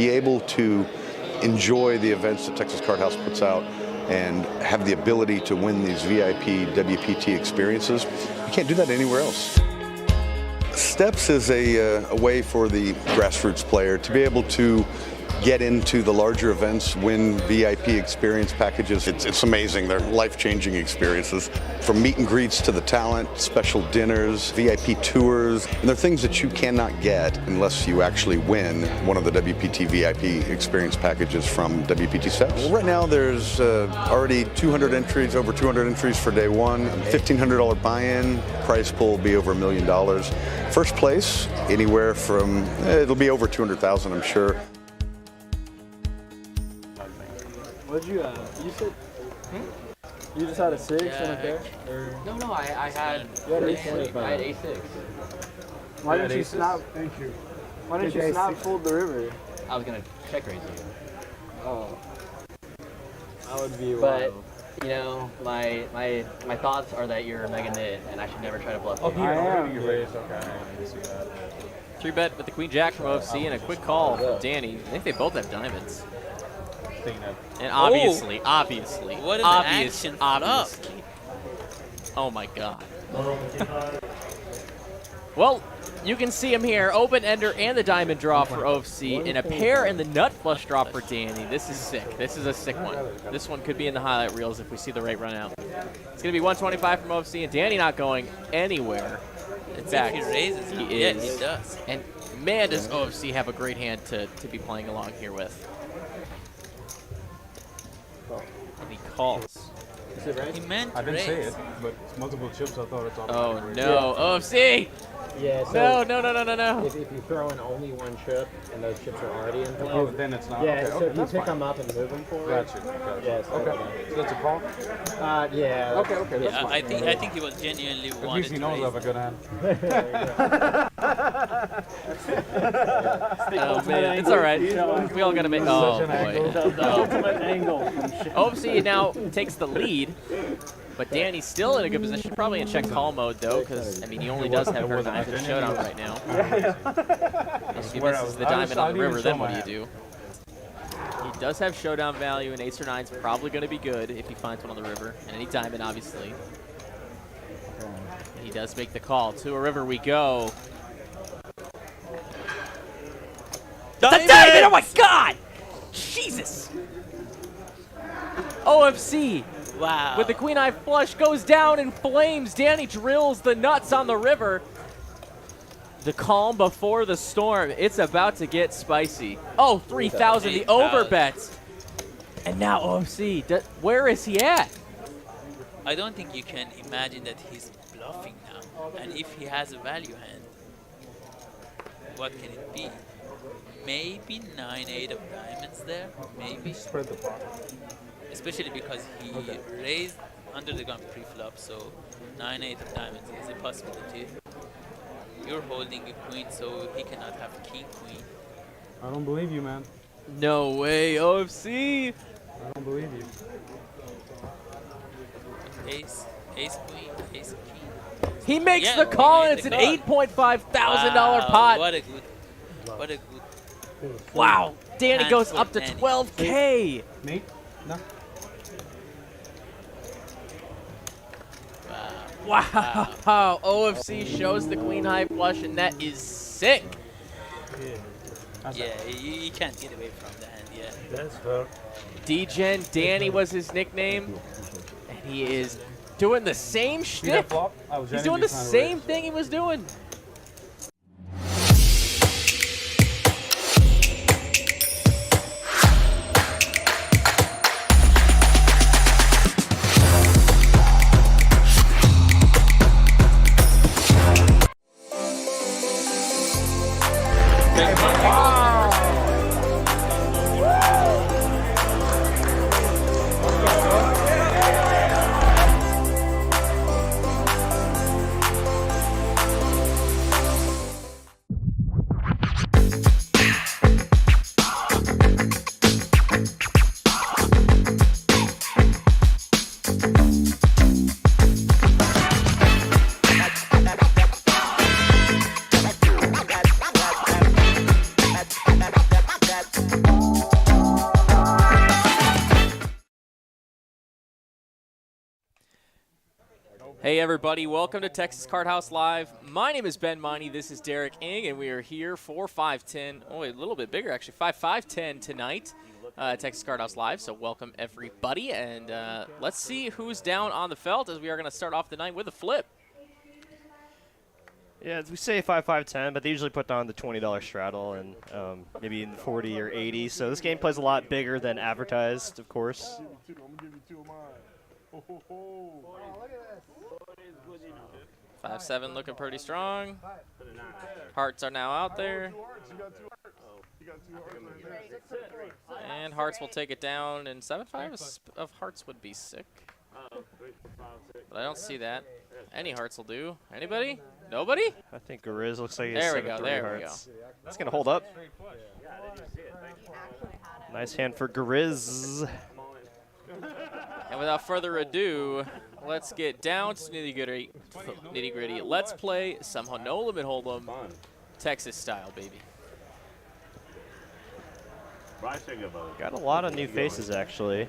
be able to enjoy the events that Texas Card House puts out and have the ability to win these VIP WPT experiences, you can't do that anywhere else. Steps is a way for the grassroots player to be able to get into the larger events, win VIP experience packages. It's amazing. They're life-changing experiences. From meet and greets to the talent, special dinners, VIP tours, and they're things that you cannot get unless you actually win one of the WPT VIP experience packages from WPT Steps. Well, right now there's already 200 entries, over 200 entries for day one, $1,500 buy-in, prize pool will be over $1 million. First place, anywhere from, it'll be over 200,000, I'm sure. What'd you said? You just had a 6 yeah, and a pair? Or? No, I had A6. I had A6. Why didn't you snap? Thank you. Why didn't you snap fold the river? I was gonna check raise you. Oh. That would be But wild. you know, my thoughts are that you're a mega nit and I should never try to bluff you. I am. Okay, I see that. 3-bet with the Queen Jack from OFC and a quick call from Danny. I think they both have diamonds. And obviously, What is the action obviously. Oh my god. Well, you can see him here. Open ender and the diamond draw for OFC, and a pair in the nut flush draw for Danny. This is sick. This is a sick one. This one could be in the highlight reels if we see the right run out. It's going to be 125 from OFC, and Danny not going anywhere. In fact, he raises. He Yeah, is. he does. And man, does OFC have a great hand to be playing along here with. And he calls. Is it right? He meant I didn't raise. say it, but it's multiple chips. I thought it's all. Oh no, OFC! Yeah, so No. if you throw in only one chip and those chips are already in play, Oh, then it's not. yeah, okay, so okay, if you that's pick fine. them up and move them forward. Gotcha. Yes. Okay. So that's a call. Yeah. Okay. That's Yeah, fine. I think he was genuinely At wanted least he to knows I have a raise. good hand. Oh man, it's all right. We all gotta make. Oh Such an boy. angle. No. Ultimate angle. OFC now takes the lead, but Danny's still in a good position. Probably in check call mode though, because I mean he only does have her dimes in showdown right now. If he misses the diamond on the river, then what do you do? He does have showdown value, and ace or nine's probably going to be good if he finds one on the river, and any diamond obviously. He does make the call. To a river we go. The diamond! Oh my god! Jesus! OFC Wow. with the queen eye flush goes down in flames. Danny drills the nuts on the river. The calm before the storm. It's about to get spicy. Oh, 3,000, the overbet. And now OFC, where is he at? I don't think you can imagine that he's bluffing now. And if he has a value hand, what can it be? Maybe 9-8 of diamonds there. Maybe. Spread the pot. Especially because he raised under the gun pre-flop, so 9-8 of diamonds is a possibility. You're holding a queen, so he cannot have king-queen. I don't believe you, man. No way, OFC. I don't believe you. Ace, queen, ace, king. He makes Yeah, the he call, made and it's the an call. $8,500 Wow, pot. What a good. Wow, Danny hand goes for up to Danny. 12K. Me? No. Wow, OFC shows the queen high flush, and that is sick. Yeah, you can't get away from the hand, yeah. That's her. D-Gen Danny was his nickname, and he is doing the same shtick. He's doing the same thing he was doing. Hey everybody, welcome to Texas Card House Live. My name is Ben Miney, this is Derek Ng, and we are here for 510, oh, a little bit bigger actually, 510 tonight, Texas Card House Live, so welcome everybody, and let's see who's down on the felt as we are going to start off the night with a flip. Yeah, we say 5-5-10, but they usually put on the $20 straddle and maybe in the 40 or 80, so this game plays a lot bigger than advertised, of course. 5-7 looking pretty strong. Hearts are now out there. And hearts will take it down, and 7-5 of hearts would be sick. But I don't see that. Any hearts will do. Anybody? Nobody? I think Garizzz looks like he's There we go, there we hearts. That's going to hold up. Nice hand for Garizzz. And without further ado, let's get down to nitty-gritty. Let's play some no limit hold'em, Texas style, baby. Got a lot of new faces, actually,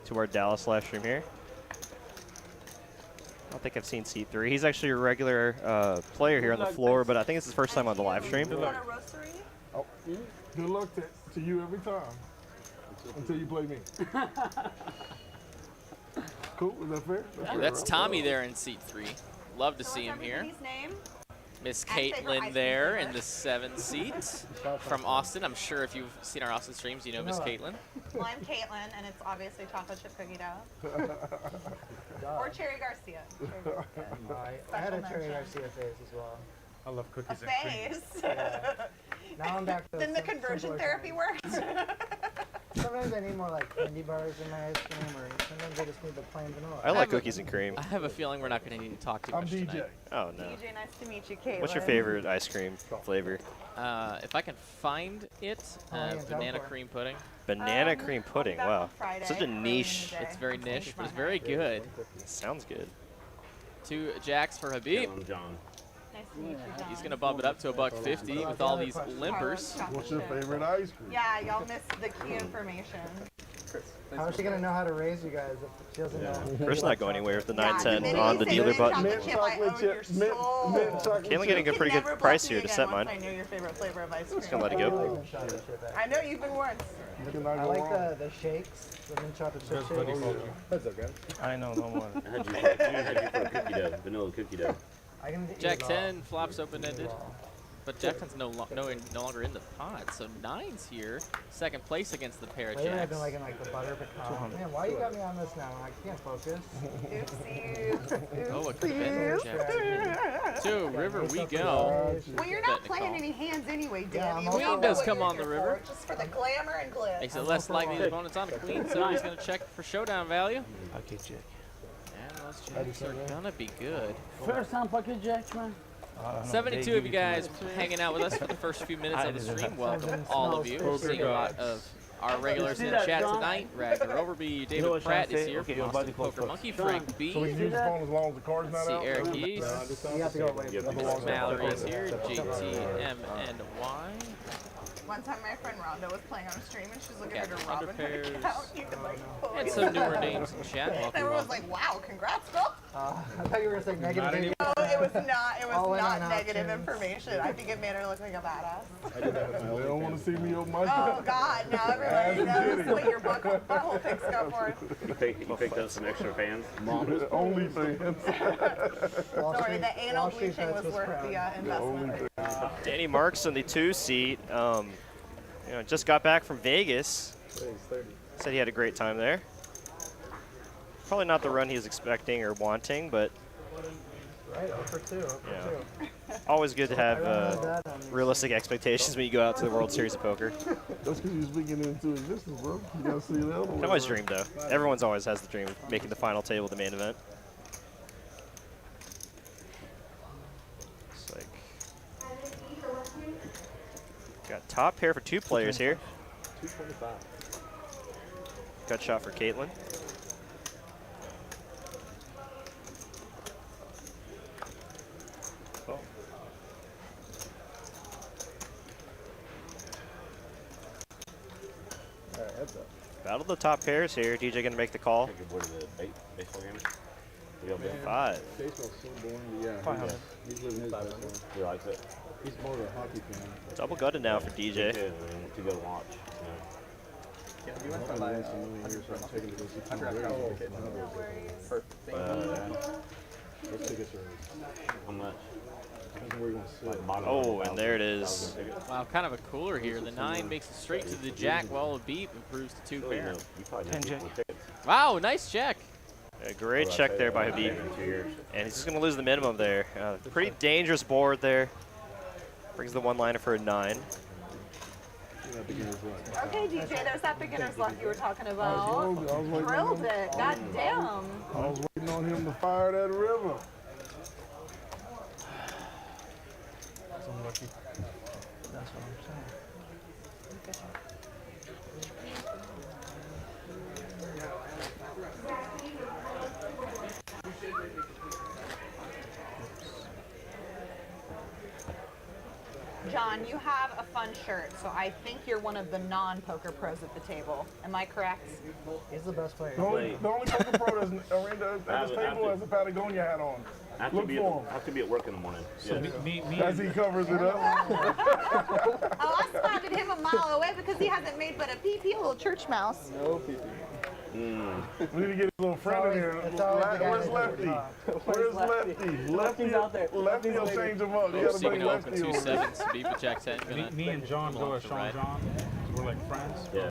to our Dallas live stream here. I don't think I've seen C3. He's actually a regular player here on the floor, but I think it's his first time on the live stream. Oh, good luck to you every time until you play me. Cool, is that fair? That's Tommy there in seat 3. Love to see him here. Miss Caitlin there in the 7 seat from Austin. I'm sure if you've seen our Austin streams, you know Miss Caitlin. Well, I'm Caitlin, and it's obviously chocolate chip cookie dough. Or Cherry Garcia. I had a Cherry Garcia face as well. I love cookies A and cream. face. Yeah. Now I'm back to Then the conversion therapy worked. Sometimes I need more like candy bars in my ice cream, or sometimes I just need the plain vanilla. I like cookies and cream. I have a feeling we're not going to need to talk too much I'm DJ. tonight. Oh, no. DJ, nice to meet you, Caitlin. What's your favorite ice cream flavor? If I can find it, banana cream pudding. Banana cream pudding, back wow. on Friday, Such a niche. early in the It's very day. niche, but it's very good. Sounds good. 2 jacks for Habbib. Nice to meet you, John. He's going to bump it up to $1.50 with all these limpers. What's your favorite ice cream? Yeah, y'all missed the key information. How is she gonna know how to raise you guys if she doesn't know? Chris not going anywhere with the Yeah, 910 minute on you the say dealer mint button. chocolate Mint chip, I chocolate owe your chip, mint soul. chocolate Caitlin getting a You pretty can good never price bluff me here to again set once mine. I knew your favorite flavor of ice cream. Just gonna let it go. I know you've been once. I like the shakes, the mint chocolate chip shakes. That's okay. I know, no more. I had you for cookie dough, vanilla cookie dough. I can eat Jack it all. 10 flops open-ended. But Jack 10's no longer in the pot, so 9's here. Second place against the pair of Lately I've jacks. been liking like the butter pecan. Man, why you got me on this now? I can't focus. Oopsies. Oh, it could have been Jack 2. To river we go. Well, you're not playing any hands anyway, Danny. I'm We also- all know does what come you're on the here river. for, just for the glamour and glitz. Makes it less likely the opponent's on a queen, so he's going to check for showdown value. Okay, Jack. And those jacks are going to be good. First time pocket jacks, man. 72 of you guys hanging out with us for the first few minutes of the stream. Welcome, all of you. We're seeing a lot of our regulars in chat tonight. Ragnar Overby, David Pratt is here from Austin Poker Monkey, Frank B. So we can use the phone as long as the card's not See out? Eric East. You have to go away. Mallory is here. JTMNY. One time my friend Rhonda was playing on a stream and she's looking Got at her the Robin Hood underpairs. account. You could like pull And it. some newer names in chat. And Welcome, everyone was welcome. like, wow, congrats, girl. I thought you were gonna say negative. No, it was not. It All was in not on negative options. information. I think it made her look like a badass. They don't want to see me open my Oh God! Now everybody knows what your butthole picks go for. You picked up some extra fans? Only fans. Sorry, the anal bleaching was worth the investment. Danny Marx in the 2 seat. Just got back from Vegas. Said he had a great time there. Probably not the run he was expecting or wanting, but Right, 0 for 2. always good to have realistic expectations when you go out to the World Series of Poker. That's because you're speaking into existence, bro. You gotta see the other one. I always dream, though. Everyone's always has the dream of making the final table of the main event. It's like got top pair for 2 players here. 225. Gut shot for Caitlin. Oh. Battle the top pairs here. DJ gonna make the call. 5. Baseball's so boring, but yeah, 500. he's living his best life. He likes it. He's more of a hockey fan. Double gutted now for DJ. To go watch. Yeah, you went from I'm taking to go see Tom Brady. Those tickets are How much? depends on where you want to sit. Like Oh, and there it is. Wow, kind of a cooler here. The 9 makes it straight to the jack, while a beep improves to 2 pair. You probably 10 know jack. people tickets. Wow, nice check. A great check there by Habbib. In 2 years. And he's just going to lose the minimum there. Pretty dangerous board there. Brings the one-liner for a 9. Okay, DJ, there's that beginner's luck you were talking about. I was waiting on Drilled him. it. God damn. I was waiting on him to fire that river. That's unlucky. That's what I'm saying. John, you have a fun shirt, so I think you're one of the non-poker pros at the table. Am I correct? He's the best player. The only poker pro that's at this table has a Patagonia hat on. I Look for him. have to be at work in the morning. So me As he covers it up. Oh, I spotted him a mile away because he hasn't made but a pee-pee, a little church mouse. No pee-pee. We need to get his little friend in here. It's always the guy Where's that Lefty? does Where's Lefty? Lefty's out there. Lefty will change him up. You Both gotta seeking bring to open Lefty 2 over. 7s. Habbib with jack 10. Gonna me and John go belong as to Sean red. John. We're like friends. Yeah.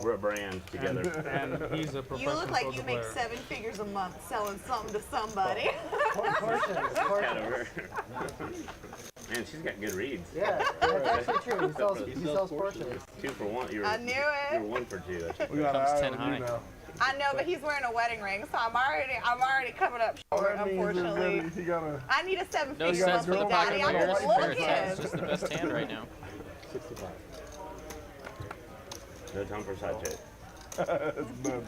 We're a brand together. And he's a You professional look like poker you make player. 7 figures a month selling something to somebody. Portions. Man, she's got good reads. Yeah, that's actually true. He sells portions. 2 for 1. I knew it. You're 1 for 2. That's We got an Comes eye 10 on high. you now. I know, but he's wearing a wedding ring, so I'm already coming up All short, that means is unfortunately. that he got a I need a 7 No figure sense for the monthly pocket daddy. I'm players. just It's looking. just the best hand right now. 65. no time for side check. That's none.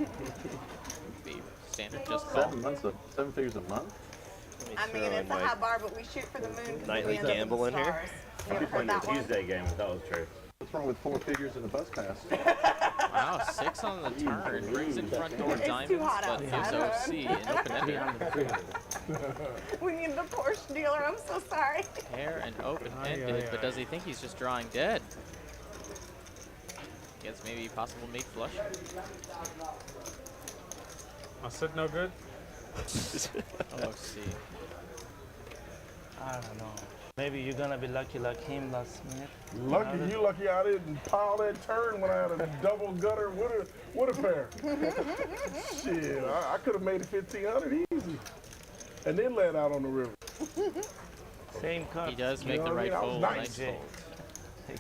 Habbib, standard just call. 7 figures a month? I mean, it's a high bar, but we shoot for the moon. 'cause Nightly we end up gamble in here. stars. You I'll be ever playing heard the that one? Tuesday game if that was true. What's wrong with 4 figures in the bus pass? Wow, 6 on the turn. Brings in front door It's diamonds, too hot but gives outside, OC an open-ended. We need the Porsche dealer. I'm so sorry. Pair and open-ended, but does he think he's just drawing dead? Guess maybe possible mate flush. I said no good. OC. I don't know. Maybe you're gonna be lucky like him last minute. Lucky, you lucky I didn't pile that turn when I had a double gutter with a pair. Shit, I could have made it 1,500 easy. And then let out on the river. Same cut. He does make know the what I mean? right I was fold. nice. Nice fold.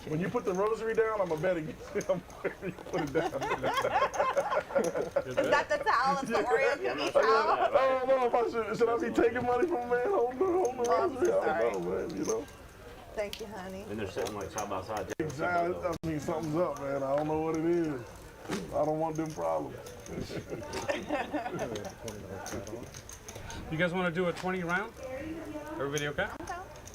When you put the rosary down, I'm a bet against you. I'm ready to put it down. Is that the towel? It's the Oreo cookie towel? I don't know if I should I be taking money from a man holding the rosary? I don't know, man, you know. Thank you, honey. And they're sitting like side by side. Exactly. I mean, something's up, man. I don't know what it is. I don't want them problems. You guys want to do a 20 round? Everybody okay?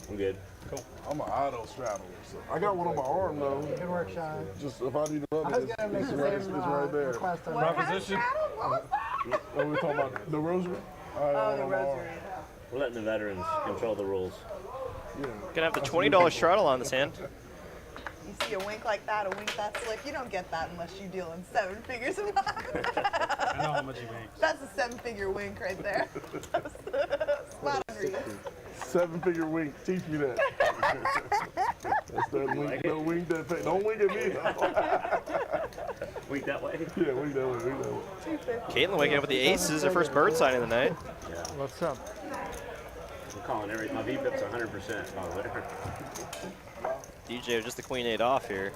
I'm good. Cool. I'm an auto straddler, so I got one on my arm though. Good work, Sean. Just if I need to rub I it, was gonna make it's the right, same there. request on What kind of Proposition. straddle? What was that? Oh, we're talking about the rosary? Oh, the rosary. We're letting the veterans control the rules. Gonna have the $20 straddle on this hand. You see a wink like that, a wink that slick. You don't get that unless you deal in 7 figures a month. I know how much he makes. That's a 7-figure wink right there. Spot on, Garizzz. 7-figure wink. Teach me that. That's that wink. Don't wink that face. Don't wink at me. Wink that way? Yeah, wink that way. Wink that way. Caitlin waking up with the aces, her first bird signing of the night. Yeah. What's up? I'm calling every. My VPIP's 100%. By the way. DJ with just the queen 8 off here.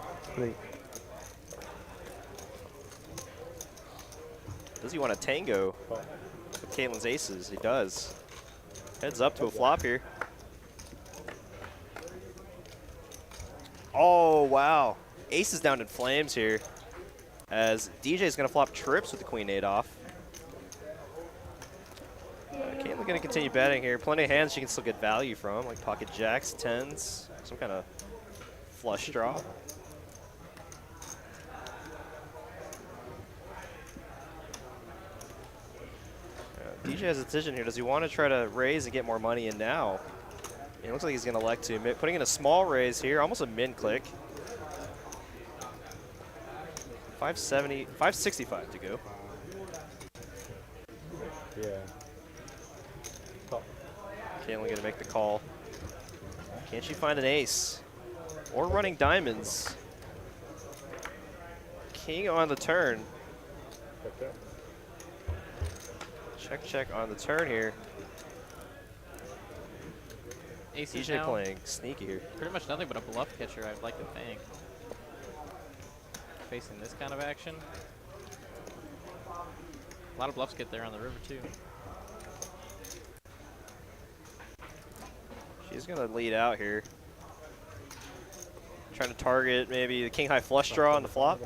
Does he want a tango with Caitlin's aces? He does. Heads up to a flop here. Oh, wow. Ace is down in flames here as DJ's going to flop trips with the queen 8 off. Caitlin going to continue betting here. Plenty of hands she can still get value from, like pocket jacks, 10s, some kind of flush draw. DJ has a decision here. Does he want to try to raise and get more money in now? It looks like he's going to elect to. Putting in a small raise here, almost a min click. 570, 565 to go. Yeah. Caitlin going to make the call. Can she find an ace? Or running diamonds. King on the turn. Check, check on the turn here. Ace DJ now playing sneaky here. pretty much nothing but a bluff catcher, I'd like to think. Facing this kind of action. A lot of bluffs get there on the river too. She's gonna lead out here. Trying to target maybe the king high flush draw on the flop.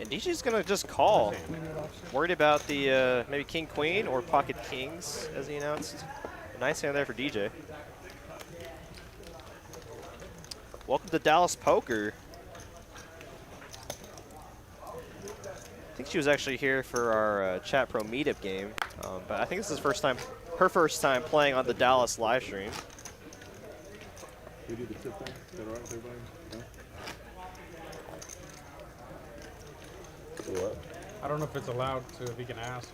And DJ's gonna just call. Worried about the maybe king queen or pocket kings as he announced. Nice hand there for DJ. Welcome to Dallas Poker. I think she was actually here for our Chat Pro meetup game, but I think this is her first time playing on the Dallas live stream. We do the tip thing. Is that all right with everybody? No? What? I don't know if it's allowed to, if he can ask.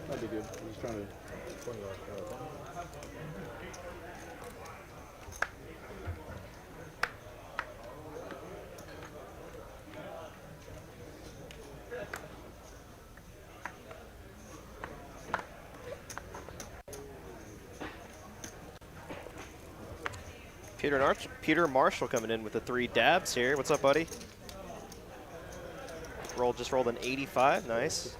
That'd be good. I'm just trying to. Peter Marshall coming in with the 3 dabs here. What's up, buddy? Just rolled an 85. Nice.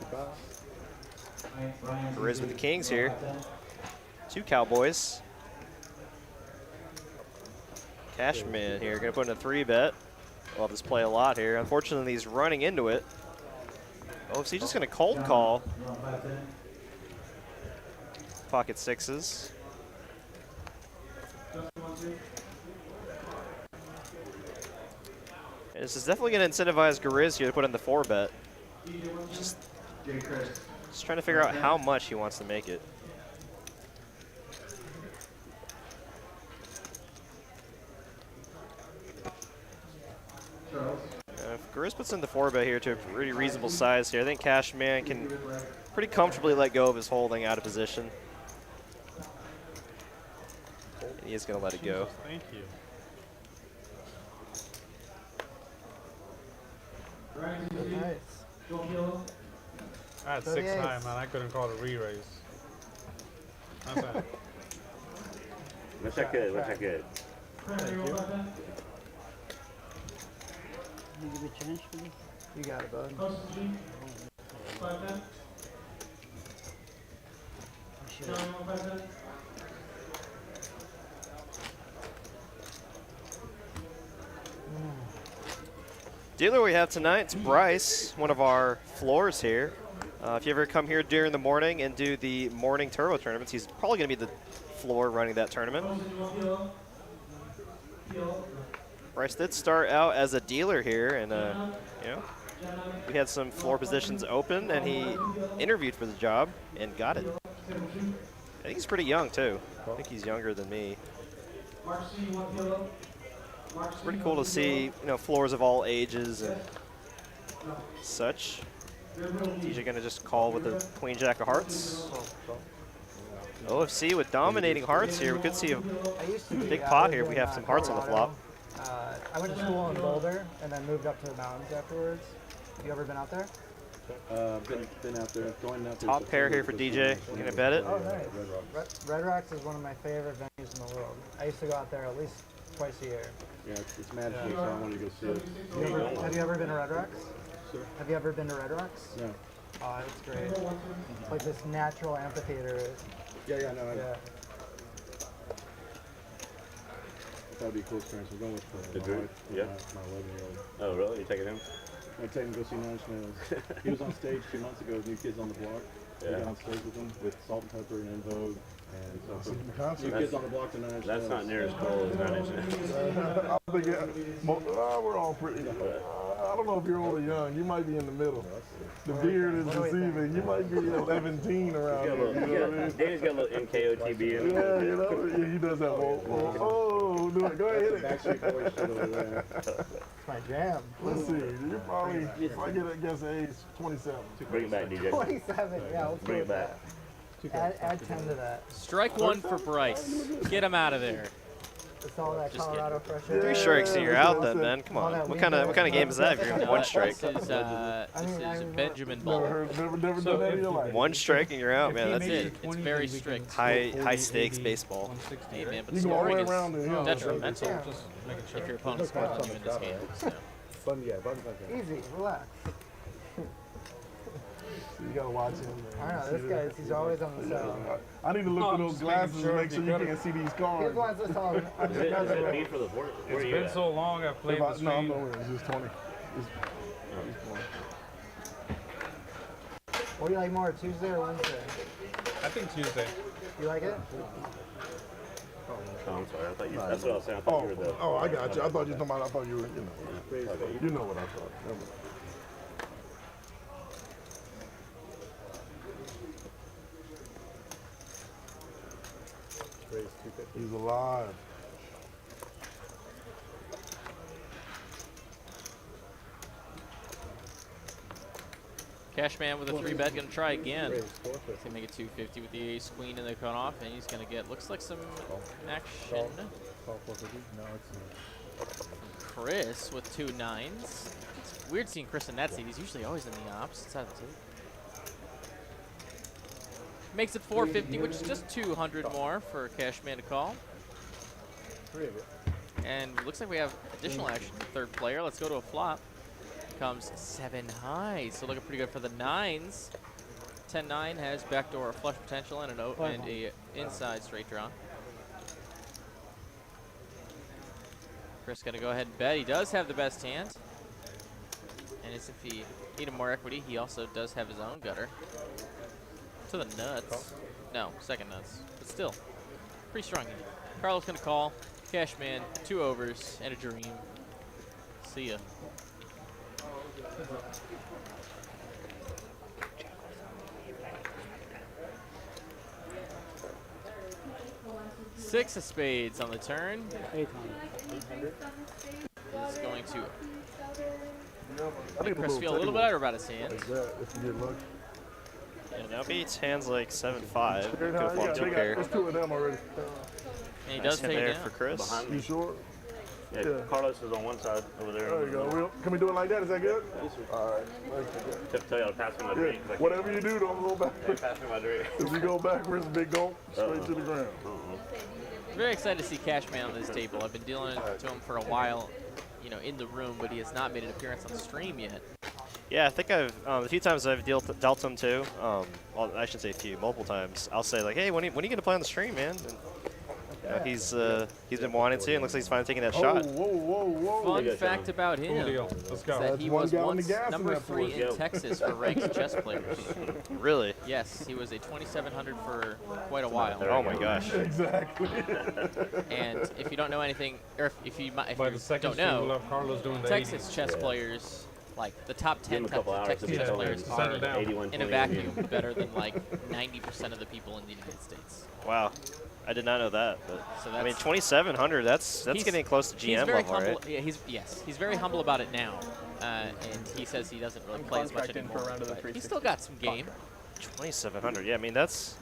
Garizzz with the kings here. 2 cowboys. Cashman here, gonna put in a 3-bet. Love this play a lot here. Unfortunately, he's running into it. Oh, is he just gonna cold call? Pocket sixes. And this is definitely going to incentivize Garizzz here to put in the 4-bet. Just trying to figure out how much he wants to make it. If Garizzz puts in the 4-bet here to a pretty reasonable size here, I think Cashman can pretty comfortably let go of his holding out of position. And he is going to let it go. Thank you. Nice. I had 6 high, man. I couldn't call it a re-raise. That's it. What's that good? What's that good? Thank you. You give me change for me? You got it, bud. Dealer we have tonight is Bryce, one of our floors here. If you ever come here during the morning and do the morning turbo tournaments, he's probably going to be the floor running that tournament. Bryce did start out as a dealer here, and you know, we had some floor positions open, and he interviewed for the job and got it. I think he's pretty young too. I think he's younger than me. It's pretty cool to see, you know, floors of all ages and such. DJ gonna just call with the queen jack of hearts. OFC with dominating hearts here. We could see a big pot here if we have some hearts on the flop. I went to school in Boulder and then moved up to the mountains afterwards. You ever been out there? Been out there, going out there. Top pair here for DJ. You gonna bet it? Oh, nice. Red Rocks is one of my favorite venues in the world. I used to go out there at least twice a year. Yeah, it's magical, so I wanted to go see it. Have you ever been to Red Rocks? Sure. Have you ever been to Red Rocks? No. Oh, it's great. It's like this natural amphitheater. Yeah, no. Yeah. That would be a cool experience. We're going with my wife, Yeah. my 11-year-old. Oh, really? You taking him? I'm taking him to go see Nine Snails. He was on stage 2 months ago with New Kids on the Block. Yeah. We got on stage with him with Salt and Pepper and En Vogue. That's, that's not near as cool as 9 inches. I think we're all pretty. I don't know if you're old or young. You might be in the middle. The beard is deceiving. You might be 11 around here. You know what I mean? Danny's got a little MKOTB in him. Yeah, you know, yeah, he does that. Oh, do it. Go ahead, hit it. It's my jam. Let's see. You're probably, if I get against the age, 27. Bring it back, DJ. 27, yeah. Let's Bring it back. Add 10 to that. Strike one for Bryce. Get him out of there. It's all that Just Colorado fresh air. 3 strikes and you're out then, man. Come on. What kind of game is that if you're in 1 strike? This is Benjamin Ball. Never done that in your life. 1 strike and you're out, man. That's it. It's very strict. high stakes baseball. Hey man, but You go all the scoring way is around there. detrimental if your opponent scores on you in this game. So. Easy, relax. You gotta watch him. I know, this guy, he's always on the side. I need to look through those glasses and make sure you can't see these He's cards. wants us all Is it mean for the board? Where It's are you been at? so long I've played this No, I'm game. nowhere. It's just 20. What do you like more, Tuesday or Wednesday? I think Tuesday. You like it? Oh, I'm sorry. I thought you. That's what I was saying. I thought you were the. Oh, I got you. I thought you were talking about. I thought you were. You know what I thought. Never mind. He's alive. Cashman with a 3-bet, gonna try again. He's gonna make it 250 with the ace queen in the cutoff, and he's gonna get, looks like some action. Chris with 2 9s. It's weird seeing Chris in that seat. He's usually always in the opposite side of the table. Makes it 450, which is just 200 more for Cashman to call. And looks like we have additional action. Third player. Let's go to a flop. Comes 7 high, so looking pretty good for the 9s. 10-9 has backdoor flush potential and a inside straight draw. Chris gonna go ahead and bet. He does have the best hand, and as if he needed more equity, he also does have his own gutter. To the nuts. No, second nuts, but still pretty strong hand. Carlos gonna call. Cashman, 2 overs and a dream. See ya. Six of spades on the turn. 800. He's going to I make Chris feel a little better about his hand. If you get lucky. Yeah, now beats hands like 7-5. Could have Yeah, fought 2 they got, pair. there's 2 of them already. And he Nice does hit take there it for down. Chris. Behind me. You sure? Yeah, Yeah. Carlos is on one side over there. There you go. Can we do it like that? Is that good? All right. Tell y'all to pass me my Yeah. drink. Whatever you do, don't go back. Hey, pass me my drink. If you go backwards, big gulp, straight to the ground. Very excited to see Cashman on this table. I've been dealing to him for a while, you know, in the room, but he has not made an appearance on the stream yet. Yeah, I think I've a few times I've dealt him too. Well, I should say a few, multiple times. I'll say like, hey, when are you gonna play on the stream, man? And, you know, he's been wanting to, and looks like he's finally taking that shot. Whoa. Fun fact about him Let's go. is that he was once number 3 Let's go. in Texas for ranked chess players. Really? Yes, he was a 2,700 for quite a while. Oh my gosh. Exactly. And if you don't know anything, or if you By the second don't stream, we'll know, have Carlos doing the Texas 80s. chess players, like the top 10 Give him a couple hours Texas to chess be players playing. Settle are down. 81, in a 20, vacuum better than like 90% of the people in the United States. Wow. I did not know that, but So I mean, that's- 2,700. That's He's- getting close to He's GM very level, humble. right? Yeah, he's very humble about it now, and he says he doesn't really play as much anymore. But he's still got some game. 2,700. Yeah, I mean that's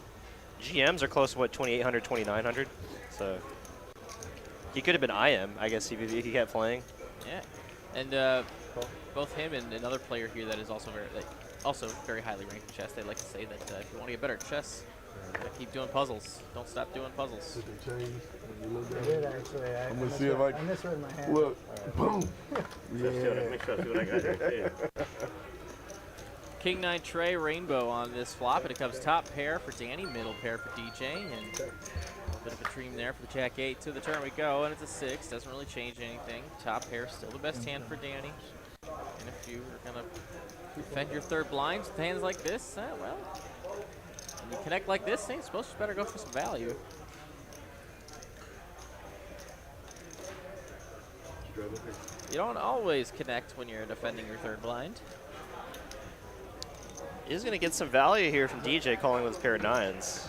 GMs are close to what 2,800, 2,900. So he could have been IM, I guess, if he kept playing. Yeah, and both him and another player here that is also very highly ranked in chess. They like to say that if you want to get better at chess, keep doing puzzles. Don't stop doing puzzles. I did actually. I'm gonna see if I I misread my hand. look. Boom. Make sure I see what I got here too. King 9 tray rainbow on this flop, and it comes top pair for Danny, middle pair for DJ, and a bit of a dream there for the Jack 8. To the turn we go, and it's a 6. Doesn't really change anything. Top pair still the best hand for Danny. And if you are gonna defend your third blinds with hands like this, well, You connect like this, ain't supposed to better go for some value. You don't always connect when you're defending your third blind. He's going to get some value here from DJ calling with a pair of 9s.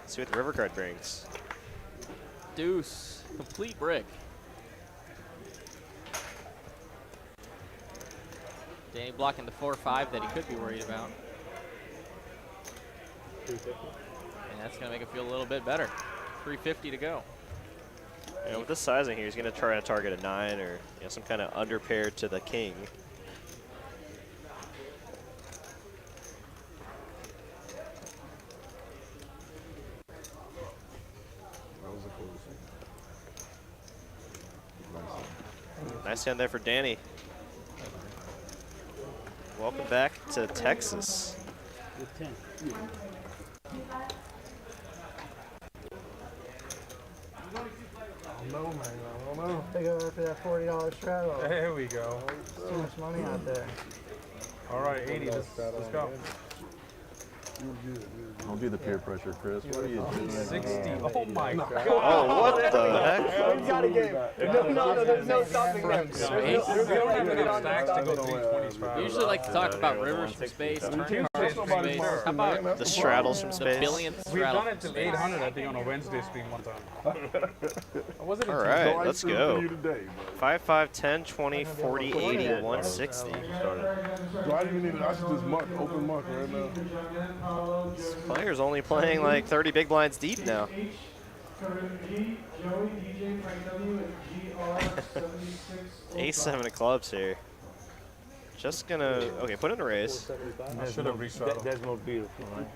See what the river card brings. Deuce, complete brick. Danny blocking the 4-5 that he could be worried about. And that's going to make it feel a little bit better. 350 to go. And with this sizing here, he's going to try to target a 9 or some kind of under pair to the king. Nice hand there for Danny. Welcome back to Texas. No, man, I don't know. They go after that $40 straddle. There we go. There's too much money out there. All right, 80. Let's go. Don't do the peer pressure, Chris. What are you doing? 60. Oh my God. Oh, what the heck? He's got a game. No, there's no stopping them. We don't have enough stacks to go 320s. We usually like to talk about rivers from space, turn cards from space. How about The straddles from the space. billionth We've straddle? done it till 800, I think, on a Wednesday stream one time. Was it All right, let's go. 5, 5, 10, 20, 40, 80, 160. Do I even need it? I should just muck, open muck right now. Player's only playing like 30 big blinds deep now. Ace-7 of clubs here. Just gonna, okay, put in a raise. I should have restarted. That's more beautiful, right?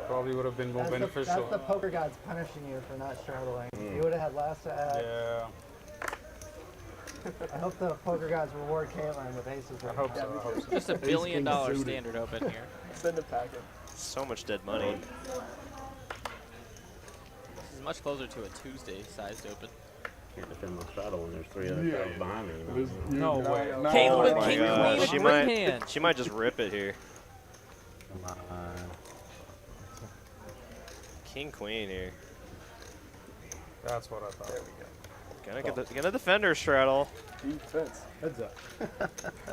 Probably would have been more beneficial. That's the poker gods punishing you for not straddling. You would have had last to add. Yeah. I hope the poker gods reward Caitlin with aces. I hope so. I hope so. Just $1 billion standard open here. Send a packet. So much dead money. This is much closer to a Tuesday sized open. Can't defend my straddle when there's 3 other guys behind me. You know? No way. Caitlin Oh with my king God, queen, a great hand. she might just rip it here. Come on. King queen here. That's what I thought. There we go. Gonna defend her straddle. Defense. Heads up.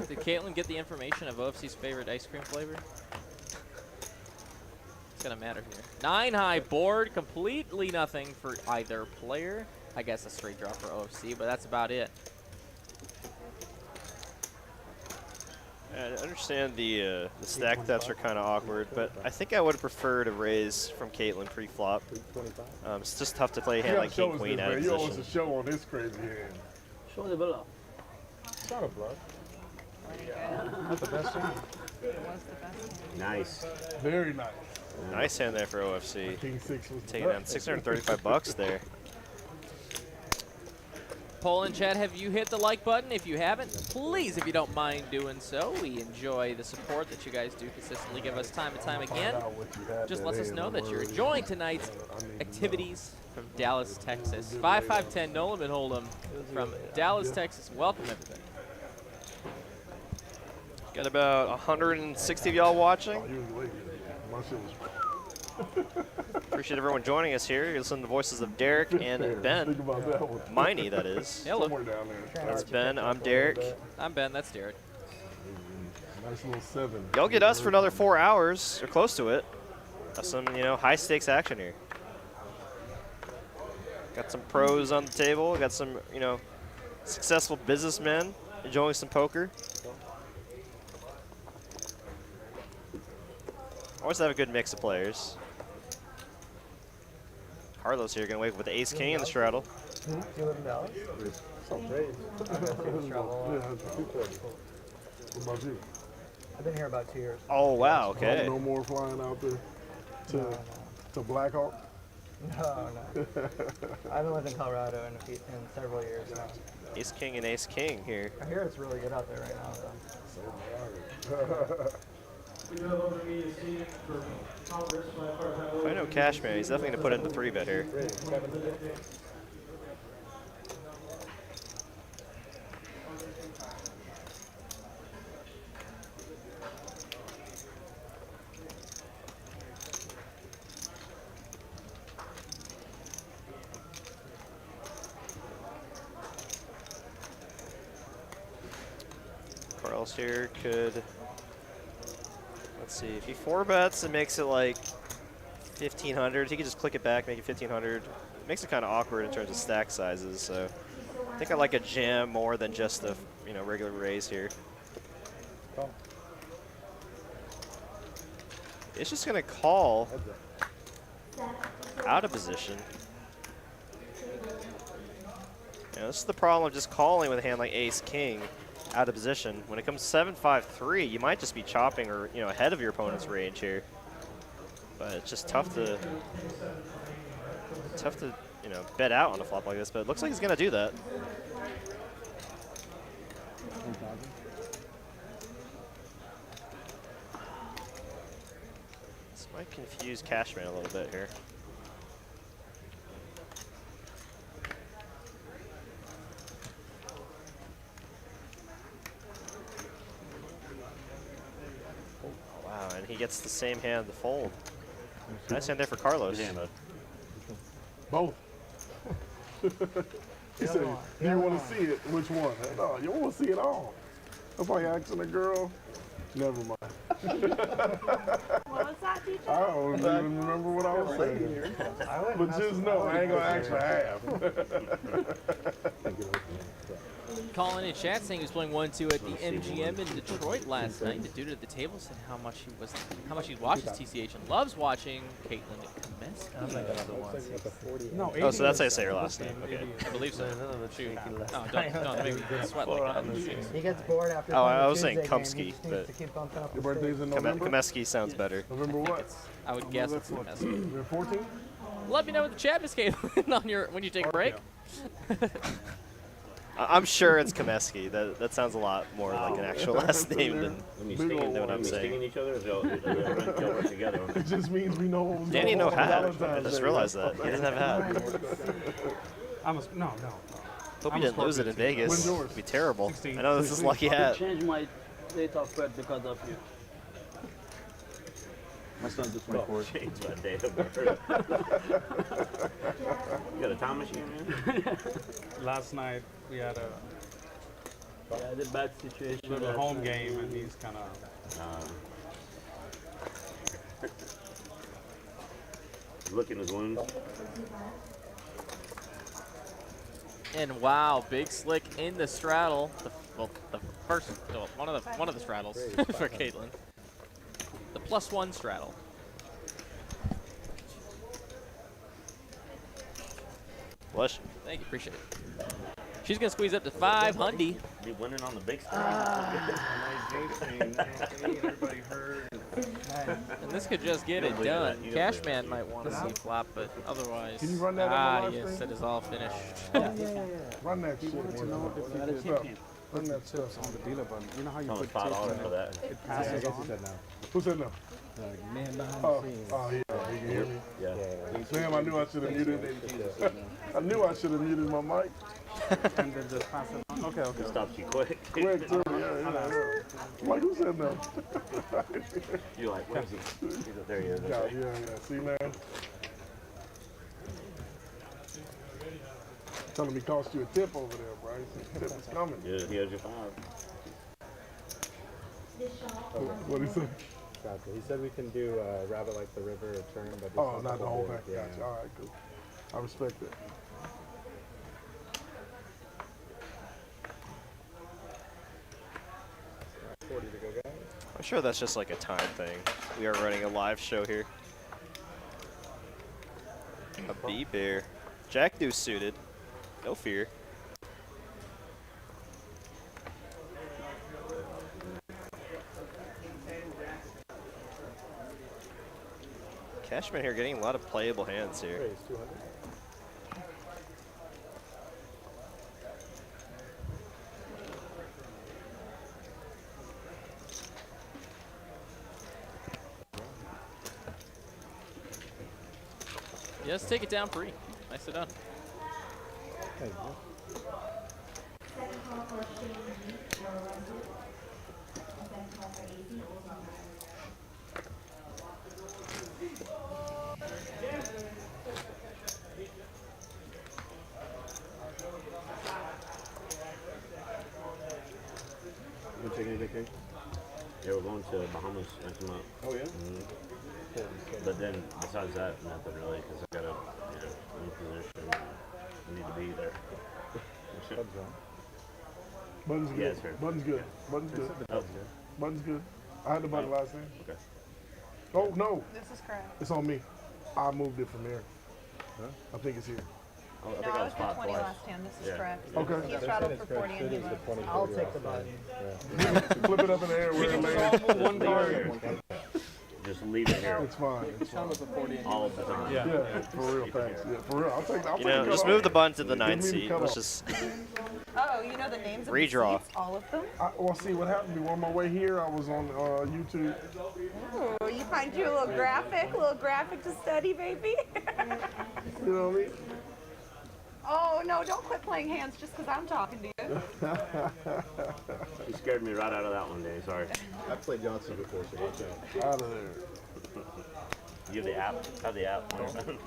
Did Caitlin get the information of OFC's favorite ice cream flavor? It's gonna matter here. 9 high board, completely nothing for either player. I guess a straight draw for OFC, but that's about it. I understand the stack depths are kind of awkward, but I think I would have preferred a raise from Caitlin pre-flop. It's just tough to play a hand like king queen out of You owe us position. a show on this crazy hand. Show the bluff. It's not a bluff. That's the best hand. Nice. Very nice. Nice hand there for OFC. King 6 was Taking down 635 bucks there. Poll in chat, have you hit the like button? If you haven't, please, if you don't mind doing so. We enjoy the support that you guys do consistently give us time and time again. Just lets us know that you're enjoying tonight's activities from Dallas, Texas. 5510 No Limit Hold'em from Dallas, Texas. Welcome, everybody. Got about 160 of y'all watching. My shit was Appreciate everyone joining us here. You listen to the voices of Derek and Ben. Think about that one. Miney, that is. Hello. Somewhere down there. That's Ben. I'm Derek. I'm Ben. That's Derek. Nice little 7. Y'all get us for another 4 hours, or close to it. Got some, high stakes action here. Got some pros on the table. Got some, successful businessmen enjoying some poker. Always have a good mix of players. Carlos here, gonna wake up with the ace king in the straddle. Do you live in Dallas? What about you? I've been here about 2 years. Oh wow, okay. No more flying out there to Blackhawk? No. I haven't lived in Colorado in several years now. Ace king and ace king here. I hear it's really good out there right now, though. If I know Cashman, he's definitely gonna put in the 3-bet here. Charles here could, let's see, if he 4-bets and makes it like 1,500, he could just click it back, make it 1,500. Makes it kind of awkward in terms of stack sizes, so I think I like a jam more than just a regular raise here. It's just gonna call out of position. This is the problem of just calling with a hand like Ace King out of position. When it comes 7-5-3, you might just be chopping or ahead of your opponent's range here. But it's just tough to bet out on a flop like this. But it looks like he's gonna do that. This might confuse Cashman a little bit here. Wow, and he gets the same hand to fold. Nice hand there for Carlos. Both. He said, do you want to see it? Which one? No, you want to see it all. That's like asking a girl. Never mind. What was that, DJ? I don't even remember what I was saying. But just know, I ain't going to ask for half. Calling in chat saying he was playing 1-2 at the MGM in Detroit last night. The dude at the table said how much he watches TCH and loves watching Caitlin Kaminsky. No, oh, so that's how you say your last name. Okay. I believe so. Shoot. No, don't make me sweat like that. He gets bored after. Oh, I was Tuesday saying game. He Kumsky, just needs but to keep bumping up Your the birthday's in November? Kaminsky sounds better. November what? I would guess it's Kaminsky. You're 14? Let me know in the chat, Miss Caitlin, when you take a break. I'm sure it's Kaminsky. That sounds a lot more like an actual last name than what I'm saying. Stinging each other, or y'all work together? It just means we know what was Danny going no on hat. Valentine's I just Day. realized that. He doesn't have a hat. No. Hope you didn't lose it in Vegas. When's yours? It'd be terrible. 16. I know this is a lucky I hat. changed my date of birth because of you. My son's the 24th. Change my date of birth. You got a time machine, man? Last night we had a The bad situation. little home game, and he's kind of. Looking his wounds. And wow, big slick in the straddle. One of the straddles for Caitlin. The +1 straddle. Bless you. Thank you, appreciate it. She's gonna squeeze up to 500. Be winning on the big stage. Everybody heard. And this could just get it done. Cashman might want to see flop, but otherwise. Can you run that on the live yes, stream? it is all finished. Run that shit. Run that stuff. on the dealer button. You know how you Only put $5 for that. it passes on? Who said no? Man behind Oh, the scenes. yeah. You can hear me? Yeah. Damn, I knew I should have muted it. I knew I should have muted my mic. And then just pass it on. Okay. It stops you quick. Quick, too. Yeah. Like, who said no? You're like, where is he? There he is. Yeah. See, man? Telling me cost you a tip over there, Bryce. Tip is coming. Yeah, here's your 5. What he say? Gotcha. He said we can do rabbit like the river or turn, but Oh, not the whole thing. Yeah. Gotcha. All right, cool. I respect it. I'm sure that's just like a time thing. We are running a live show here. Habbib here. Jack Deuce suited. No fear. Cashman here getting a lot of playable hands here. Yeah, let's take it down free. Nicely done. You taking a vacation? vacation? Yeah, we're going to Bahamas next month. Oh yeah. But then besides that, nothing really, because I got a new position. I need to be there. Button's good. Yeah, sir. Button's good. Button's good. Oh. Button's good. I had the button last time. Okay. Oh no. This is correct. It's on me. I moved it from there. I think it's here. I No, think I I was was spot 20 twice. last time. This is Yeah. correct. Okay. He straddled for 40 and he left. I'll take the button. Flip it up in the air where it lands. One card. Just leave it here. It's fine. It's fine. All of the time. Yeah, for real, thanks. Yeah, for real. I'll take You know, just move the button to the 9th Give me the seat. cutoff. Let's just Oh, you know the names of Redraw. the seats? All of them? Well, see, what happened to me on my way here, I was on YouTube. Ooh, you find you a little graphic to study, baby? You know what I mean? Oh, no, don't quit playing hands just because I'm talking to you. You scared me right out of that one, Danny. Sorry. I've played Yahtzee before, so watch out. Out of there. You have the app. Have the app. on your phone.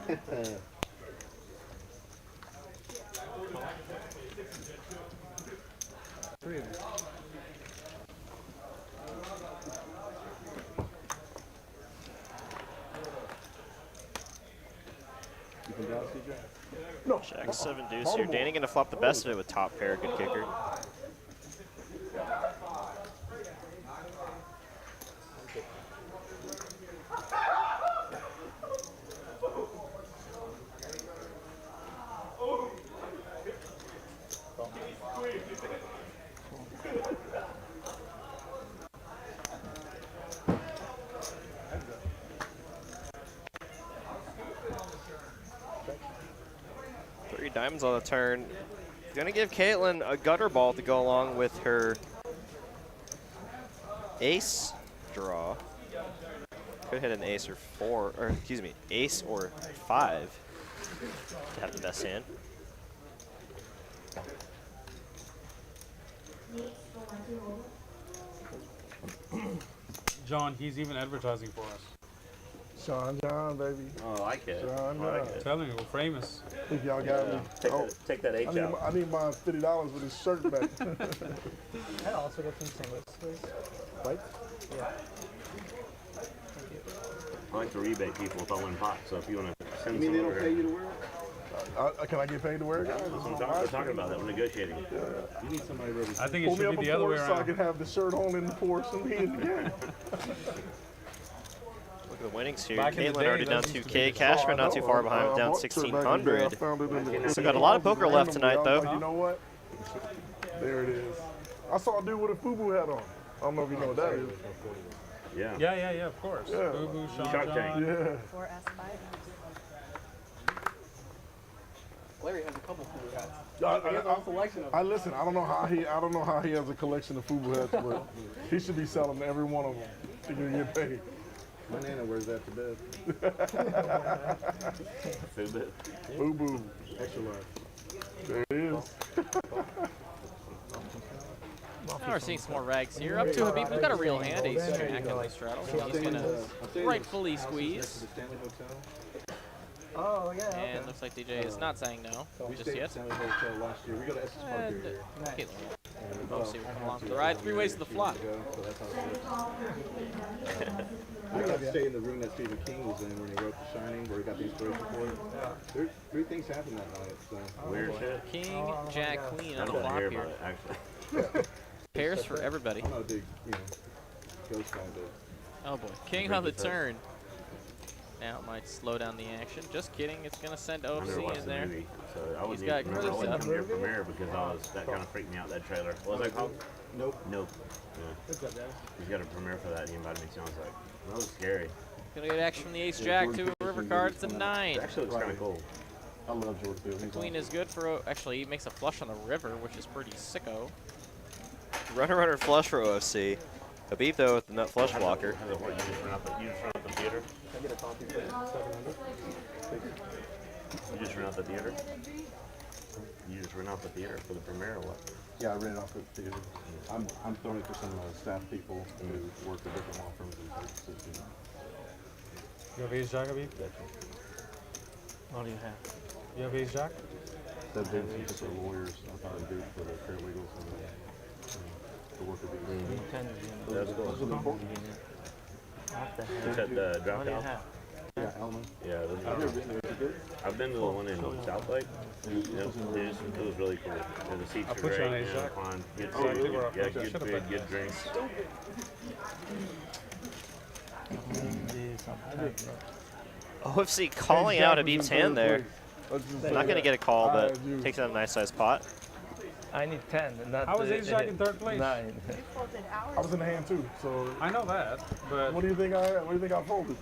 You can Yahtzee, Jack? No. Jack 7 deuce here. Danny gonna flop the best of it with top pair. Good kicker. Three diamonds on the turn. Gonna give Caitlin a gutter ball to go along with her ace draw. Could hit an ace or four, or excuse me, ace or 5 to have the best hand. John, he's even advertising for us. John, baby. Oh, I like it. John, I like it. Telling you, we're famous. I think y'all got me. Take that H out. I need my $50 with his shirt back. I'd also get some singlets, please. Right? Yeah. I like to rebate people if I win pot, so if you want to send You mean they some don't over pay here. you to wear it? Can I get paid to wear it? That's what we're talking about, that we're negotiating. You need somebody ready. I think Pull it me should up be a the other way Porsche so I around. can have the shirt on in the Porsche and be in the game. Look at the winnings here. Back in the Caitlin day, already down those used to be 2K. the Cashman not too far behind, I down bought the shirt back in the day. I 1,600. found it in the- So got a lot of poker left tonight, I was though. like, you know what? There it is. I saw a dude with a FUBU hat on. I don't know if you know what that is. Yeah. Yeah, of course. Yeah. Boo Boo, Sean Shark John. Tank. Yeah. 4S fighters. Larry has a couple cool hats. I listen. I don't know how he has a collection of FUBU hats, but he should be selling every one of them. He can get paid. My nana wears that to bed. Food. FUBU. Extra large. There it is. Now we're seeing some more rags here. Up to Habbib. We've got a real hand. Ace Jack in the straddle. He's going to rightfully squeeze. Oh, yeah, okay. And looks like DJ is not saying no We just stayed yet. at Stanley Hotel last year. We go to Estes Park And every year. Caitlin. We'll see what comes along for the ride. 3 ways to the flop. So that's how it works. I got to stay in the room that Stephen King was in when he wrote The Shining, where he got the inspiration for it. Three things happened that night. So. Weird shit. King, Jack, Queen I on the don't flop hear here. about it, actually. Pairs for everybody. I'm not a big, ghost guy, but Oh boy. King on the turn. Now it might slow down the action. Just kidding. It's going to send I never OFC watched in the there. movie, so I He's wouldn't got even remember. I Garizzz wouldn't up. come to your premiere because that kind of freaked me out, that trailer. What was that called? Nope. Nope. Yeah. He's got a premiere for that, and he invited me to. I was like, that was scary. Gonna get action from the Ace Jack to a river card. It's a 9. It actually looks kind of cool. I love George Field. Queen is good for. Actually, he makes a flush on the river, which is pretty sicko. Runner flush for OFC. Habbib though with the nut flush blocker. How's it work? You just run out the theater? Can I get a coffee for 700? You just rent out the theater? You just rent out the theater for the premiere or what? Yeah, I rent it off at the theater. I'm throwing it to some staff people who work at different law firms and places. You have Ace Jack, Habbib? What do you have? You have Ace Jack? That dude's for the lawyers. I thought it'd do for the paralegals and the That's cool. Is that the drop house? Yeah, Elman. Yeah, I've been to the one in South Lake. It was really cool. And the seats are put you on great. a shot. Good Oh, food, really? yeah, good food, good drinks. OFC calling out Habbib's hand there. Not going to get a call, but takes out a nice sized pot. I need 10. And not How was Ace-Jack in third place? 9. I was in the hand too, so. I know that, but What do you think I had? What do you think I folded?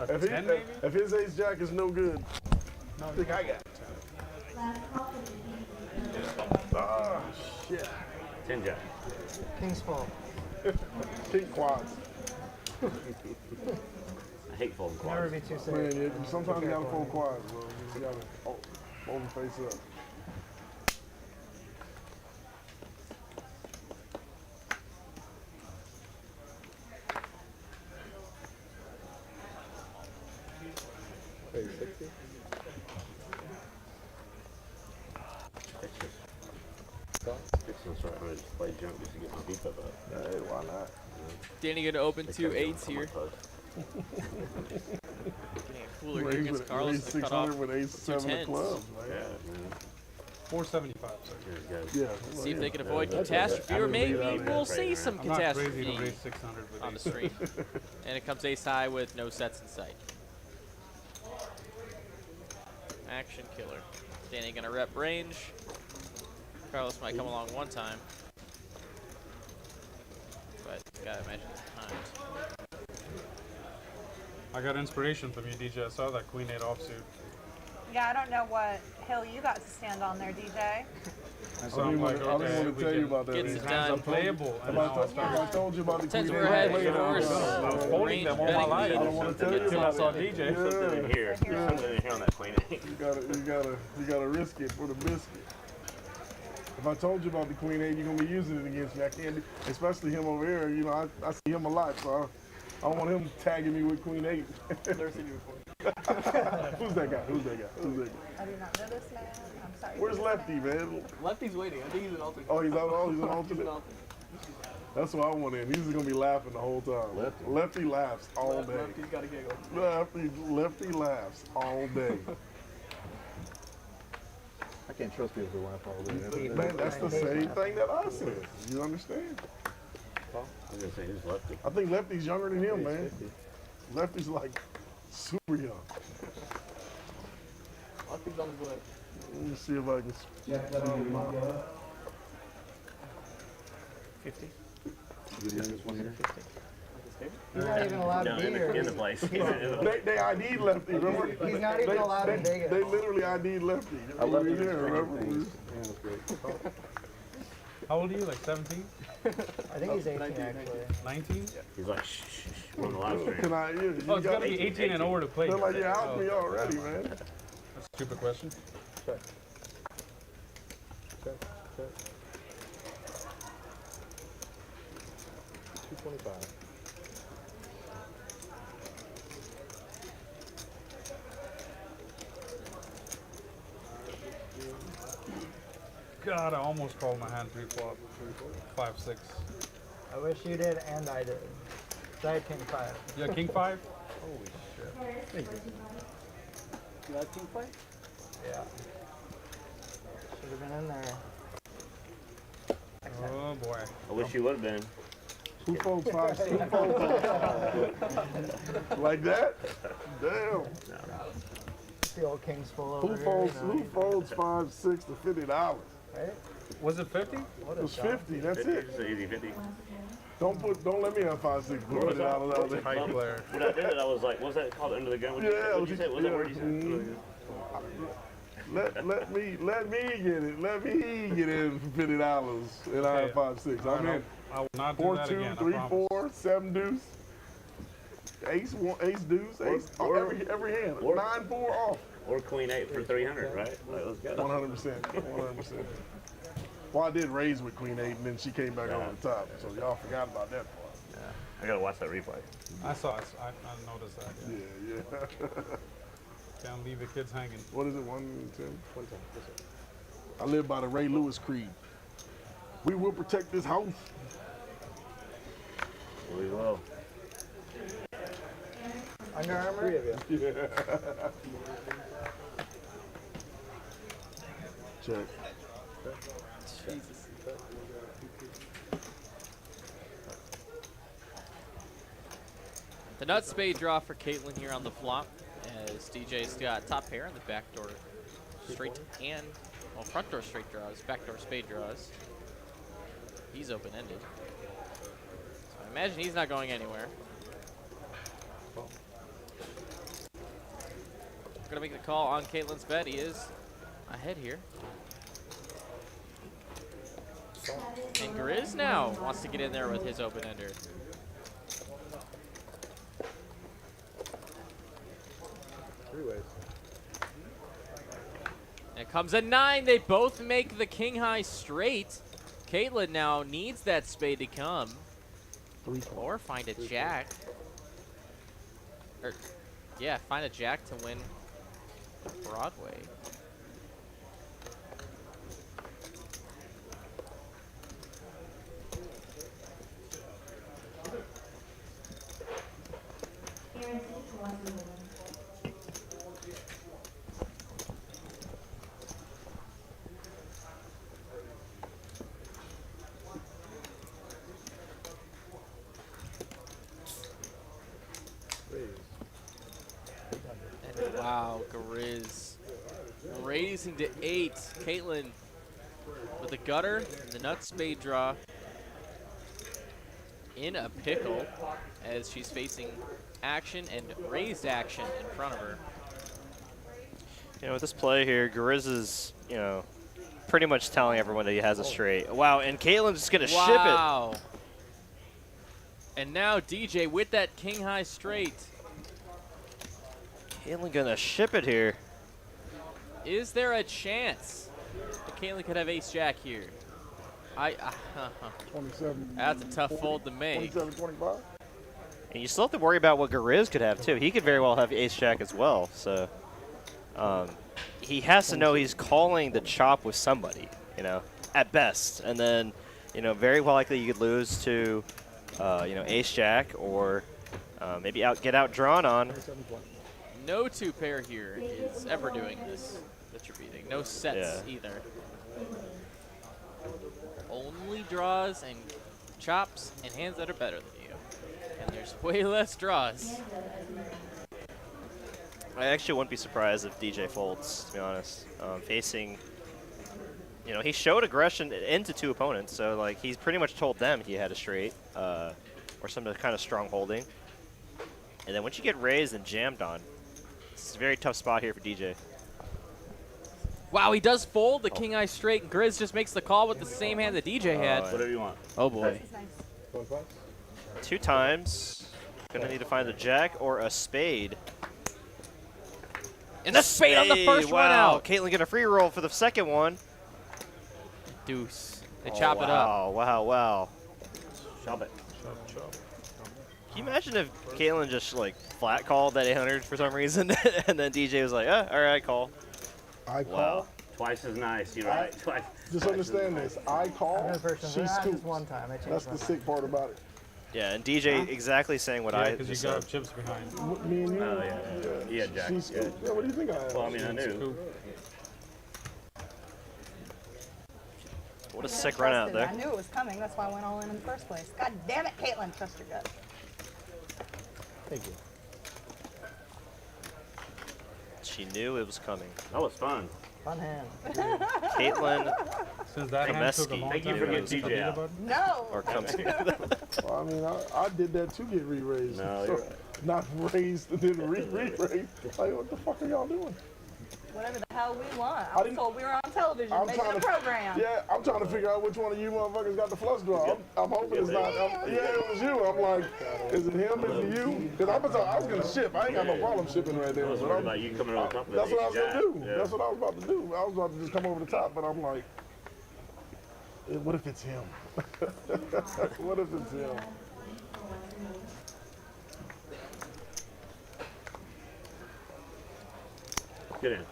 If his ace jack is no good, I think I got 10. Ah, shit. 10 jack. King's fault. King quads. I hate folding Never quads. be too safe. Man, sometimes you gotta fold quads, bro. You gotta fold them face up. Wait, 60? Fixing to start trying to just play jump just to get my beef up. Hey, why not? Danny gonna open 2 8s here. Getting a cooler here against Carlos Ace to cut off 600 with ace 7 of 10s. clubs. Yeah, Man. man. 475. Yeah. See if they can avoid catastrophe, or maybe we'll see some I'm not crazy catastrophe to raise 600 with on the ace. stream. And it comes ace high with no sets in sight. Action killer. Danny gonna rep range. Carlos might come along one time, but gotta imagine it's timed. I got inspiration from you, DJ. I saw that Queen 8 offsuit. Yeah, I don't know what hill you got to stand on there, DJ. So I'm like, I didn't okay, want to tell you about that. Gets These it hands are done. playable. And now it's I told you about the Tens Queen were 8. ahead, Wait, of course. I was holding Range them all my betting life. lead. I don't want to tell you Until I about saw it. DJ. Something in here. Something in here on that Queen 8. You gotta risk it for the biscuit. If I told you about the Queen 8, you're gonna be using it against me. I can't do, especially him over here. You know, I see him a lot, so I don't want him tagging me with Queen 8. Never seen you before. Who's that guy? Who's that guy? Who's that guy? I do not know this man. I'm sorry. Where's Lefty, man? Lefty's waiting. I think he's an alternate. Oh, he's out. Oh, he's an He's alternate. an alternate. That's what I want in. He's just gonna be laughing the whole time. Lefty laughs all day. Lefty's got a giggle. Lefty laughs all day. I can't trust people who laugh all day. Man, that's the same thing that I said. You understand? I was gonna say who's Lefty. I think Lefty's younger than him, man. Lefty's like super young. Lefty's on his way. Let me see if I can. 50? He's not even allowed to be here. In the place. They ID'd Lefty, remember? He's not even allowed in Vegas. They literally ID'd Lefty. I love you you. there, remember? How old are you? Like 17? I think he's 18 actually. 19? He's like, shh, shh, shh. We're on the live stream. Can I? You Oh, it's gotta be 18 and over to play. They're like, you out me already, man. That's a stupid question. Check. Check. Check. 225. God, I almost called my hand 3-flop. 5-6. I wish you did and I did. So I had King 5. You got King 5? Holy shit. You like King play? Yeah. Should have been in there. Oh boy. I wish you would have been. Who folds 5? Who folds 5? Like that? Damn. The old King's full over Who here, folds? you know. Who folds 5, 6 to $50? Right? Was it 50? What It was 50. That's it. It's an easy 50. Don't let me have 5, 6 for $50 out there. High player. When I did it, I was like, what was that called? Under the gun? Yeah, What did you say? What was that word you said? mhm. Under the gun? Let me get it. Let me get in for $50 and I have 5, 6. I'm in. I will not do 4, that 2, again. 3, I promise. 4, 7 deuce. Ace, ace deuce, ace, every hand. 9, 4 off. Or Queen 8 for 300, right? Like, let's go. 100%. 100%. Well, I did raise with Queen 8 and then she came back over the top. So y'all forgot about that part. I gotta watch that replay. I saw it. I noticed that. Yeah. Yeah. Can't leave the kids hanging. What is it, 110? I live by the Ray Lewis creed. We will protect this house. We will. Under Armour? Yeah. Check. Jesus. The nut spade draw for Caitlin here on the flop, as DJ's got top pair in the backdoor straight and, well, front door straight draws, backdoor spade draws. He's open-ended. So I imagine he's not going anywhere. Gonna make the call on Caitlin's bet. He is ahead here. And Garizzz now wants to get in there with his open-ender. And it comes a 9. They both make the king high straight. Caitlin now needs that spade to come. Or find a jack. Or, yeah, find a jack to win Broadway. And wow, Garizzz raising to 8. Caitlin with the gutter and the nut spade draw in a pickle as she's facing action and raised action in front of her. You know, with this play here, Garizzz is, you know, pretty much telling everyone that he has a straight. Wow, and Caitlin's just going to ship it. Wow. And now DJ with that king high straight. Caitlin going to ship it here. Is there a chance that Caitlin could have ace jack here? 27. That's a tough fold to make. 27, 25. And you still have to worry about what Garizzz could have, too. He could very well have ace jack as well. So he has to know he's calling the chop with somebody, you know, at best. And then, you know, very likely you could lose to, you know, ace jack or maybe get outdrawn on. No two pair here is ever doing this that you're beating. No sets either. Only draws and chops and hands that are better than you. And there's way less draws. I actually wouldn't be surprised if DJ folds, to be honest. Facing, you know, he showed aggression into 2 opponents, so like he's pretty much told them he had a straight or some kind of strong holding. And then once you get raised and jammed on, it's a very tough spot here for DJ. Wow, he does fold the king eye straight, and Garizzz just makes the call with the same hand that DJ had. Whatever you want. Oh boy. 2 times. Gonna need to find a jack or a spade. And the spade on the first one out. Caitlin get a free roll for the second one. Deuce. They chop it up. Wow. Chop it. Can you imagine if Caitlin just like flat called that 800 for some reason, and then DJ was like, all right, call. I call. Wow. Twice as nice. You're right. Twice. Just understand this. I call. She scoops. Just one time. That's the sick part about it. Yeah, and DJ exactly saying what I because you just got said. chips behind. Me and you. Oh yeah. Yeah, Jack. She scoops. Yeah, what do you think I have? Well, I mean, I knew. What a sick run out there. I knew it was coming. That's why I went all in the first place. God damn it, Caitlin. Trust your gut. Thank you. She knew it was coming. That was fun. Fun hand. Caitlin Since that hand took a Kameski. long Thank you time for to getting DJ out. No. or Kamsky. Well, I mean, I did that to get re-raised. No, So, you're right. not raised and then re-raised. Like, what the fuck are y'all doing? Whatever the hell we want. I I was didn't- told we were on television making a program. Yeah, I'm trying to figure out which one of you motherfuckers got the flush draw. I'm hoping it's not. It was you. I'm like, is it him? Is it you? Because I was gonna ship. I ain't got no problem shipping right there. I was but worried I'm- about you coming over the top of That's what I was Jack. gonna do. Yeah. That's what I was about to do. I was about to just come over the top, but I'm like, what if it's him? What if it's him? Get in.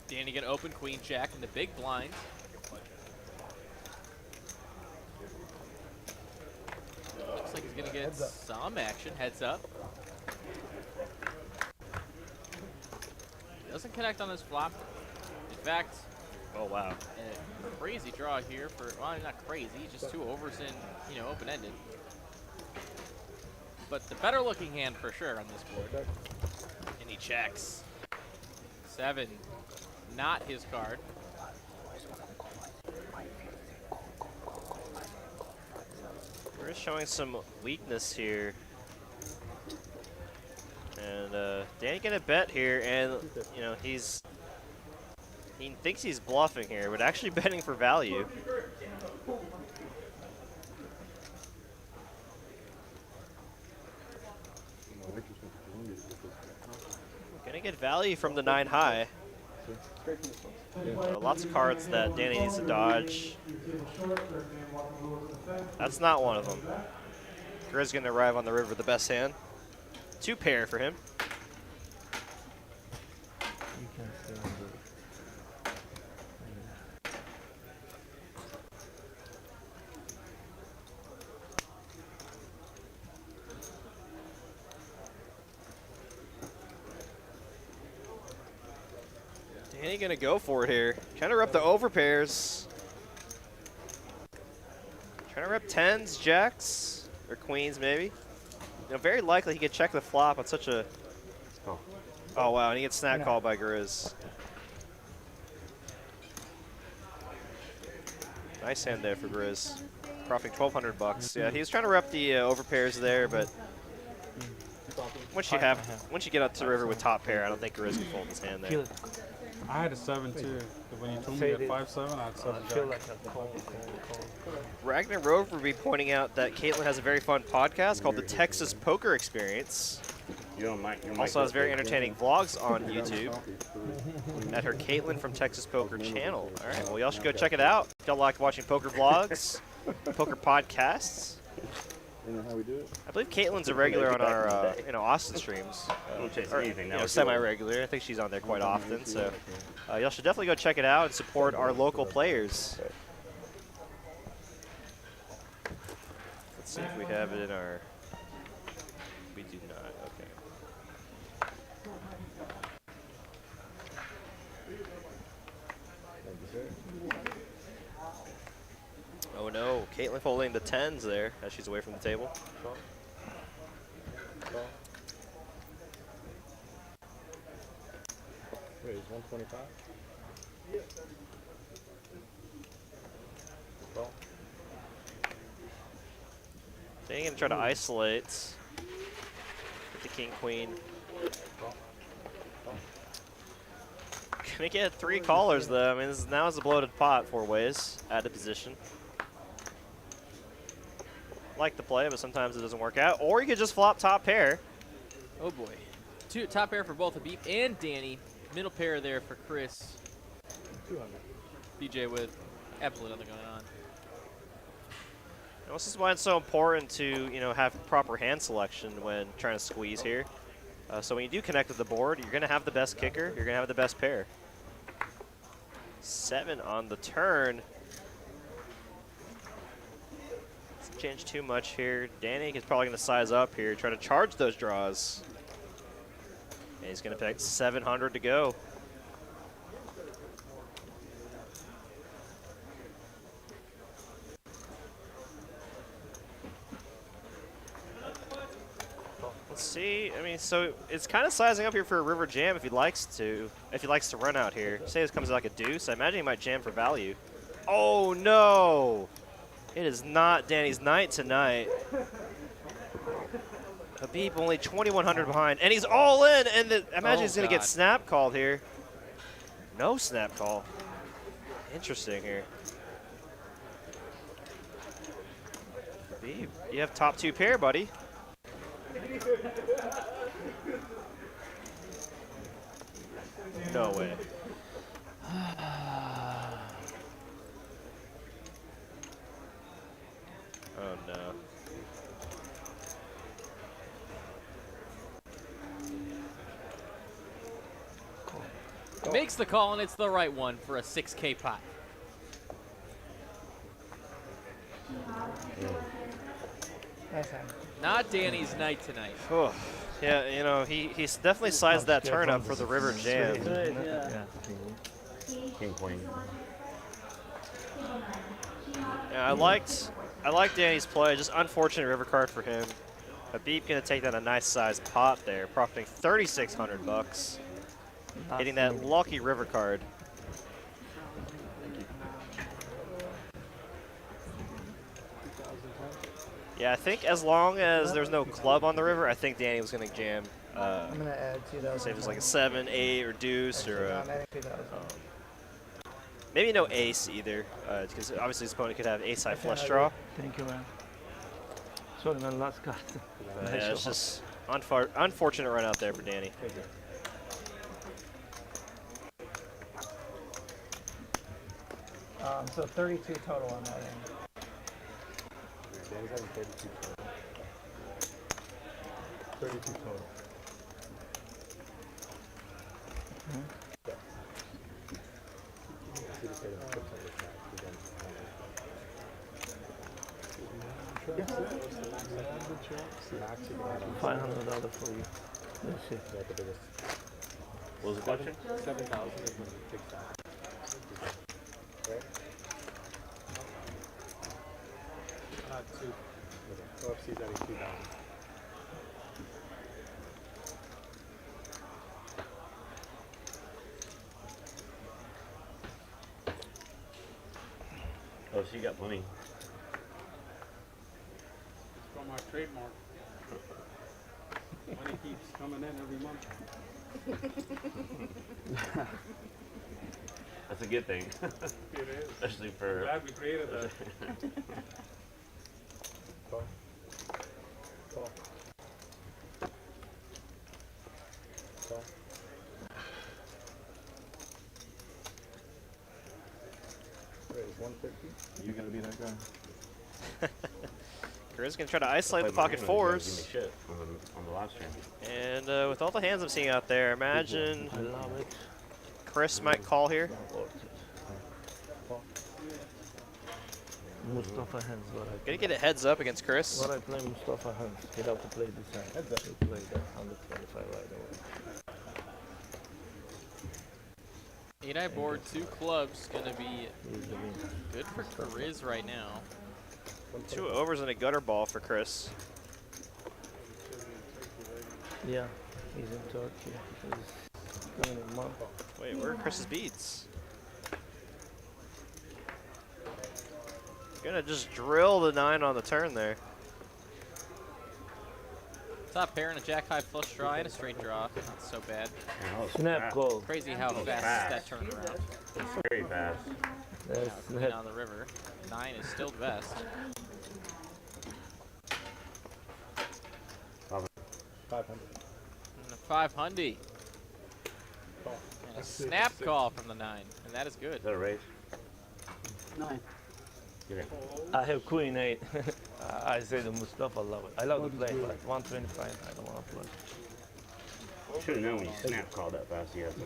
Danny gonna open queen jack in the big blind. Looks like he's gonna get some action. Heads up. Doesn't connect on his flop. In fact, oh wow, a crazy draw here for, well, not crazy, just 2 overs in, you know, open-ended. But the better looking hand for sure on this board. And he checks. 7, not his card. We're showing some weakness here. And Danny gonna bet here, and you know he thinks he's bluffing here, but actually betting for value. Gonna get value from the 9 high. Lots of cards that Danny needs to dodge. That's not one of them. Garizzz gonna arrive on the river with the best hand. 2 pair for him. Danny gonna go for it here. Trying to rep the overpairs. Trying to rep 10s, jacks, or queens maybe. You know, very likely he could check the flop on such a... Oh wow, and he gets snap called by Garizzz. Nice hand there for Garizzz. Profiting 1,200 bucks. Yeah, he was trying to rep the overpairs there, but once you get up to the river with top pair, I don't think Garizzz can fold his hand there. I had a 7 too. When you told me at 5-7, I had 7 jack. Ragnar Rover will be pointing out that Caitlin has a very fun podcast called the Texas Poker Experience. Also has very entertaining vlogs on YouTube at her Caitlin from Texas Poker channel. All right, well, y'all should go check it out. If y'all like watching poker vlogs, poker podcasts. I believe Caitlin's a regular on our Austin streams. Or, semi-regular. I think she's on there quite often. So y'all should definitely go check it out and support our local players. Let's see if we have it in our... We do not. Okay. Oh no, Caitlin folding the 10s there as she's away from the table. Wait, is 125? They're gonna try to isolate with the king queen. Gonna get 3 callers though. I mean, now is a bloated pot 4 ways at a position. Like the play, but sometimes it doesn't work out. Or you could just flop top pair. Oh boy. Top pair for both Habbib and Danny. Middle pair there for Chris. 200. BJ with absolutely nothing going on. And this is why it's so important to have proper hand selection when trying to squeeze here. So when you do connect with the board, you're going to have the best kicker. You're going to have the best pair. 7 on the turn. Doesn't change too much here. Danny is probably going to size up here, try to charge those draws. And he's going to pick 700 to go. Let's see. I mean, so it's kind of sizing up here for a river jam if he likes to run out here. Say this comes like a deuce. I imagine he might jam for value. Oh no! It is not Danny's night tonight. Habbib only 2,100 behind, and he's all in. And I imagine he's gonna get snap called here. No snap call. Interesting here. Habbib, you have top 2 pair, buddy. No way. Makes the call, and it's the right one for a 6K pot. Nice hand. Not Danny's night tonight. Oh, yeah, you know, he's definitely sized that turn up for the river jam. Yeah. King, queen. Yeah, I liked Danny's play. Just unfortunate river card for him. Habbib gonna take that a nice sized pot there, profiting 3,600 bucks, hitting that lucky river card. Yeah, I think as long as there's no club on the river, I think Danny was gonna jam. I'm gonna add 2,000. Say if it's like a 7, 8, or deuce, or I'm adding 2,000. maybe no ace either, because obviously his opponent could have ace high flush draw. Thank you, man. Sorry, man, last card. But yeah, it's just unfortunate run out there for Danny. So 32 total on that end. Danny's having 32 total. 32 total. $500 for you. That's it. What was the question? 7,000 is when you fix that. Right? Not 2. OFC's adding 2,000. Oh, so you got plenty. It's from our trademark. Money keeps coming in every month. That's a good thing. It is. Especially for. I'm glad we created that. Call. Call. Call. Wait, is 150? You gonna be that guy? Garizzz gonna try to isolate the pocket Give fours. me shit on the live stream. And with all the hands I'm seeing out there, imagine I love it. Chris might call here. Mustafa hands, what I Gonna get a heads up against Chris. What I play Mustafa hands. He'd have to play this hand. Heads up. He'd play that 125 right away. 8-eye board, 2 clubs, gonna be He's the winner. good for Garizzz right now. 2 overs and a gutter ball for Chris. Yeah, he's in Turkey. He's coming in a month. Wait, where are Chris's beads? Gonna just drill the 9 on the turn there. Top pair and a jack high flush draw and a straight draw. Not so bad. Snap call. Crazy how fast that turned around. It's very fast. Now That's queen net. on the river. 9 is still the best. 500. And a 500. And a snap call from the 9, and that is good. Is that a raise? 9. Give it. I have queen 8. I say the Mustafa love it. I love to play, but 125, I don't want to play. Should have known when you snap called that fast. You had to.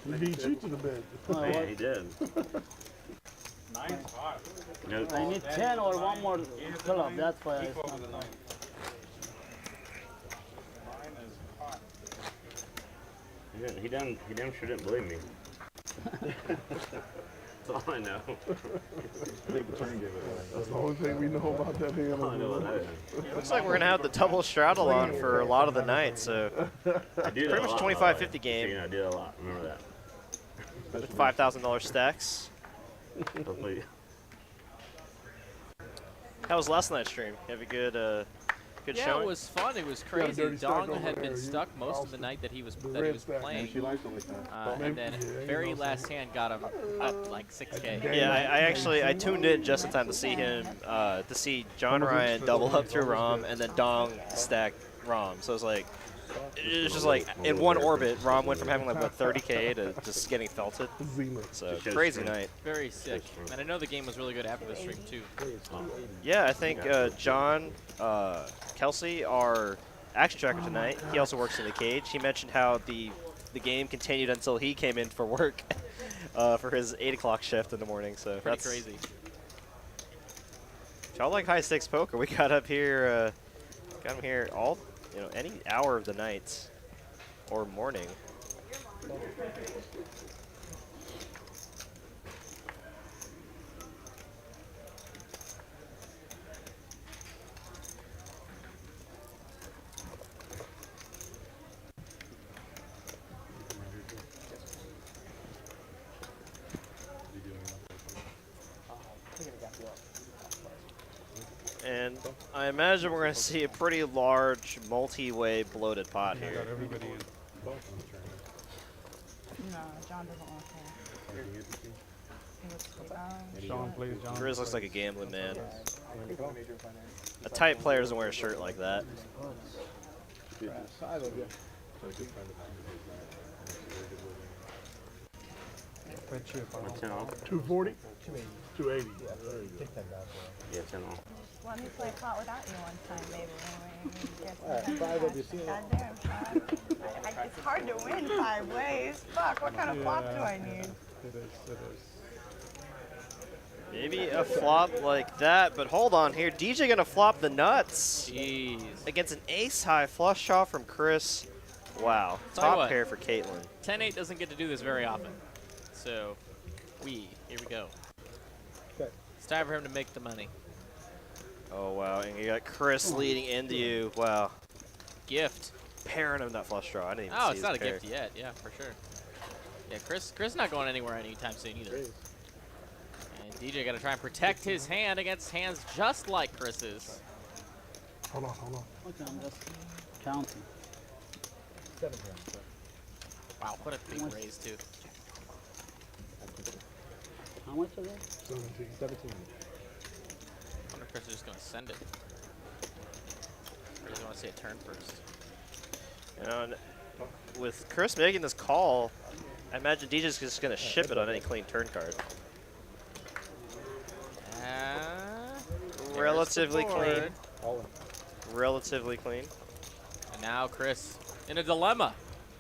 He beat you to the bed. Oh, yeah, he did. 9's hot. Nope. I need 10 or one more club. That's why I Equal to the 9. 9 is hot. He damn sure didn't believe me. That's all I know. That's the only thing we know about that hand. All I know about that is. Looks like we're gonna have the double straddle on for a lot of the night, so I do that pretty a much lot, 25-50 by the way. game. So, I do that a lot. Remember that. With $5,000 stacks. Hopefully. How was last night's stream? You have a good good Yeah, showing? it was fun. It was got a crazy. dirty stack Dong over had there. been You stuck most of the Austin. night that he was red stack, man. playing. She likes it like that. And then very last hand got him up like 6K. Yeah, I actually tuned in just in time to see him to see John Ryan double up through Rom and then Dong stack Rom. So it was like it's just like in one orbit, Rom went from having like what 30K to just getting felted. So crazy night. Very sick. And I know the game was really good after the stream too. Yeah, I think John Kelsey, our action tracker tonight, he also works in the cage. He mentioned how the the game continued until he came in for work for his 8 o'clock shift in the morning. So Pretty that's crazy. Y'all like high stakes poker? We got up here, got him here all, any hour of the night or morning. And I imagine we're going to see a pretty large, multi-way bloated pot here. Got everybody in. No, John doesn't want to. Sean plays John. Garizzz looks like a gambling man. A tight player doesn't wear a shirt like that. Bet you if I don't 10 off. 240? 280. Yeah, 10 off. Let me play pot without you one time, maybe. Alright, 5 of you seen it. Goddamn, Sean. It's hard to win 5 ways. Fuck, what kind of flop do I need? It is. Maybe a flop like that, but hold on here. DJ gonna flop the nuts. Jeez. Against an ace-high flush draw from Chris. Wow. Tell you Top what. pair for Caitlin. 10-8 doesn't get to do this very often. So, here we go. Okay. It's time for him to make the money. Oh, wow. And you got Chris leading into you. Wow. Gift. Pairing of that flush draw. I didn't even Oh, see it's his not a pair. gift yet. Yeah, for sure. Yeah, Chris not going anywhere anytime soon either. And DJ got to try and protect his hand against hands just like Chris's. Hold on. Okay, I'm just counting. 7 grams. Wow, what a big raise, too. How much is it? 17. 17. I wonder if Chris is just going to send it. Or does he want to see a turn first? And with Chris making this call, I imagine DJ's just going to ship it on any clean turn card. Relatively clean. Relatively clean. And now Chris in a dilemma.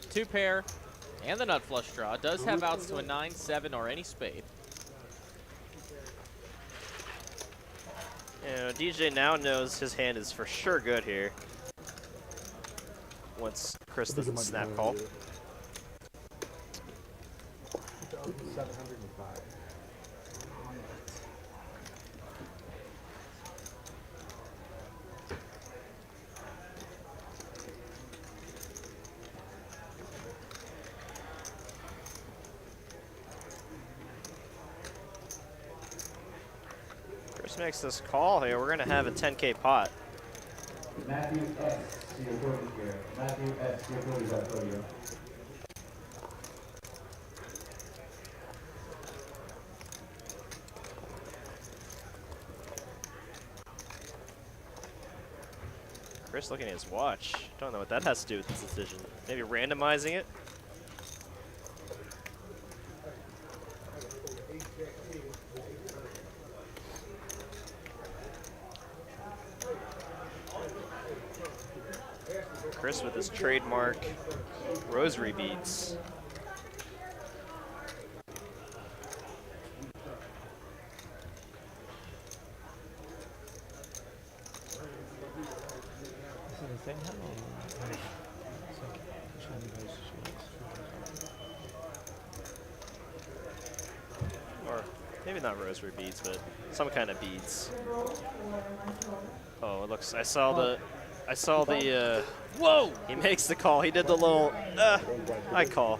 2 pair and the nut flush draw. Does have outs to a 9, 7, or any spade. DJ now knows his hand is for sure good here. Once Chris doesn't snap call. 705. Chris makes this call here. We're going to have a 10K pot. Matthew S. Ciafordi here. Matthew S. Ciafordi is at podium. Chris looking at his watch. Don't know what that has to do with this decision. Maybe randomizing it? Chris with his trademark rosary beads. Or maybe not rosary beads, but some kind of beads. Oh, it looks. I saw the. Whoa! He makes the call. He did the little. I call.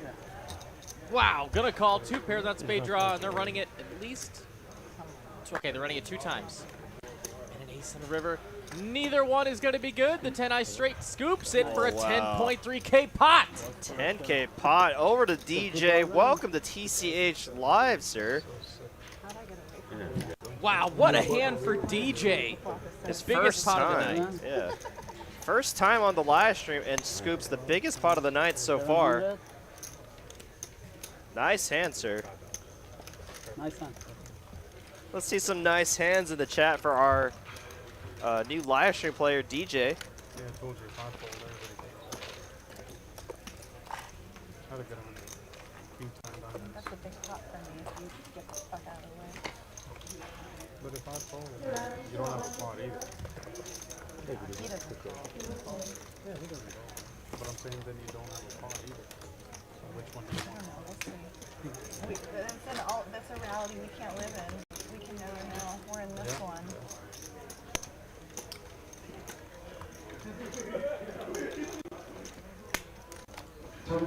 Wow, gonna call 2 pairs on spade draw, and they're running it at least. Okay, they're running it 2 times. And an ace on the river. Neither one is gonna be good. The 10 ice straight scoops in for a 10.3K pot. 10K pot over to DJ. Welcome to TCH Live, sir. Wow, what a hand for DJ. His biggest First pot of the time. night. Yeah. First time on the live stream and scoops the biggest pot of the night so far. Nice hand, sir. Nice hand. Let's see some nice hands in the chat for our new live stream player, DJ. Yeah, I told you, it's not full. Everybody goes. Try to get him in king ten diamonds. That's a big pot for me if you get the fuck out of the way. But if I fold, you don't have a pot either. He doesn't go. Yeah, he doesn't go. But I'm saying then you don't have a pot either. So which one do you I want? don't know, we'll see. That's a reality we can't live in. We can never know. We're in this one. If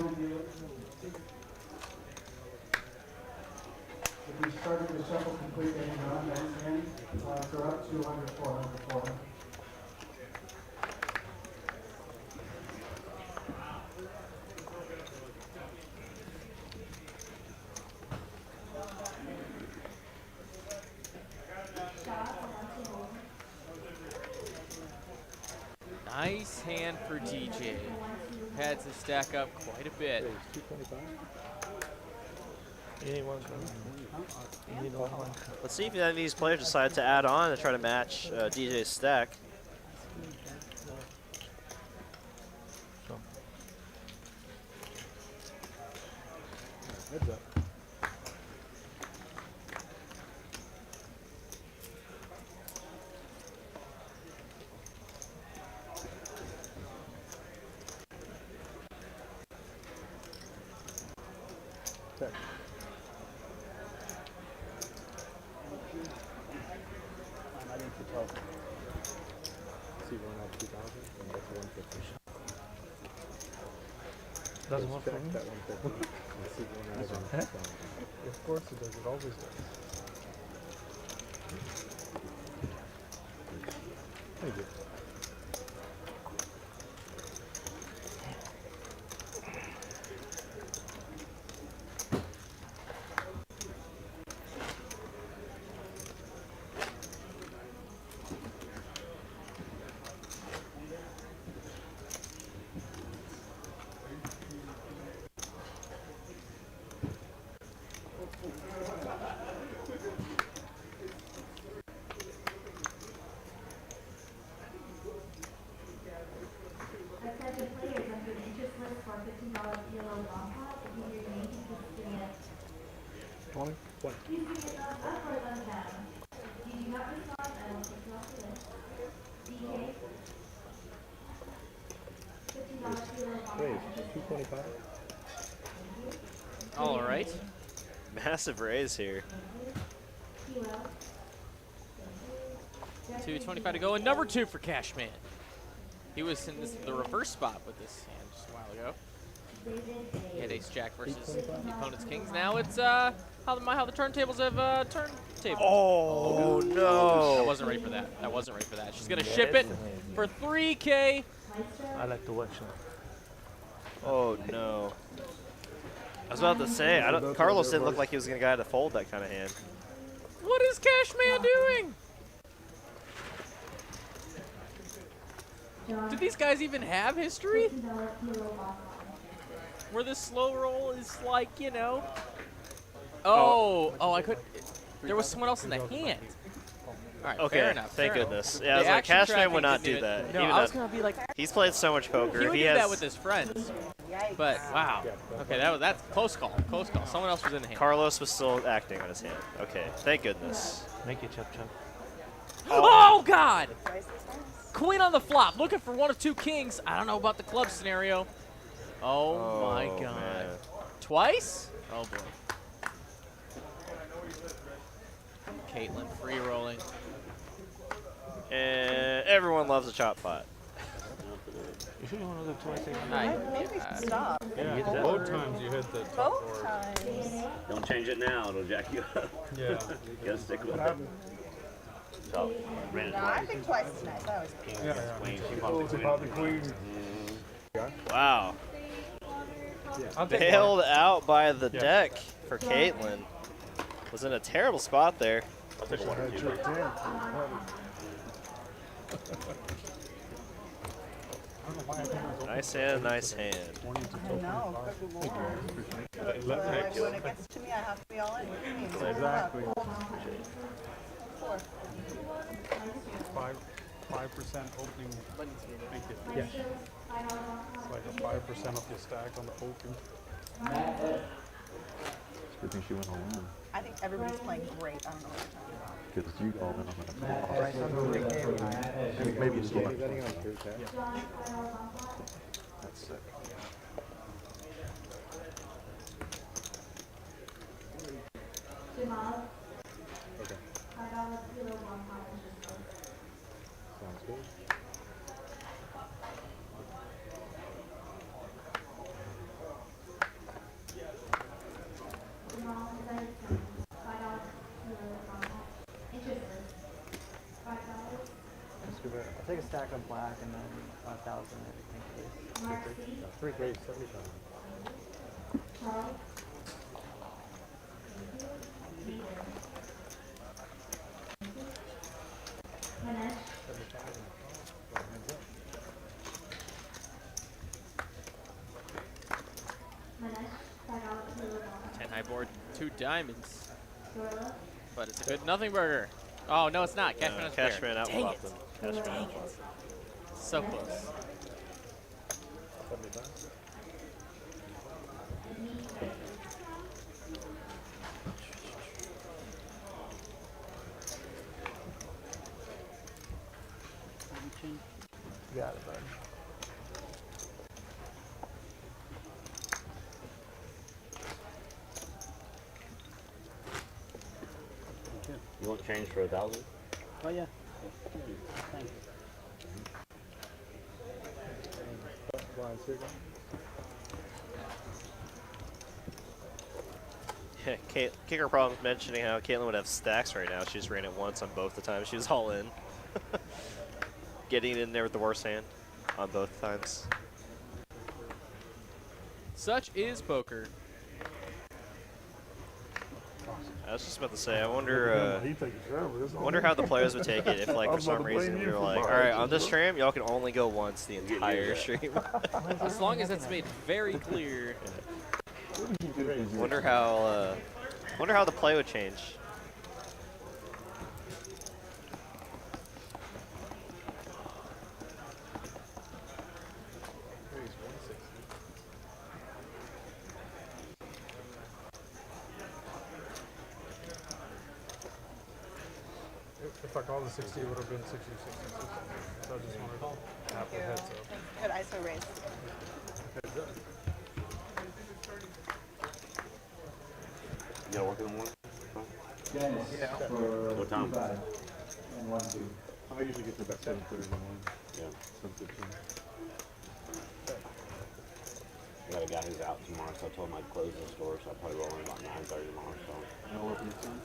you started the shuffle completely and on next hand, so up 200, 400, 400. Nice hand for DJ. Had to stack up quite a bit. Let's see if any of these players decide to add on and try to match DJ's stack. Heads up. Check. I need to tell. See one at 2,000 and that's 150. Doesn't work for me? That 150. And see one at 2,000. Of course it does. It always does. Thank you. All right. Massive raise here. 225 to go, and number 2 for Cashman. He was in the reverse spot with this hand just a while ago. He had ace jack versus the opponent's kings. Now it's how the turntables have turned tables. Oh, no! I wasn't ready for that. I wasn't ready for that. She's gonna ship it for 3K. I like to watch him. Oh no! I was about to say, Carlos didn't look like he was gonna to fold that kind of hand. What is Cashman doing? Do these guys even have history? Where this slow roll is like, you know. Oh, I could. There was someone else in the hand. All right, Okay, fair enough. thank fair goodness. enough. Yeah, I was The like, action Cashman tracking would not didn't do even- that. No, He would I was not. gonna be like, He's played so much poker. he would do has that with his friends. But wow. Okay, that's close call. Close call. Someone else was in the hand. Carlos was still acting on his hand. Okay, thank goodness. Make it chop chop. Oh God! Queen on the flop, looking for one of 2 kings. I don't know about the club scenario. Oh my God! Man. Twice? Oh boy. Caitlin free rolling. And everyone loves a chop pot. You sure you want to do twice again? Maybe stop. Yeah, both times you hit the top Both board. times. Don't change it now, it'll jack you up. Yeah. You gotta stick with it. So, ran it No, I twice. think twice is nice. I was Yeah. Queen, she Oh, it's about the queen. Wow. I'll take Bailed out by the Yeah. deck for Caitlin. Was in a terrible spot there. I'll take a one or Had two. trick 10. Nice hand, nice hand. I know. Let When it gets to me, I have to be all in. Exactly. 5% opening. Make it. Yes. It's like a 5% of your stack on the open. Good thing she went all in. I think everybody's playing great. I don't know what you're talking about. Because you all in on the Right, so I'm gonna game behind. maybe it's still Betting on That's sick. Okay. Sounds good. I'll take a stack of black and then 1,000 everything. Three great, 75. Ten high board, 2 diamonds. But it's a good nothing burger. Oh, no, it's not. Cashman has pair. Cashman Dang outbluffed him. Cashman Dang it. outbluffed. So close. 75. Got it, bud. You want change for 1,000? Oh yeah. Thank you. Blind cigar. Yeah, Kicker Problem's mentioning how Caitlin would have stacks right now. She just ran it once on both the times she was all in. Getting in there with the worst hand on both times. Such is poker. I was just about to say, I wonder how the players would take it if, like, for some reason we were like, all right, on this stream, y'all can only go once the entire stream. As long as it's made very clear. Wonder how the play would change. If I called the 60, it would have been 60, 60, 60. So I just wanted half the heads up. Good ISO raise. Heads up. You gotta work in the morning? Yeah. What time? And 1, 2. I usually get to about 7:30 in the morning. Yeah. 7:15. I got a guy who's out tomorrow, so I told him I'd close the store, so I'll probably roll in about 9:30 tomorrow. So. No open time?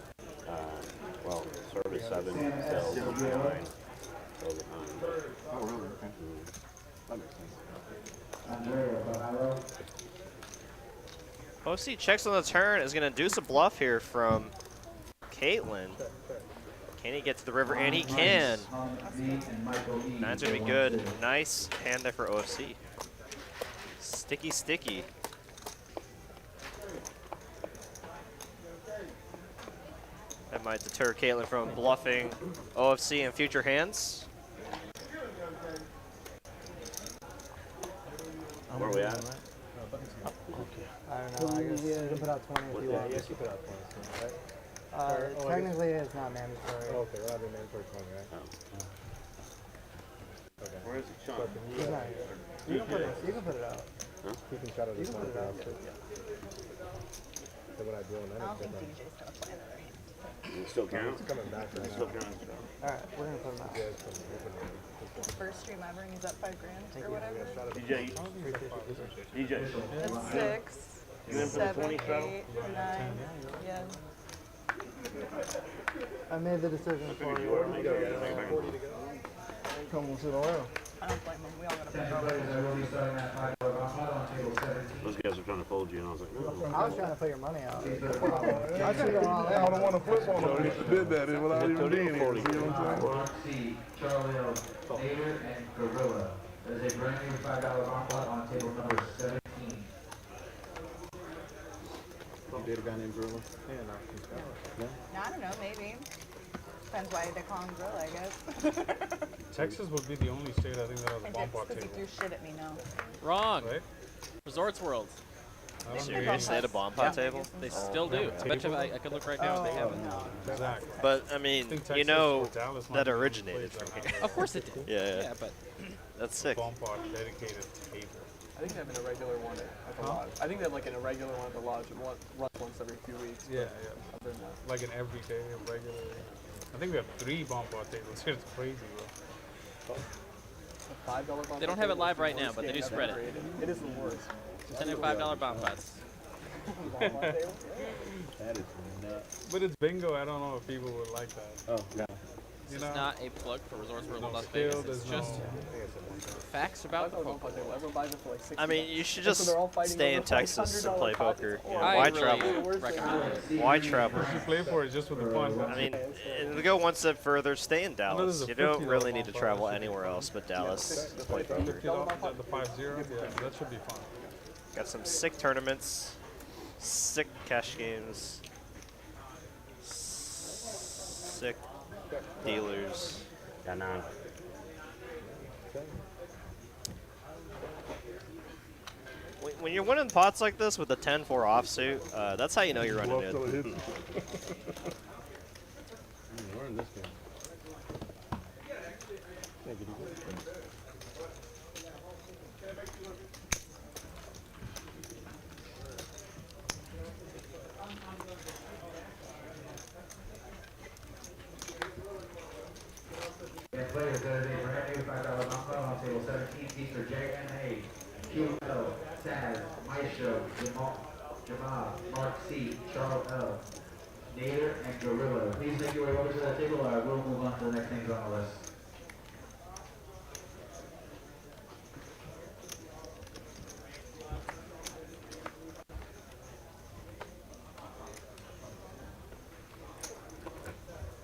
Well, service 7, sales 9, sales at 9. Oh, really? Okay. That makes sense. OC checks on the turn, is going to do some bluff here from Caitlin. Can he get to the river? And he can. 9's going to be good. Nice hand there for OFC. Sticky, sticky. That might deter Caitlin from bluffing OFC in future hands. Where are we at? I don't know. I guess you can put out 20 if you want. Yes, you put out 20. Right? Technically, it's not mandatory. Oh, okay, well, I didn't mandatory 20, right? Okay. Where is it, Sean? He's not here. You can put it out. Huh? You can shut it You can put it out. So what I do on I that don't think is DJ's gonna play another hand. It still counts? it's coming back right Still now. counts. All right, we're gonna put them out. Yeah, it's coming. We're putting it First stream ever, and he's up $5 grand or whatever. DJ, DJ. That's 6, You in for the 20 7, straddle? 8, 9. Yeah. I made the decision for you. 40 to go. Come on, sit around. I don't blame him. We all gotta play. Those guys are trying to fold you, and I was like, no. I was trying to put your money out. I should have don't want to flip on them. He did that without even being here. See what I'm saying? C, David and Gorilla. There's a brand new $5 omelette on table number 17. You date a guy named Gorilla? Yeah, no. No, I don't know. Maybe. Depends why they call him Grill, I guess. Texas would be the only state I think that has a bomb pot Because he table. threw shit at me now. Wrong. Right? Resorts World. Serious? They had a bomb pot table? They still do. I bet you I could look right now and they have it. Exactly. But, I mean, you know that originated from here. Of course it did. Yeah, but that's sick. Bomb pot dedicated table. I think they have an irregular one at the lodge. I think they have like an irregular one at the lodge and runs once every few weeks. Yeah, Other than that. Like an everyday, regular. I think we have 3 bomb pot tables here. It's crazy, bro. $5 bomb They don't have it live right now, but they do spread it. It is the worst. Send in $5 bomb pots. That is nuts. But it's bingo. I don't know if people would like that. Oh, no. This is not a plug for Resorts World Las Vegas. It's just facts about the poker. Everyone buys it for like 60 I mean, you should bucks. just So they're all fighting stay in over, like, Texas and $100 play pockets. poker. You know, I why really travel? recommend it. Why travel? You play for it just for the fun. I mean, and to go one step further, stay in Dallas. is a You don't $50 really need to bump travel pot. anywhere else but Dallas to play poker. The 5-0, yeah, that should be fun. Got some sick tournaments, sick cash games, sick dealers. Yeah, nah. When you're winning pots like this with a 10-4 offsuit, that's how you know you're running Bluff till it it. hits you. We're in this game. And players that are a brand new $5 bump on table 17, Mr. J.M.A., Q.L., Saz, Maestro, Jamal, Mark C., Charles L., Nader, and Gorilla. Please make your way over to that table or I will move on to the next things on the list.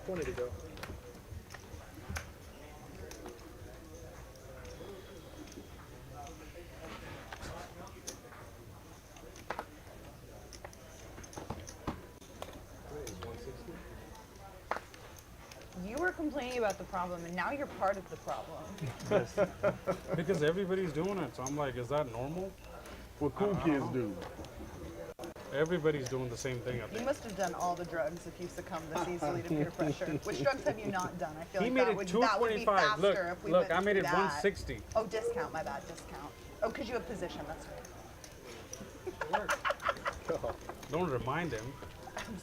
To go. You were complaining about the problem, and now you're part of the problem. Because everybody's doing it, so I'm like, is that normal? What cool kids do. Everybody's doing the same thing, I You think. must have done all the drugs if you succumbed this easily to peer pressure. Which drugs have you not done? I feel He like made that it would be 225. faster Look, if we look, went I made through it that. 160. Oh, discount, my bad, discount. Oh, because you have position, that's right. Don't remind him. I'm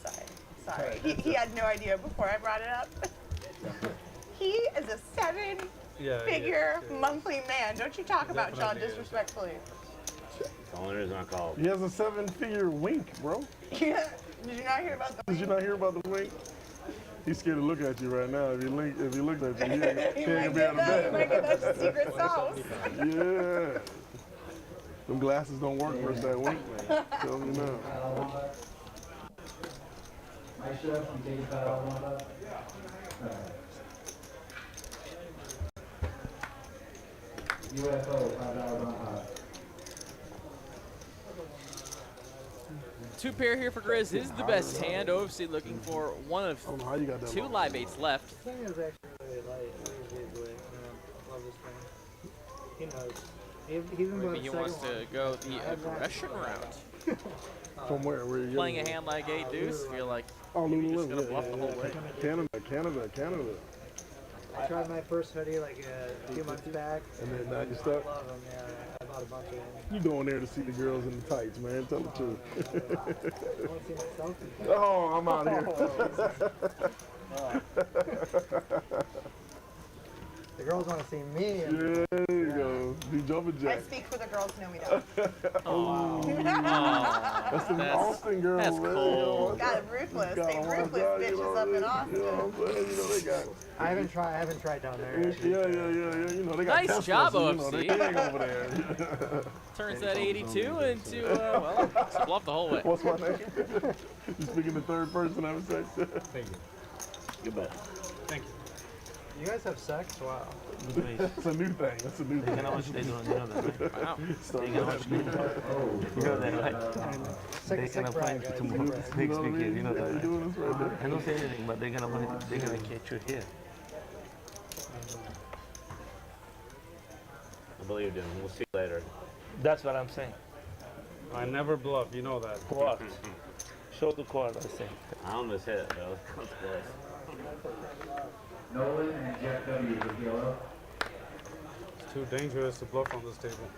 sorry. He had no idea before I brought it up. He is a seven-figure monthly man. Don't you talk about Sean Definitely is. disrespectfully. That's the only reason I called. He has a 7-figure wink, bro. Yeah. Did you not hear about the Did you not hear about the wink? He's scared to look at you right now. If he looked at you, he ain't gonna be able to bet. You might get that secret sauce. Yeah. Them glasses don't work for us that wink, man. Tell me now. Maestro, you take $5 bump up? UFO, $5 bump up. 2 pair here for Garizzz is the best hand. OFC looking for one of I don't know how you got that 2 long. live eights left. This thing is actually really light. Really easily. Love this thing. He knows. Even Maybe he wants to go the aggression route. From where? Where you Playing a hand like 8 deuce, feel like Oh, maybe just gonna yeah, bluff the whole way. Canada. I tried my first hoodie like a few months back. And then now you stuck? I love them, yeah. I bought a bunch of them. You going there to see the girls in the tights, man. Tell the truth. I want to see myself. Oh, I'm out here. The girls want to see me. Yeah, there you go. Do jumping I jack. speak for the girls, no we don't. Oh. That's the Austin girls, that's man. cold. God, ruthless. Got They them ruthless on, you bitches know, up in You Austin. know what I'm saying? You know, they got. I haven't tried down there. Yeah. You know, they got Nice Teslas, job, so, you know, OFC. they hang over there. Turns that 82 into, well, just bluff the whole way. What's my name? You speaking the third person, I would say. Thank you. Good bet. Thank you. You guys have sex? Wow. It's a new thing. That's a new thing. They know what they do, you know that, right? Wow. They can watch me. You know that, right? They can apply to move next weekend, you know that, right? I don't say anything, but they're gonna catch you here. I believe him. We'll see you later. That's what I'm saying. I never bluff, you know that. What? Show the card, I think. I almost hit it, though. That's close. Nolan and Jeff W. with yellow. It's too dangerous to bluff on this table.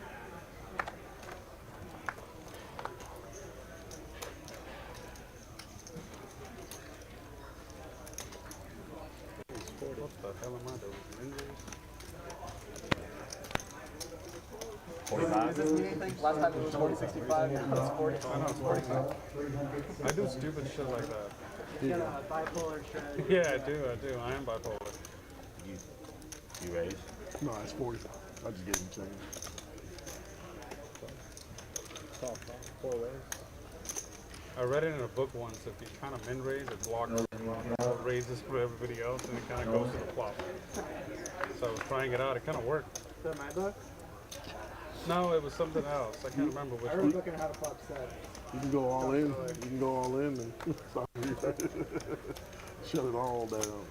What the hell am I doing? Injuries? 45. Is this new thing? Last time it was 40-65, now it's 40. I know, it's 45. I do stupid shit like that. You got a bipolar strategy. Yeah, I do. I am bipolar. You raise? No, it's 45. I just gave him a second. Four ways. I read it in a book once. If you kind of min raise, it blocks all raises for everybody else, and it kind of goes to the flop. So I was trying it out. It kind of worked. Is that my book? No, it was something else. I can't remember which I one. was looking at how to flop set. You can go all in. You can go all in and shut it all down.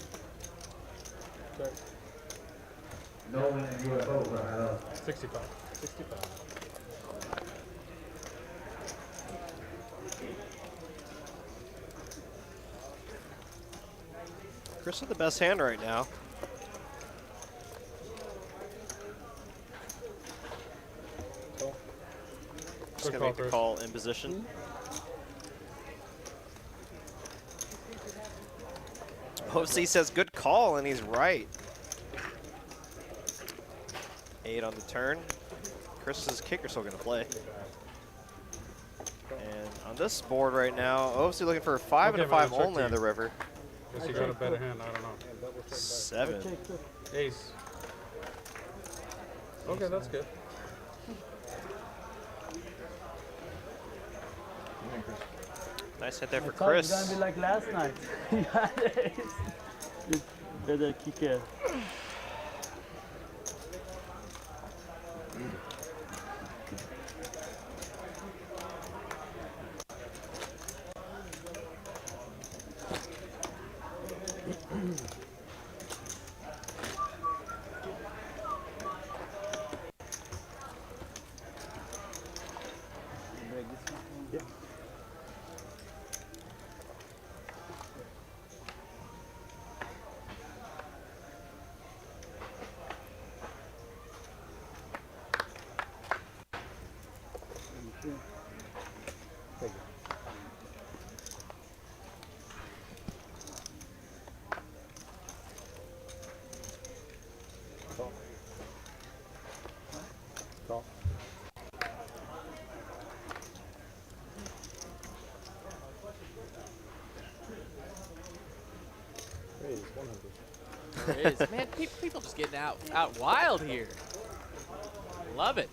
Nolan and UFO for hello. 65. 65. Chris with the best hand right now. Just gonna make the call in position. OC says good call, and he's right. 8 on the turn. Chris's kicker's still gonna play. And on this board right now, OC looking for a 5 and a 5 only on the river. Guess you got a better hand. I don't know. 7. Ace. Okay, that's good. Nice hit there for I thought Chris. It's gonna be like last night. You had ace. You better kick it. There is. Man, people just getting out wild here. Love it.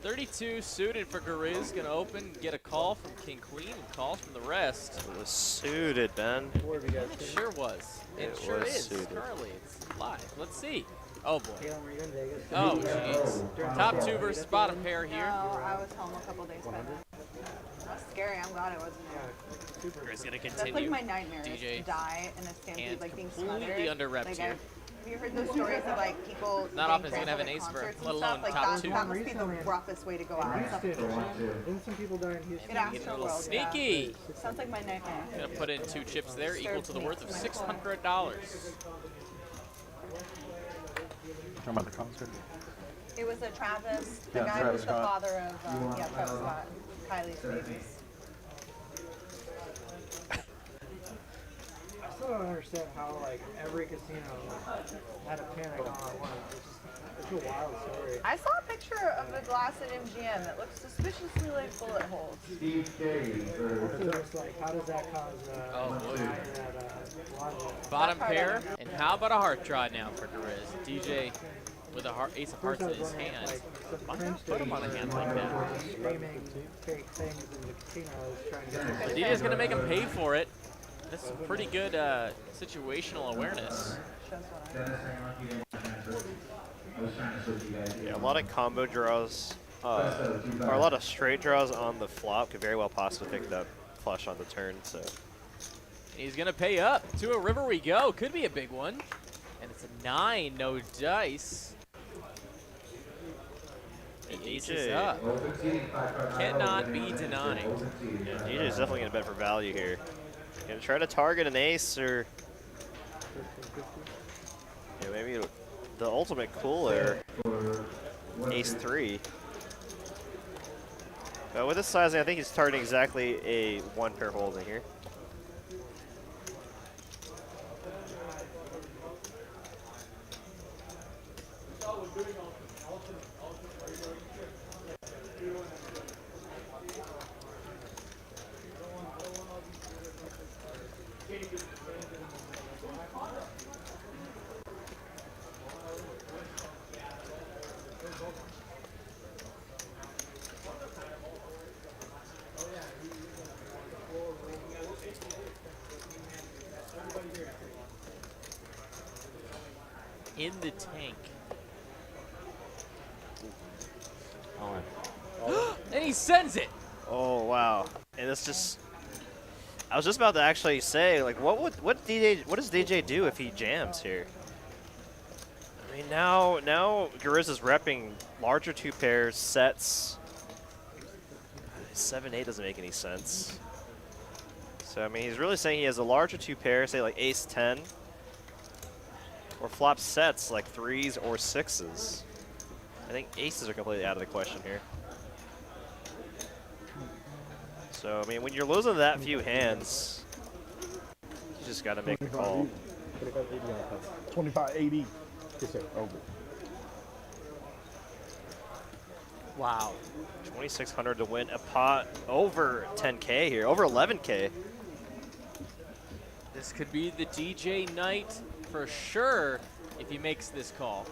32 suited for Garizzz. Gonna open, get a call from King Queen, and calls from the rest. It was suited, Ben. It sure was. It sure was is. suited. Currently, it's live. Let's see. Oh boy. Caitlin, were you in Vegas? Oh jeez. Top 2 versus bottom pair here. No, I was home a couple days ago. That's scary. I'm glad I wasn't there. Garizzz gonna That's continue. like my nightmare, is DJ to die in a stampede, hands like being completely smothered. under reps like here. Have you heard those stories of like people Not often is he getting gonna have an canceled ace at for, concerts let and alone stuff? Like top 2. that must be the roughest way to go out. Didn't some people die in Houston? It Astro World, Sneaky. yeah. Sounds like my nightmare. Gonna put in 2 chips there, equal to the worth of $600. Talking about the concert? It was a Travis, the Yeah, guy Travis who's the Scott. father of Travis Scott, Kylie's babies. I still don't understand how like every casino had a panic all at once. It's a wild story. I saw a picture of the glass at MGM. It looks suspiciously like bullet holes. Steve K. Also, just like, how does that cause Oh, boy. that Bottom pair, and how about a heart draw now for Garizzz? DJ with a ace of hearts in his hand. Why not put him on a hand like that? Screaming fake things in the casinos trying to get But DJ's gonna make him pay for it. That's some pretty good situational awareness. Yeah, a lot of combo draws, or a lot of straight draws on the flop could very well possibly pick that flush on the turn. So He's gonna pay up. To a river we go. Could be a big one. And it's a 9, no dice. aces up. Cannot be denied. Yeah, DJ's definitely going to bet for value here. Going to try to target an ace or maybe the ultimate cooler, ace 3. But with this sizing, I think he's targeting exactly a 1-pair holding here. In the tank. And he sends it. Oh wow! And it's just, I was just about to actually say, like, what does DJ do if he jams here? I mean, now Garizzz is repping larger 2 pairs sets. 7-8 doesn't make any sense. So I mean, he's really saying he has a larger 2 pairs, say like ace 10. Or flop sets like 3s or 6s. I think aces are completely out of the question here. So, I mean, when you're losing that few hands, you just got to make a call. 25-80. Yes, sir. Okay. Wow. 2,600 to win a pot over 10K here, over 11K. This could be the DJ night for sure if he makes this call.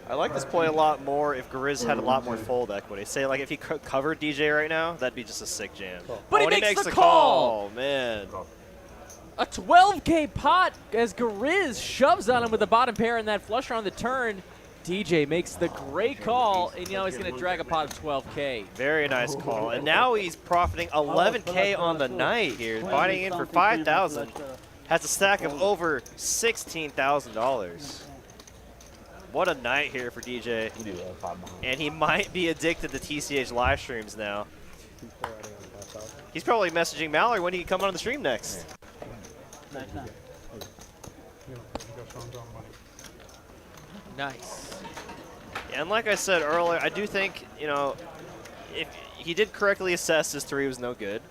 I like this play a lot more if Garizzz had a lot more fold equity. Say, like, if he covered DJ right now, that'd be just a sick jam. But he makes the call! Man. A 12K pot as Garizzz shoves on him with the bottom pair and that flush on the turn. DJ makes the great call, and now he's going to drag a pot of 12K. Very nice call. And now he's profiting 11K on the night here, buying in for 5,000. Has a stack of over $16,000. What a night here for DJ. And he might be addicted to TCH live streams now. He's probably messaging Mallory when he can come on the stream next. Nice. And like I said earlier, I do think, you know, if he did correctly assess his 3 was no good.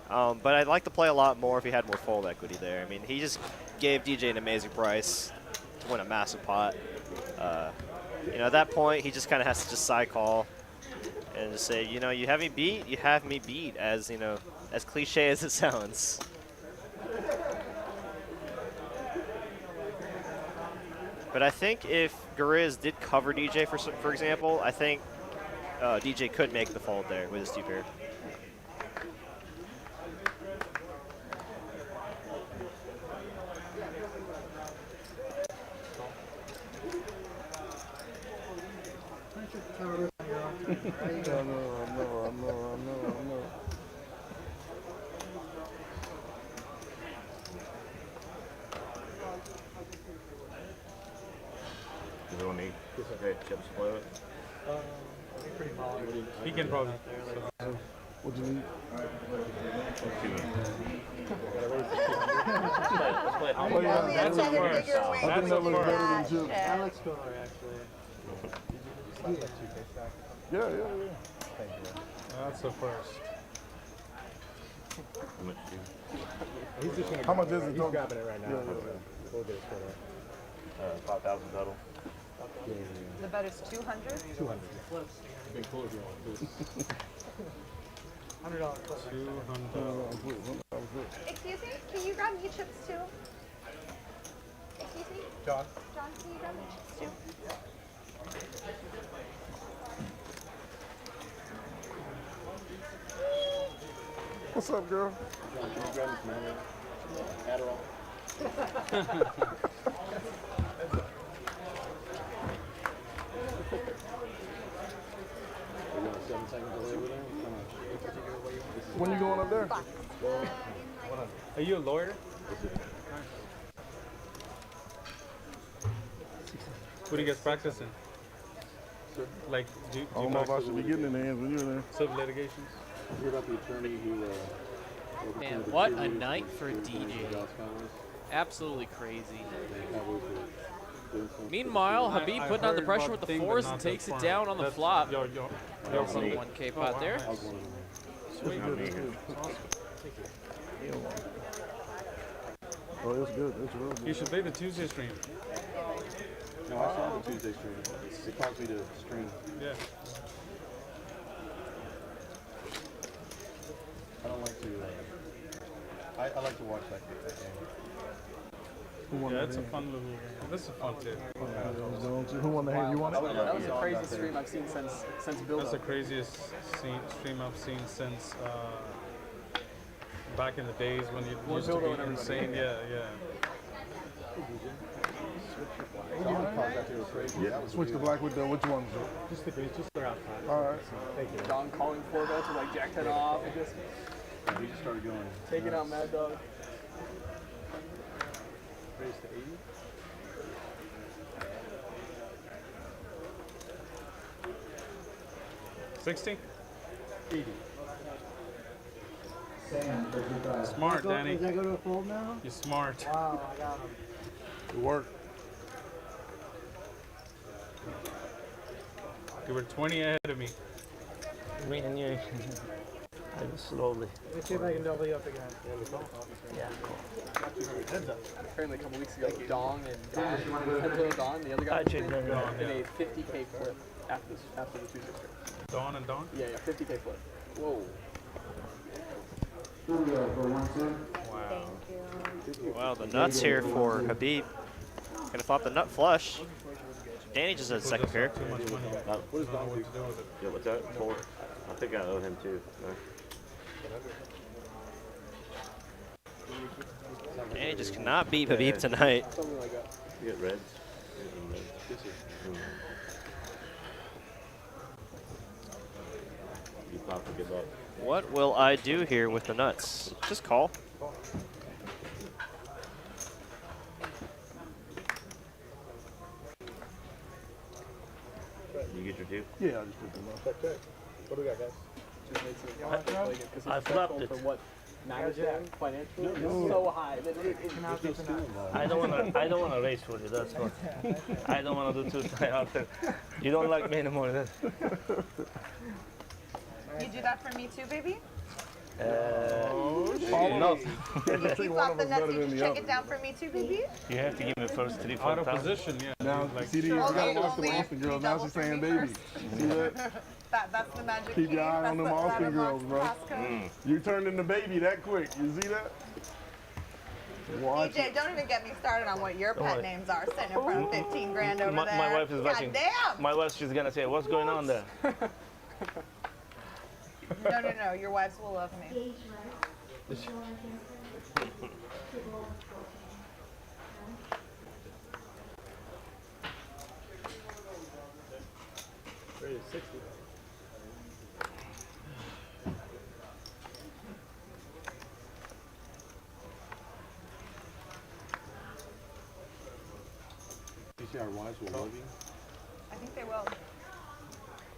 But I'd like to play a lot more if he had more fold equity there. I mean, he just gave DJ an amazing price to win a massive pot. You know, at that point, he just kind of has to just side call and just say, you know, you have me beat, you have me beat, as, you know, as cliche as it sounds. But I think if Garizzz did cover DJ, for example, I think DJ could make the fold there with his 2 pair. I know. You don't need chips to play with? Pretty mild. He can probably. What do you need? Oh, yeah. That's a first. That's a first. That looks cooler, actually. Yeah. That's a first. How much is it? He's grabbing it right now. We'll get it for 5,000 total. The bet is 200? 200. $100 plus. 200. Excuse me, can you grab me chips too? Excuse me? John, can you grab me chips too? What's up, girl? Adderall. When you going up there? Are you a lawyer? What do you guys practicing? Like, do you I don't know if I should be getting in the hands when you're there. civil litigations? Hear about the attorney who. Man, what a night for DJ. Absolutely crazy. Meanwhile, Habbib I putting on the heard pressure about with the thing, but 4s not and the takes it front. down on the That's- flop. Yo, There's some 1K pot there. Sweet. Oh, it's good. It's real good. You should play the Tuesday stream. No, I saw the Tuesday stream. It caused me to stream. Yeah. I don't like to. I like to watch that game. Yeah, it's a fun little game. This is fun too. Who won the hand? You won it? That was the craziest stream I've seen since build That's the craziest stream I've seen since back in the days when you used to be insane. Yeah, yeah. Switch to black with the which ones? Just they're outside. All right. Thank you. Don calling 4 bets with like Jack 10 off and just We just started going. taking out Mad Dog. Raise to 80. $60? 80. Smart, Danny. Did I go to a fold now? You're smart. Wow, I got him. Good work. You were 20 ahead of me. Me and you. I go slowly. Let me see if I can double you up again. Yeah, cool. Apparently a couple weeks ago, Dong and Don, the other guy, I checked them. did a 50K flip after the Tuesday stream. Dawn and Dawn? Yeah, 50K flip. Whoa. Wow. Wow, the nuts here for Habbib. Gonna flop the nut flush. Danny just had second pair. What is Don do? Yeah, what's that? 4. I think I owe him 2. Danny just cannot beat Habbib tonight. Something like that. You get reds. You pop a good luck. What will I do here with the nuts? Just call. You get your 2? Yeah, I just put them up. Okay. What do we got, guys? Just makes it I flopped it. for what matters financially. It's so high that I don't wanna race for you. That's what. I don't wanna do 2 times after. You don't like me anymore. Then. You do that for me too, baby? No. You flop the nuts, you check it down for me too, baby? You have to give me first 3, 4 Out of times. position, yeah. Now, Like, see, you gotta watch the Austin girls. Now she's saying baby. See that? That's the magic Keep key. your eye That's on them the Austin girls, Marx bro. passcode. You turned into baby that quick. You see that? Watch DJ, don't even get me started on what your pet names are sitting in front of 15 grand over there. My wife is watching. God damn! My wife, she's gonna say, "What's going on there?" No. Your wives will love me. Raise 60. You see our wives will love you? I think they will.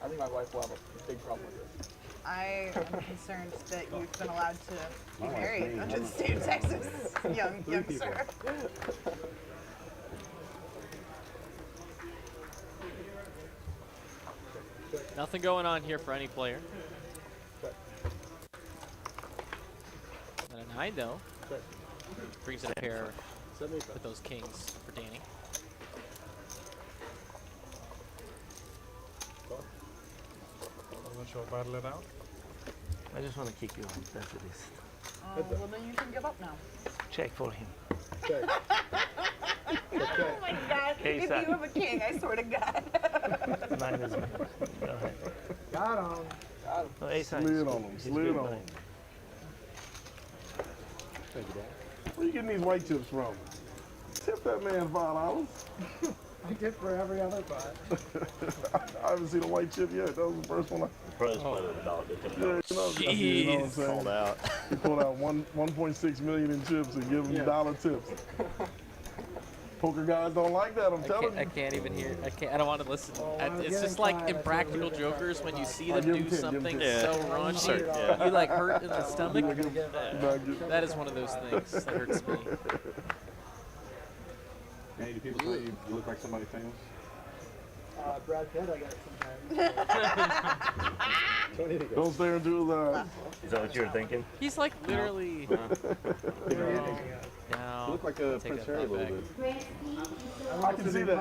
I think my wife will have a big problem with this. I am concerned that you've been allowed to be married under the state of Texas, young sir. Nothing going on here for any player. And a 9 though. Brings in a pair with those kings for Danny. Shall I battle it out? I just want to kick you out. That's it is. Well, then you can give up now. Check for him. Oh my God! Hey, if son. you have a king, I swear to God. Mine is mine. Go ahead. Got him. No, ace high. Slid on him. He's Slid good on mine. him. Where you getting these white chips from? Tip that man $5. I did for every other pot. I haven't seen a white chip yet. That was the first one. Pros play with $1. They tip Yeah, you know what I'm saying? Called out. He pulled out 1.6 million in chips and give them $1 tips. Poker guys don't like that. I'm telling you. I can't even hear. I don't want to listen. It's just like impractical jokers when you see them do something so raunchy. You like hurt in the stomach. That is one of those things that hurts me. Hey, do people say you look like somebody famous? Brad Pitt, I got it sometimes. Don't stare into his eyes. Is that what you were thinking? He's like literally. No. You look like a Prince Harry a little bit. I can see that.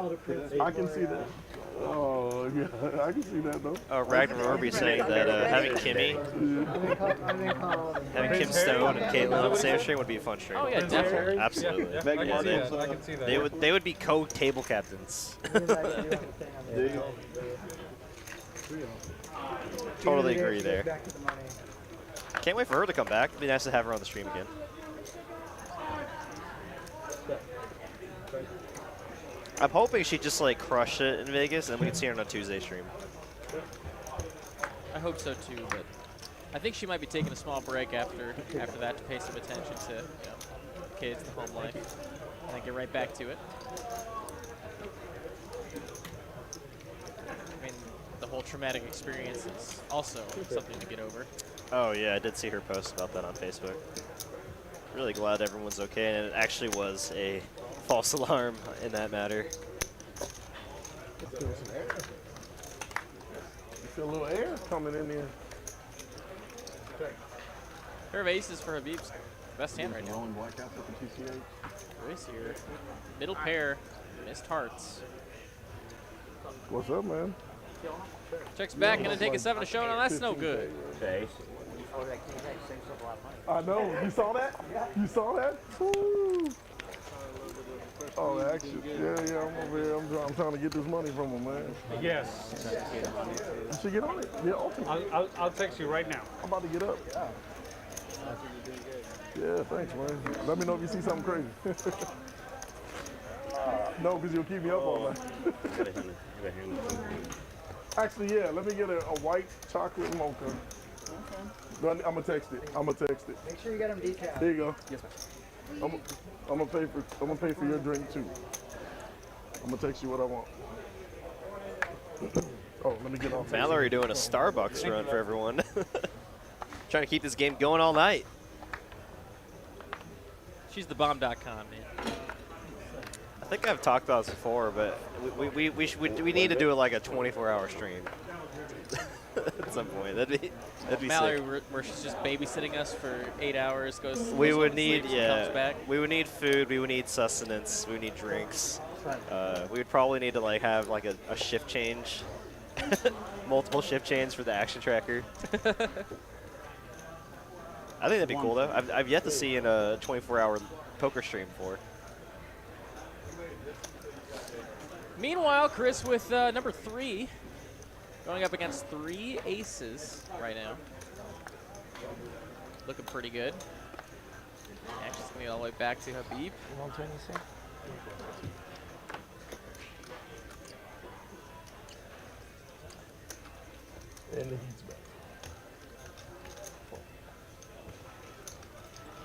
I can see that. Oh, yeah, I can see that though. Ragnar Orby saying that having Kimmy, having Kim Stone and Caitlin on the same stream would be a fun stream. Oh yeah, definitely. Absolutely. Yeah, I can see that. They would be co-table captains. Totally agree there. Can't wait for her to come back. It'd be nice to have her on the stream again. I'm hoping she just like crush it in Vegas and we can see her on a Tuesday stream. I hope so too, but I think she might be taking a small break after that to pay some attention to kids, the home life, and then get right back to it. I mean, the whole traumatic experience is also something to get over. Oh yeah, I did see her post about that on Facebook. Really glad everyone's okay, and it actually was a false alarm in that matter. You feel a little air coming in here. Pair of aces for Habbib's best hand right now. Rolling blackouts with the TCH. Race here. Middle pair, missed hearts. What's up, man? Checks back, gonna take a 7 to showdown. That's no good. Okay. I know. You saw that? You saw that? Woo. Oh, action. Yeah, I'm over here. I'm trying to get this money from him, man. Yes. You should get on it. Yeah, ultimate. I'll text you right now. I'm about to get up. Yeah, thanks, man. Let me know if you see something crazy. No, because you'll keep me up all night. Actually, yeah, let me get a white chocolate mocha. Okay. I'm going to text it. Make sure you get them decaf. There you go. Yes, ma'am. I'm gonna pay for your drink too. I'm gonna text you what I want. Oh, let me get off. Mallory doing a Starbucks run for everyone. Trying to keep this game going all night. She's the bomb.com, man. I think I've talked about this before, but we need to do it like a 24-hour stream at some point. That'd be Mallory, sick. where she's just babysitting us for 8 hours, goes. We would need, comes back. we would need food, we would need sustenance, we would need drinks. We would probably need to like have like a shift change, multiple shift chains for the action tracker. I think that'd be cool though. I've yet to see in a 24-hour poker stream before. Meanwhile, Chris with number 3, going up against 3 aces right now. Looking pretty good. Actually, going to get all the way back to Habbib. 126. And the heat's back.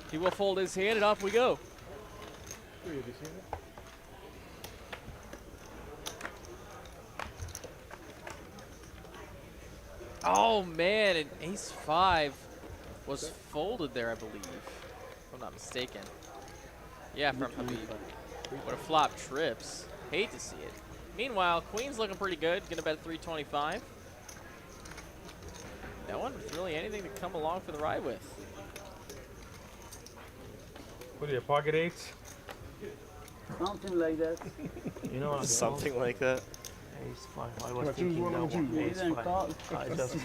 He will fold his hand, and off we go. Oh man, an ace-5 was folded there, I believe, if I'm not mistaken. Yeah, from Habbib. Would have flopped trips. Hate to see it. Meanwhile, Queen's looking pretty good. Gonna bet 325. No one with really anything to come along for the ride with. What are your pocket eights? Something like that. You know what? Something like that. Ace 5. I was thinking that one. Ace 5. I just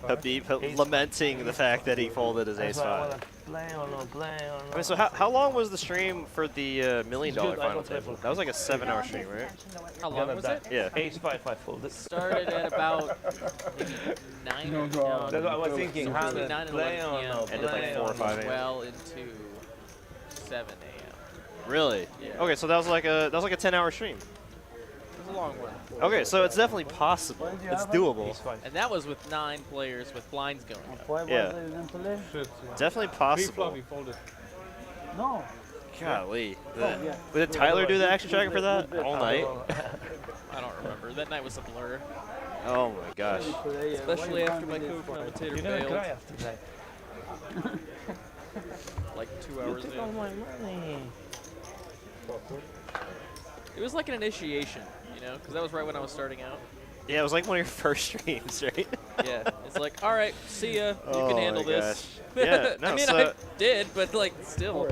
Habbib lamenting the fact that he folded his ace 5. Play or no play or no. I mean, so how long was the stream for the $1 million final table? That was like a 7-hour stream, right? How long was it? Yeah. Ace 5 folded. Started at about maybe 9 or 10. That's what I was thinking. So between 9 and 11 Play or p.m. no Ended like 4 or 5 a.m. Well into 7 a.m. Really? Yeah. Okay, so that was like a 10-hour stream. It was a long one. Okay, so it's definitely possible. It's doable. And that was with 9 players with blinds going up. Yeah. Definitely possible. Folded. No. Golly. Did Tyler do the action tracker for that all night? I don't remember. That night was a blur. Oh my gosh. Especially after my co-commentator You're gonna failed. cry after that. Like 2 hours took all in. my money. It was like an initiation, you know, because that was right when I was starting out. Yeah, it was like one of your first streams, right? Yeah, it's like, all right, see ya. You can handle my this. gosh. Yeah, no, I mean, so I did, but like, still.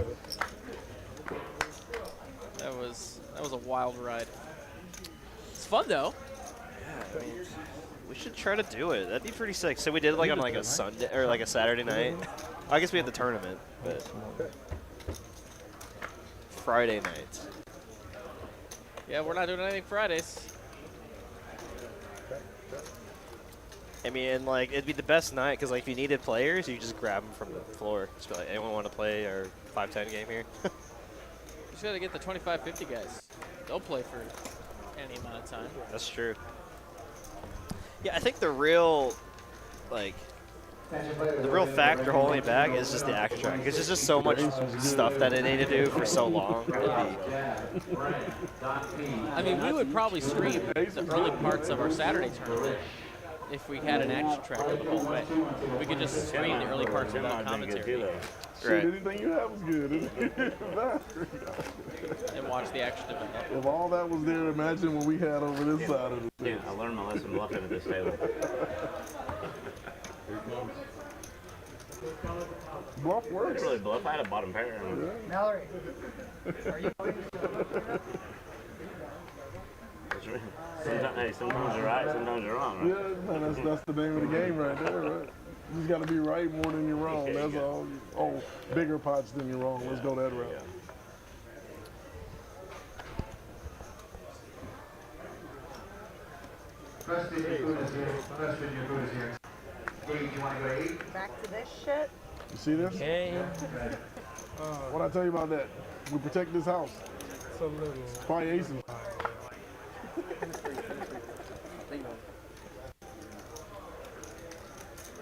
That was a wild ride. It's fun though. Yeah, I mean, we should try to do it. That'd be pretty sick. So we did it like on like a Sunday or like a Saturday night. I guess we had the tournament, but Friday night. Yeah, we're not doing anything Fridays. I mean, and like it'd be the best night because like if you needed players, you just grab them from the floor. Just be like, anyone want to play our 5-10 game here? You just gotta get the 25-50 guys. They'll play for any amount of time. That's true. Yeah, I think the real, like, the real factor holding it back is just the action track. Because there's just so much stuff that it need to do for so long. I mean, we would probably stream the early parts of our Saturday tournament if we had an action tracker the whole way. We could just stream the early parts without commentary. Right. Anything you have was good. And watch the action develop. If all that was there, imagine what we had over this side of the Yeah, I learned my lesson bluffing at this table. Bluff works. Really bluff. I had a bottom pair. Mallory, are you going Sometimes, hey, sometimes you're right, sometimes you're wrong. Right? Yeah, man, that's the name of the game right there, right? You just got to be right more than you're wrong. That's all. Oh, bigger pots than you're wrong. Let's go that route. Preston, your food is here. Preston, your food is here. Dave, you want to go to eat? Back to this shit. You see this? Okay. What I tell you about that? We protect this house. So little. Probably aces.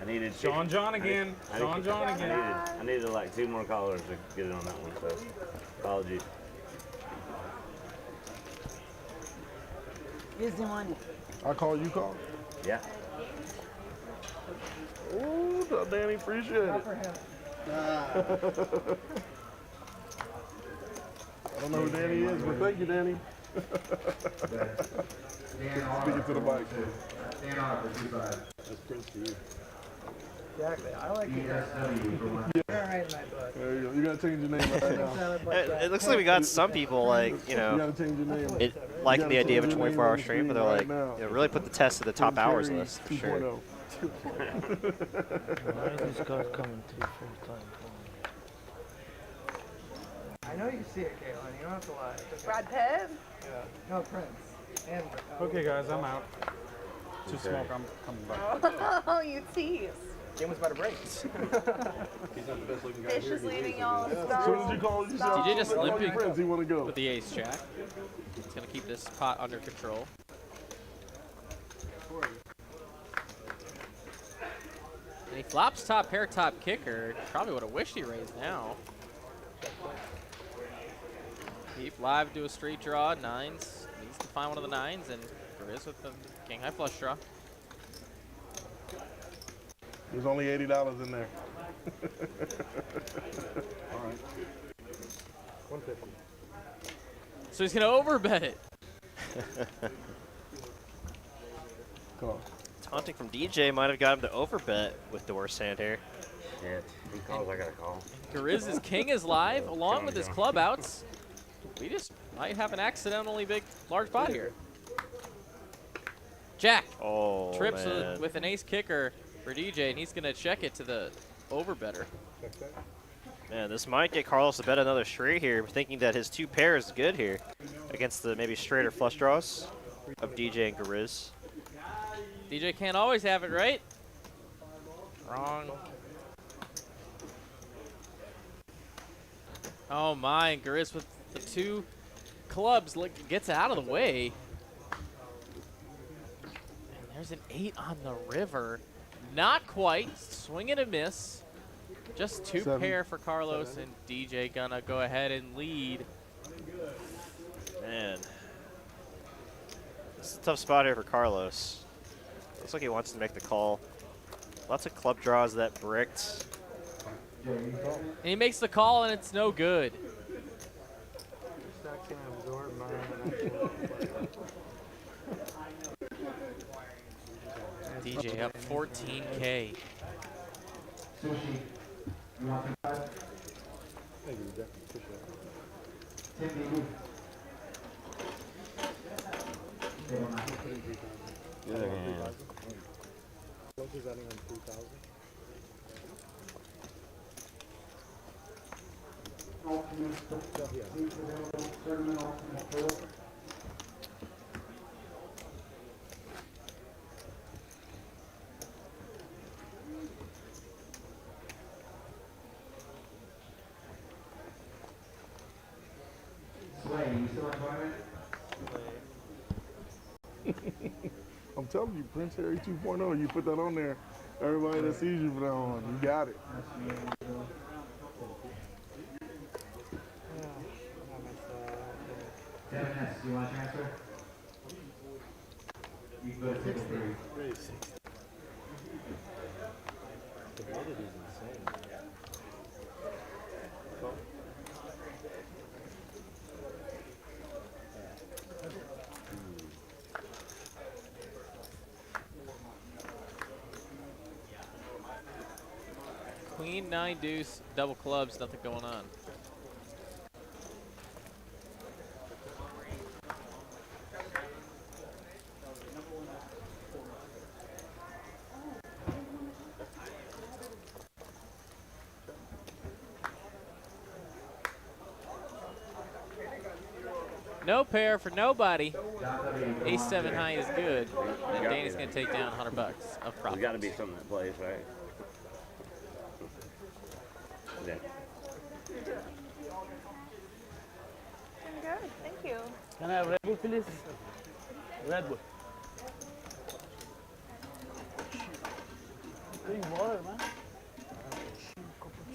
I needed Sean John again. Sean John again. I needed like 2 more callers to get it on that one, so apologies. Here's the money. I call, you call? Yeah. Ooh, Danny, appreciate it. I don't know who Danny is, but thank you, Danny. Speaking to the mic. Stand on for 2-5. That's Prince to you. Exactly. I like it. You're all right in my book. There you go. You gotta change your name right now. It looks like we got some people like, you know, You gotta change your name. liking the idea of a 24-hour stream, but they're like, you know, really put the test to the top hours list for sure. oh. Why is this guy coming 3-4 times? I know you see it, Caitlin. You don't have to lie. It's okay. Brad Pitt? Yeah. No, Prince. And Okay, guys, I'm out. To smoke, I'm coming back. Oh, you tease. Game was about to break. He's not the best looking guy Fish here. is leaving y'all in As soon as you call yourself, DJ just limping friends, he wanna go. with the ace jack. He's gonna keep this pot under control. And he flops top pair, top kicker. Probably would have wished he raised now. Keep live, do a straight draw, nines. Needs to find one of the nines, and Garizzz with the king high flush draw. There's only $80 in there. All right. 150. So he's gonna overbet it. Call. Taunting from DJ might have got him to overbet with the worst hand here. Yeah, he calls, I gotta call. Garizz's king is live, along with his club outs. We just might have an accidentally large pot here. Jack trips with an ace kicker for DJ, and he's gonna check it to the overbetter. Man, this might get Carlos to bet another straight here, thinking that his 2 pair is good here against the maybe straighter flush draws of DJ and Garizzz. DJ can't always have it, right? Wrong. Oh my, and Garizzz with the 2 clubs gets out of the way. And there's an 8 on the river. Not quite. Swing and a miss. Just two pair for Carlos, and DJ gonna go ahead and lead. Man. This is a tough spot here for Carlos. Looks like he wants to make the call. Lots of club draws that bricked. And he makes the call, and it's no good. DJ up 14K. Sushi, you want to buy? Thank you, definitely appreciate it. Timmy. What is adding on 3,000? Sway, you still enjoying it? I'm telling you, Prince Harry 2.0, you put that on there, everybody that sees you put that on, you got it. Dennis, you want to transfer? You can go to 63. The validity is insane. Queen, 9 deuce, double clubs, nothing going on. No pair for nobody. Ace 7 high is good. And Danny's going to take down $100 of profit. There's got to be something that plays, right? Yeah. Good, thank you. Can I have Red Bull, please? Red Bull. Drink water, man.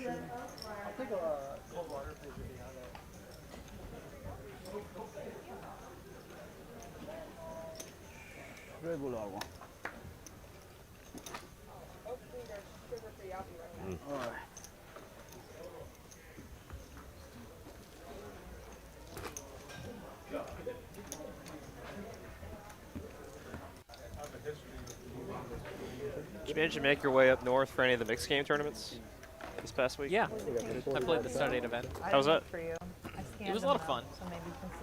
I'll take a cold water, please, if you have it. Red Bull agua. All right. Did you manage to make your way up north for any of the mixed game tournaments this past week? Yeah, I played the Stardate event. How was that? It was a lot of fun.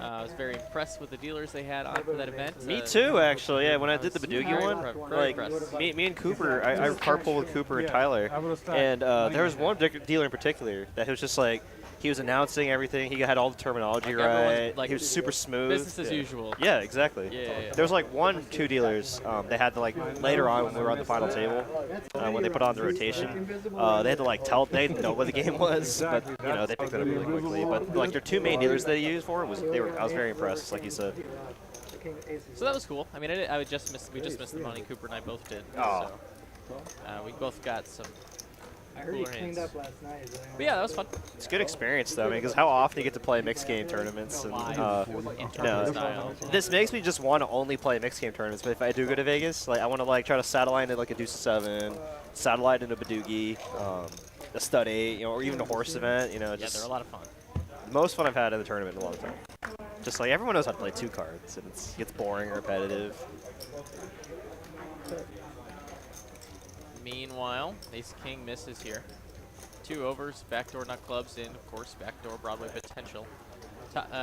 I was very impressed with the dealers they had on for that event. Me too, actually. Yeah, when I did the Badoogie one, very like me and Cooper, I carpooled with Cooper and Tyler, and there was one dealer in particular that was just like, he was announcing everything. He had all the terminology right. He was super smooth. Business as usual. Yeah, exactly. Yeah. There was like 2 dealers. They had to like later on when we were on the final table, when they put on the rotation, they had to like tell. They didn't know what the game was, but you know they picked it up really quickly. But like their 2 main dealers that they used for it was I was very impressed, like you said. So that was cool. I mean, we just missed the money. Cooper and I both did. Oh. So, we both got some. I heard he cleaned up last night. But yeah, that was fun. It's a good experience though, because how often you get to play mixed game tournaments, and this makes me just want to only play mixed game tournaments. But if I do go to Vegas, like I want to like try to satellite into like a Deuce 7, satellite into Badoogie, a Stud 8, or even a horse event. Just they're a lot of fun. The most fun I've had in the tournament in a long time. Just like everyone knows how to play 2 cards, and it gets boring or repetitive. Meanwhile, Ace King misses here. 2 overs, backdoor nut clubs in, of course, backdoor Broadway potential.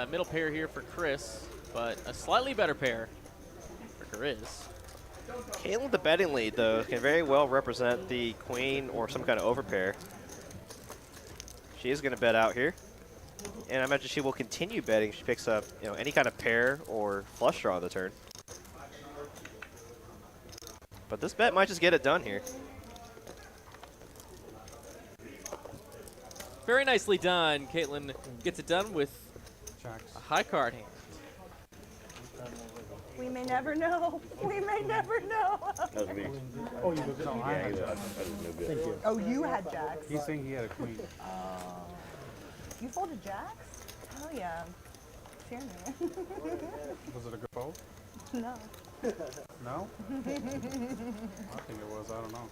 Middle pair here for Chris, but a slightly better pair for Garizzz. Caitlin with the betting lead, though, can very well represent the queen or some kind of overpair. She is going to bet out here, and I imagine she will continue betting if she picks up any kind of pair or flush draw on the turn. But this bet might just get it done here. Very nicely done. Caitlin gets it done with a high card hand. We may never know. We may never know. That was me. Oh, you was no, I had Yeah, jacks. Thank you. Oh, you had jacks. He's saying he had a queen. You folded jacks? Hell yeah. Share me. Was it a good fold? No. No? I think it was. I don't know.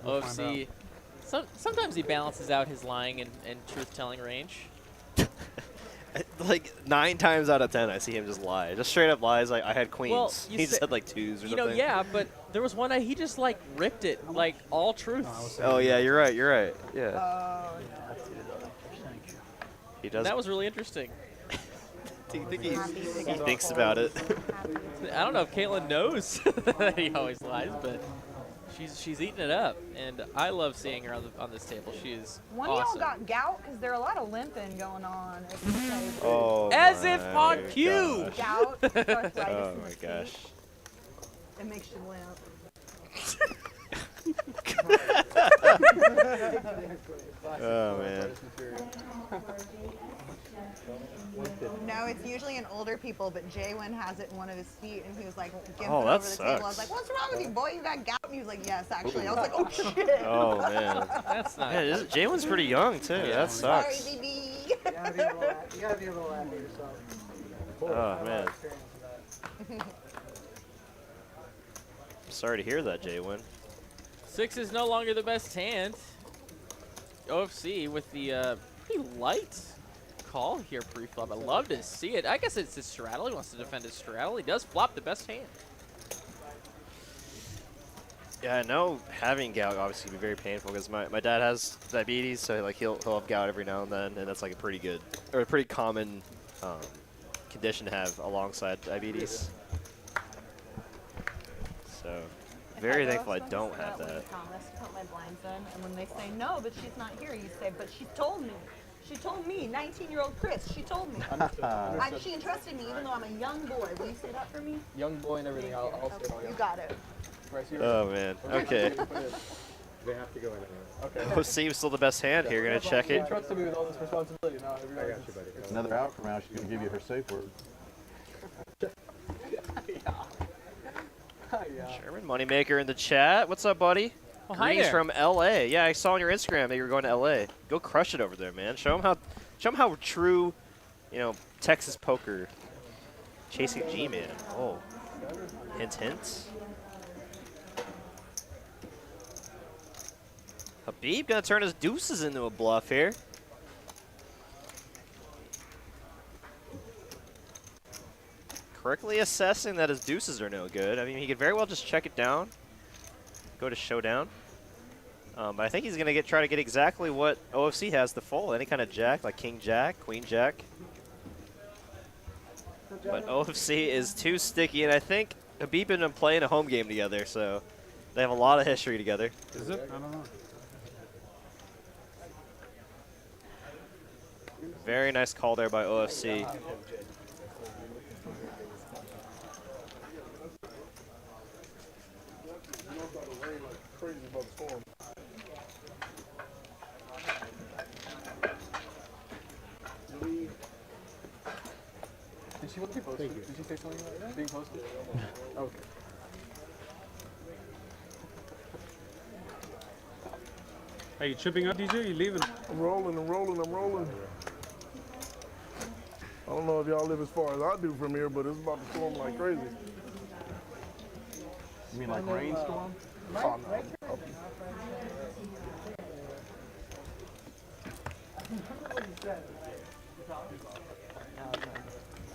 We'll find OFC. Sometimes he balances out his lying and truth-telling range. Like 9 times out of 10, I see him just lie. Just straight up lies. Like I had queens. Well, He just had like 2s or you something. know, yeah, but there was one night he just like ripped it, like all truth. Oh yeah, you're right. You're right. Yeah. He does. That was really interesting. Do you think he thinks about it? I don't know if Caitlin knows that he always lies, but she's eating it up, and I love seeing her on this table. She is One awesome. of y'all got gout because there are a lot of limping going on at this table. Oh. As if on my cue. gosh. Gout, arthritis Oh in my the gosh. feet. It makes you limp. Oh man. No, it's usually in older people, but Jaywin has it in one of his feet, and he was like, gimping Oh, over that the table. I was sucks. like, what's wrong with you, boy? You got gout? And he was like, yes, actually. I was like, oh, shit. Oh man. That's not. Yeah, Jalen's pretty young too. That sucks. Sorry, baby. You gotta be able to laugh at yourself. Oh man. Sorry to hear that, Jaywin. 6 is no longer the best hand. OFC with the pretty light call here pre-flop. I love to see it. I guess it's his straddle. He wants to defend his straddle. He does flop the best hand. Yeah, I know having gout obviously can be very painful because my dad has diabetes, so like he'll have gout every now and then, and that's like a pretty good or a pretty common condition to have alongside diabetes. So very thankful I don't have that. Promise to put my blinds in, and when they say no, but she's not here, you say, but she told me. She told me, 19-year-old Chris, she told me. She entrusted me even though I'm a young boy. Will you say that for me? Young boy and everything. I'll say it all. You got it. Right here. Oh man. Okay. They have to go in. Okay. Oh, Steve's still the best hand here. Gonna check it. He trusted me with all this responsibility. Now I got you, buddy. It's another out from now. She's going to give you her safe word. Sherman Moneymaker in the chat. What's up, buddy? Oh, hi Greetings there. from LA. Yeah, I saw on your Instagram that you were going to LA. Go crush it over there, man. Show them how true, Texas poker. Chasing G-Man. Oh. Hint, hint. Habbib gonna turn his deuces into a bluff here. Correctly assessing that his deuces are no good. I mean, he could very well just check it down, go to showdown. But I think he's gonna try to get exactly what OFC has to fold. Any kind of jack, like king jack, queen jack. But OFC is too sticky, and I think Habbib and him playing a home game together, so they have a lot of history together. Is it? I don't know. Very nice call there by OFC. Did she want to be posted? Did she say something like that? Being posted? Okay. Are you chipping up, DJ? You leaving? I'm rolling. I don't know if y'all live as far as I do from here, but it's about to storm like crazy. You mean like rainstorm? Oh, no.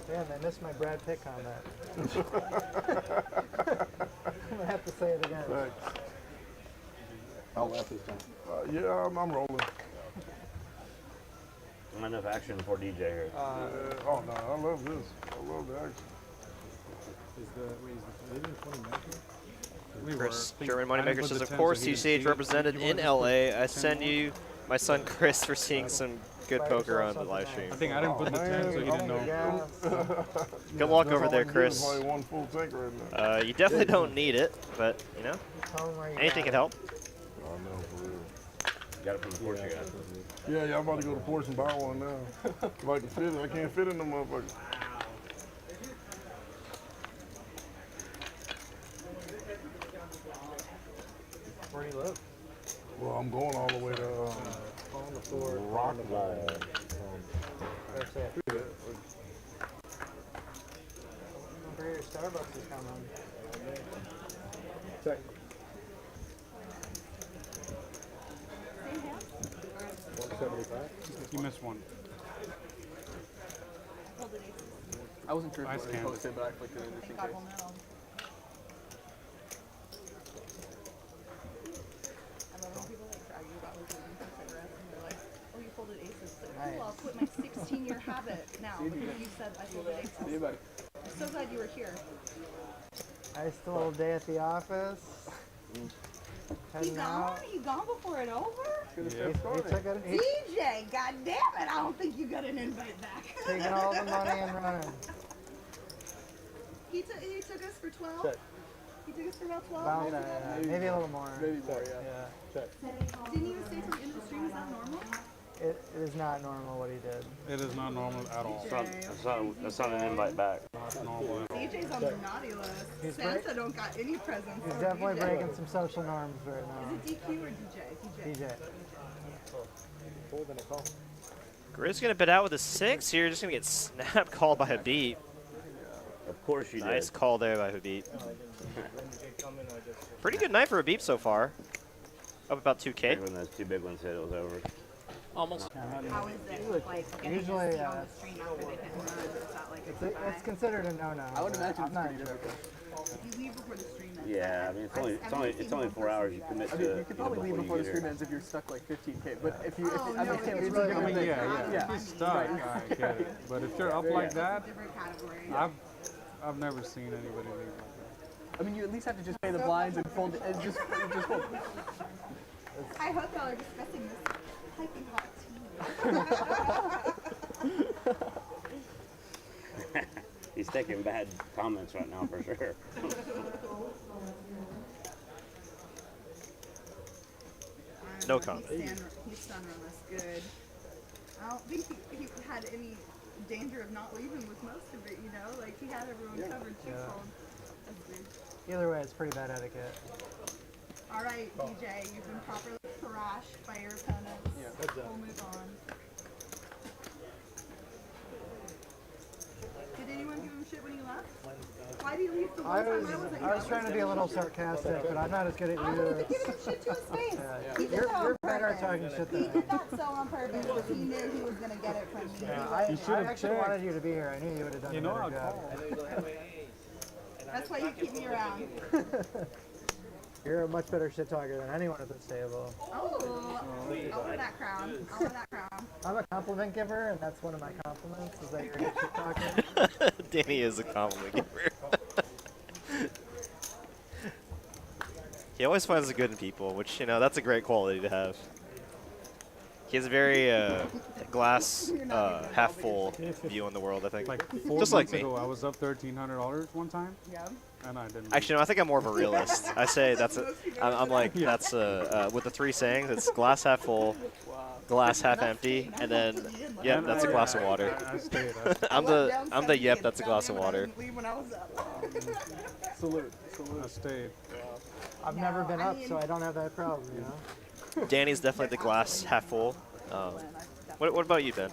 Damn, I missed my Brad Pitt comment. I'm gonna have to say it again. Thanks. I'll laugh this time. Yeah, I'm rolling. Not enough action for DJ here. Oh, no, I love this. I love the action. Is the leading 20 measure? Chris, German Moneymaker says, of course, TCH represented in LA. I send you my son Chris for seeing some good poker on the live stream. I think I didn't put the 10, so he didn't know. Good luck over there, Chris. Only one full tank right now. You definitely don't need it, but, anything can help. Oh, no, for real. Got it from the Portugal. Yeah, I'm about to go to Porsche and buy one now. If I can fit it, I can't fit in the motherfucker. Where do you live? Well, I'm going all the way to On the floor. Rockwall. That's it. Over here, Starbucks is coming. Check. 175. You missed one. I wasn't sure if I it was scanned posted, but I clicked it in just in case. Cool, I'll quit my 16-year habit now because you said I folded aces. See you, buddy. I'm so glad you were here. Nice little day at the office. He Heading gone? out. He gone before it over? He took it. He DJ, god damn it, I don't think you got an invite back. taking all the money and running. He took us for 12? Check. He took us for about 12? About, maybe a little more. Maybe more, yeah. Check. Didn't he even say from the end of the stream, is that normal? It is not normal what he did. It is not normal at all. That's not an invite back. Not normal at all. DJ's on the naughty list. He's Santa don't got any presents. He's for definitely DJ. breaking some social norms right now. Is it DQ or DJ? DJ. Holding a call. Garizz's gonna bid out with a 6 here. Just gonna get snap called by Habbib. Of course you Nice did. call there by Habbib. Pretty good night for Habbib so far. Up about 2K. When those two big ones hit, it was over. Almost. How is it? Like, getting Usually, this team on the stream after they hit and run? Is that like it's considered a no-no. I would imagine I'm not it's pretty difficult. If you leave before the stream ends. Yeah, I mean it's only 4 hours. You commit I to. mean, you could probably leave before the stream ends. ends if you're stuck like 15K. But if you, Oh, I no, mean, it's it's a really different thing. Yeah. If you're stuck, I get it. But if you're up like that, Different category. I've never seen anybody leave like that. I mean, you at least have to just pay the blinds and fold it, and just fold. I hope y'all are discussing this piping hot tea. He's taking bad comments right now for sure. No comment. His son was good. I don't think he had any danger of not leaving with most of it, you know? Like, he had everyone covered twofold. That's good. Either way, it's pretty bad etiquette. All right, DJ, you've been properly thrashed by your opponents. Yeah, we'll move on. Did anyone give him shit when he left? Why did he leave the one time I wasn't here? I was trying to be a little sarcastic, but I'm not as good at I you. wanted to give him shit to his face. He did that on You're better at purpose. talking shit He than me. did that so on purpose because he knew he was going to get it from me. I actually wanted you to be here. I knew you would have done a better job. That's why you keep me around. You're a much better shit talker than anyone at this table. Oh, I'll wear that crown. I'll wear that crown. I'm a compliment giver, and that's one of my compliments, is that you're a good shit talker. Danny is a compliment giver. He always finds the good in people, which, you know, that's a great quality to have. He has a very glass half full view on the world, I think. Like 4 just like months me. ago, I was up $1,300 one time. Yeah. And I didn't. Actually, no, I think I'm more of a realist. I say that's I'm like, that's with the 3 sayings, it's glass half full, glass half empty, and then, yep, that's a glass of water. I stayed. I'm the yep, that's a glass of water. Salute. I stayed. I've never been up, so I don't have that problem, you know? Danny's definitely the glass half full. What about you, Ben?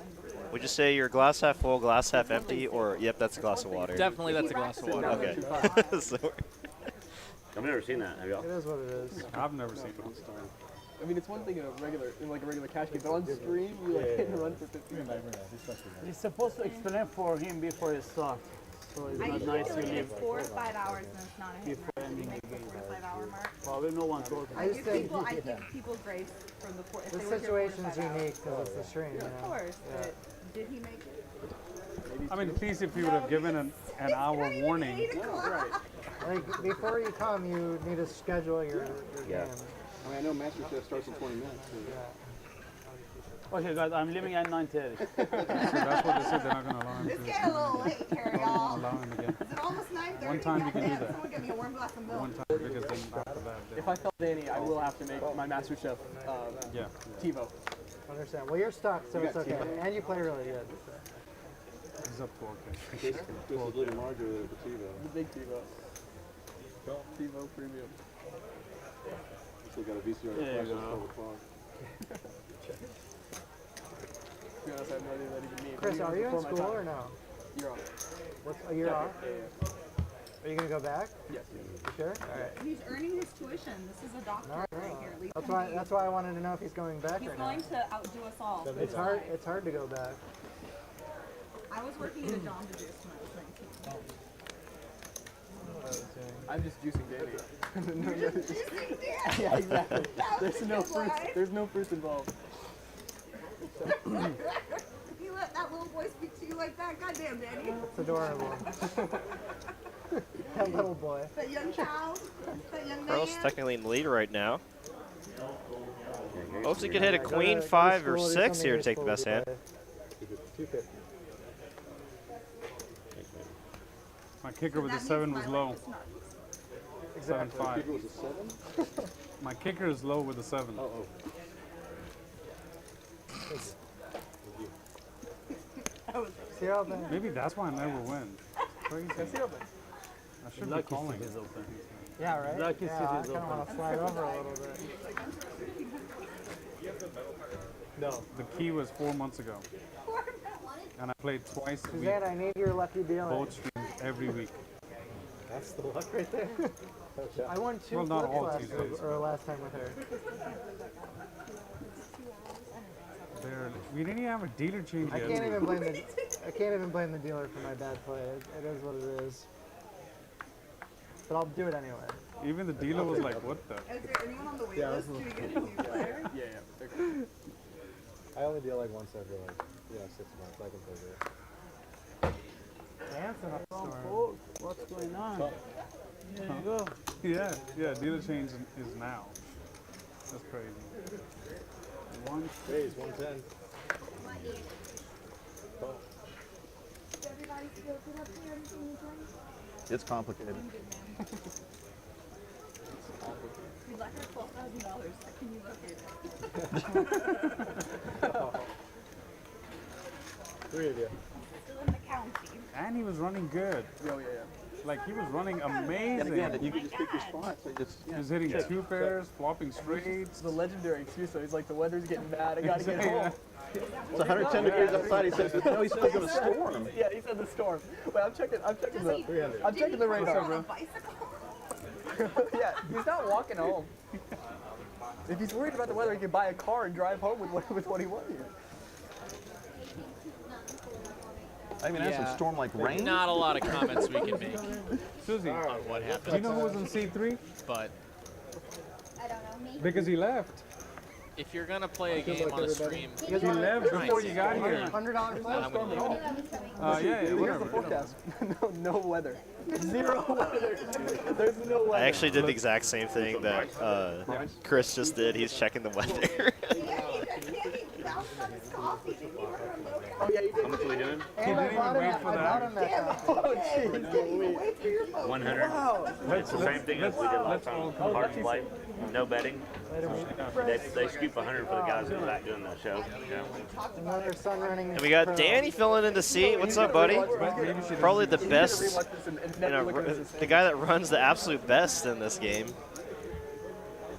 Would you say you're glass half full, glass half empty, or yep, that's a glass of water? Definitely that's a glass of water. Okay. So, I've never seen that. Have y'all? It is what it is. I've never seen it. I mean, it's one thing in a regular cash game, but on stream, you like hit and run for 15 minutes. You're supposed to explain for him before you start. So it's I not usually nice feel to like leave it's 4 to 5 hours and it's not a hit before ending mark. the Make the game. 4 to 5 hour mark. Probably no one told I him. give people grace from the 4 if This they were here 4 to 5 situation's hours. unique because it's the stream, you Of know? course, but did he make it? I mean, at least if you would have given an hour warning. Like, before you come, you need to schedule your Yeah. game. I mean, I know Master Chef starts in 20 minutes. Okay, guys, I'm leaving at 9:30. So that's what they said. They're not going to allow him It's to. getting a little late here, y'all. Allow him again. Is it almost 9:30? One time you can do Goddamn, that. Someone get me a warm glass of milk. One time, because then after that, If I felt Danny, I will have to make my Master Chef yeah. TiVo. Understand. Well, you're stuck, so it's okay. And you play really good. He's up 4K. This is Little Marjorie with the TiVo. The big TiVo. TiVo Premium. It's a They got a VCR. There you flash go. on the phone. To be honest, I have no idea that even means. Chris, are you in school or no? You're on. What's a year off? Yeah. Are you gonna go back? Yes. You sure? All right. He's earning his tuition. This is a doctor right here. Leave That's him why. be. That's why I wanted to know if he's going back He's or going not. to outdo us all. for It's his hard. life. It's hard to go back. I was working at a Jamba Juice when I was 19. I'm just juicing Danny. You're just juicing Danny? Yeah, exactly. That was There's a no good fruits. line. There's no fruits involved. If you let that little boy speak to you like that, goddamn, Danny. It's adorable. That little boy. That young child, that young man. Pearl's technically in the lead right now. Hopes he could hit a Go queen, to 5, school, or do 6 something here to take the useful, best hand. 250. My kicker with the 7 was low. Exactly. 7-5. Kicker was a 7? My kicker is low with the 7. Oh. See how then? Maybe that's why I never win. Crazy. I should be calling. Yeah, right? Lucky Yeah, I City's kind of want to slide over a little bit. No. The key was 4 months ago. And I played twice a week. Suzanne, I need your lucky dealer. Both streams every week. That's the luck right there. I won 2 Well, not flips all last Tuesdays. week, or last time with her. We didn't even have a dealer change I yet. can't even blame the dealer for my bad play. It is what it is. But I'll do it anyway. Even the dealer was like, what the? Is there anyone on the wait list to get a new player? Yeah. I only deal like once every 6 months. I can play that. Dancing up storm. Oh, what's going on? There you go. Yeah, dealer change is now. That's crazy. One Phase 110. It's complicated. We'd like our $12,000. Can you look at it? 3 of you. Still in the county. And he was running good. Oh, yeah. Like, he was running amazing. And again, you can just pick your spots. He was hitting 2 pairs, flopping straights. It's the legendary excuse though. He's like, the weather's getting bad. I gotta get home. It's 110 degrees outside. He says, no, he's still going to storm. Yeah, he said the storm. Wait, I'm checking the radar. Yeah, he's not walking home. If he's worried about the weather, he can buy a car and drive home with what he won here. I even had some storm like rain. Not a lot of comments we can make Susie, on what happened. do you know who was in C3? But Because he left. if you're gonna play a game on a stream, He left before you got here. $100 then I'm gonna leave it. Yeah, Here's whatever. the forecast. No weather. 0 weather. There's no weather. I actually did the exact same thing that Chris just did. He's checking the weather. Oh yeah, you did. How much are we doing? And I didn't bought even him, wait for I that. bought him that. Oh jeez. 100. It's the same thing as we did last time. Hard play, no betting. They scoop 100 for the guys in the back doing the show. Yeah. Another sun running. And we got Danny filling in to see. What's up, buddy? Probably the best, the guy that runs the absolute best in this game.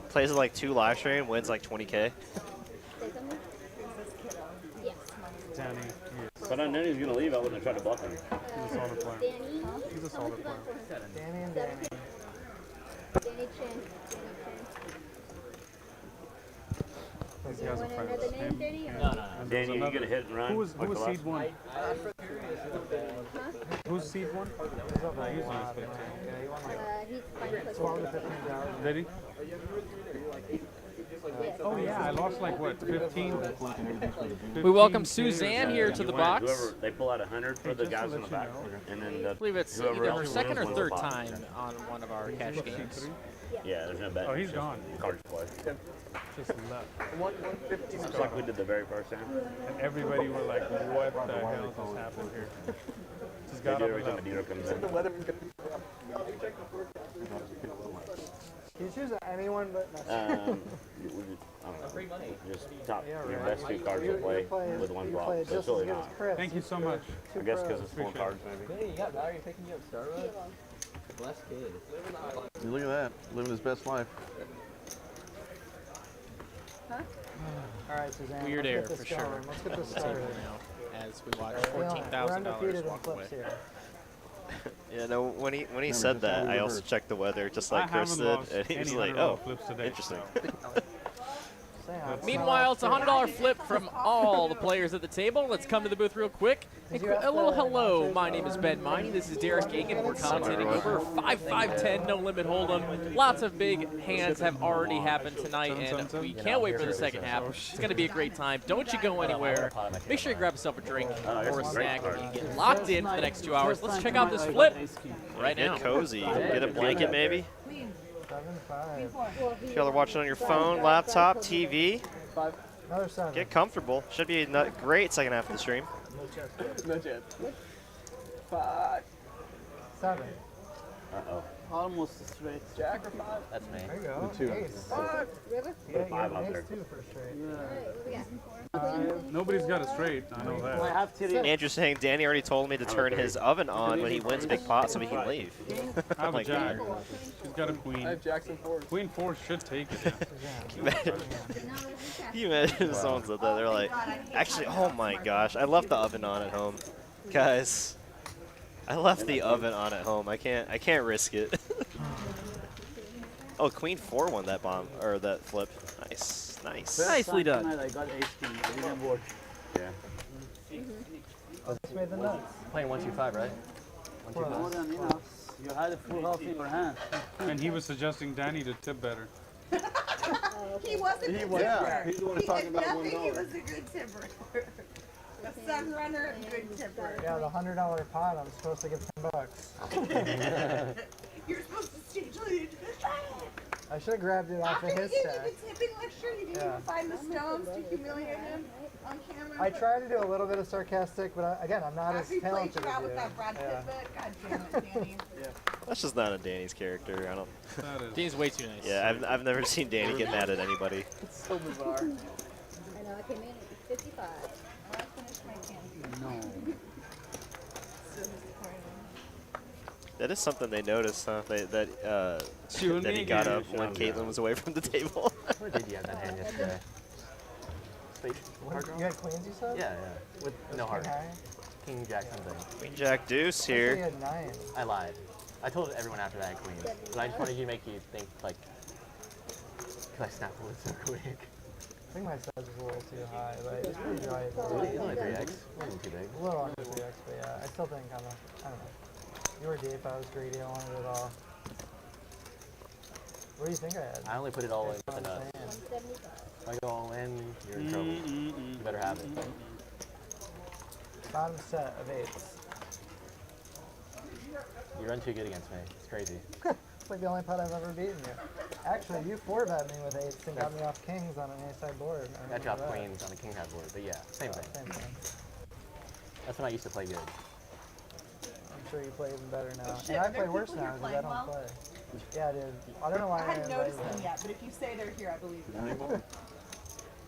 Plays it like 2 live stream, wins like 20K. Danny. If I didn't know he was going to leave, I wouldn't have tried to bluff him. He's a solid player. He's a solid player. Danny and Danny. These guys are friends. Danny, you going to hit and run? Who was seed 1? Who's seed 1? Did he? Oh yeah, I lost like what, 15? We welcome Suzanne here to the box. Whoever, they pull out 100 for the guys in the back, and then I believe it's whoever either her else second or wins third the box. time on one of our cash games. Yeah, there's no bet. Oh, he's It's just gone. Cards play. Just left. 150. Just like we did the very first time. And everybody were like, what the hell just happened here? Just They got do up every and time a left. dealer comes in. The weather is gonna be. Can you choose anyone but I don't know. Just top your best 2 cards to play with 1 flop. So it's really not. Thank you so much. I guess because it's 4 cards maybe. Hey, you got Valerie picking you up Starbucks? Blessed kid. Look at that, living his best life. All right, Suzanne. Weird let's air get this for sure. going. Let's get this on the table started. now as we watch We're $14,000 undefeated in walk away. flips here. Yeah, no. When he said that, I also checked the weather, just like Chris did, and he was like, "Oh, interesting." Meanwhile, it's a $100 flip from all the players at the table. Let's come to the booth real quick. A little hello. My name is Ben Miney. This is Derek Egan. We're commentating over 5-5-10 no limit hold'em. Lots of big hands have already happened tonight, and we can't wait for the second half. It's going to be a great time. Don't you go anywhere. Make sure you grab yourself a drink or a snack and you get locked in for the next 2 hours. Let's check out this flip right now. Get cozy. Get a blanket maybe. 7-5. If y'all are watching on your phone, laptop, TV, Another 7. get comfortable. Should be a great second half of the stream. No chance. 5. 7. Uh-oh. Almost straight. Jack or 5? That's me. There you go. The 2. Ace. 5. Yeah, you Five have out an there. ace 2 for straight. Nobody's got a straight. I know I that. have to Andrew saying Danny already told me to turn his oven on when he wins big pot so he can leave. I have a Like, jack. She's got a queen. I have jacks and 4s. Queen 4 should take it. Can you imagine if someone said that? They're like, actually, oh my gosh, I left the oven on at home. Guys, I left the oven on at home. I can't risk it. Oh, Queen 4 won that bomb, or that flip. Nice, nice. Nicely done. I got ace king. I didn't board. Yeah. Oh, just made the nuts. Playing 1-2-5, right? More than enough. You had a full house in your hand. And he was suggesting Danny to tip better. He was a good tipper. Yeah, he's the one talking about Nothing, he $1. was a good tipper. A sun runner, a good tipper. Yeah, the $100 pot, I'm supposed to give $10. You're supposed to stay till you just I should have grabbed it off after of he his gave stack. you the tipping lecture, you didn't Yeah. even find the stones to humiliate him on camera. I try to do a little bit of sarcastic, but again, I'm not as After he played talented you out as with you. that Brad Pitt Yeah. bit, god damn it, Danny. That's just not a Danny's character. I don't. That is. Dean's way too nice. Yeah, I've never seen Danny get mad at anybody. It's so bizarre. I know, I came in at 55. I finished my candy. No. So disappointing. That is something they noticed, huh? You and That me he got again. up when Caitlin was away from the table. Where did you have that hand yesterday? Spade? You had queens, you said? Yeah, yeah. With no heart. High? King, jack, something. Queen Jack Deuce You here. had 9. I lied. I told everyone after that I had queen. But I just wanted you to make you think, like, because I snapped the wood so quick. I think my size was a little too high, but it's pretty dry. It's only 3x. Wasn't too big. A little under 3x, but yeah, I still think I don't know. You were deep, I was greedy, I wanted it all. What do you think I had? I only put it all in That's with what the I'm nuts. saying. If I go all in, you're in trouble. You better have it. Bottom set of 8s. You run too good against me. It's crazy. It's like the only pot I've ever beaten you. Actually, you 4-bet me with 8s and got me off kings on an A-side board. I dropped queens on the king high board, but yeah, same thing. Same thing. That's when I used to play good. I'm sure you play even better now. Shit, And I are there play worse people now here because I playing don't well? play. Yeah, dude. I don't know why I hadn't invited noticed them them. yet, but if you say they're here, I believe you.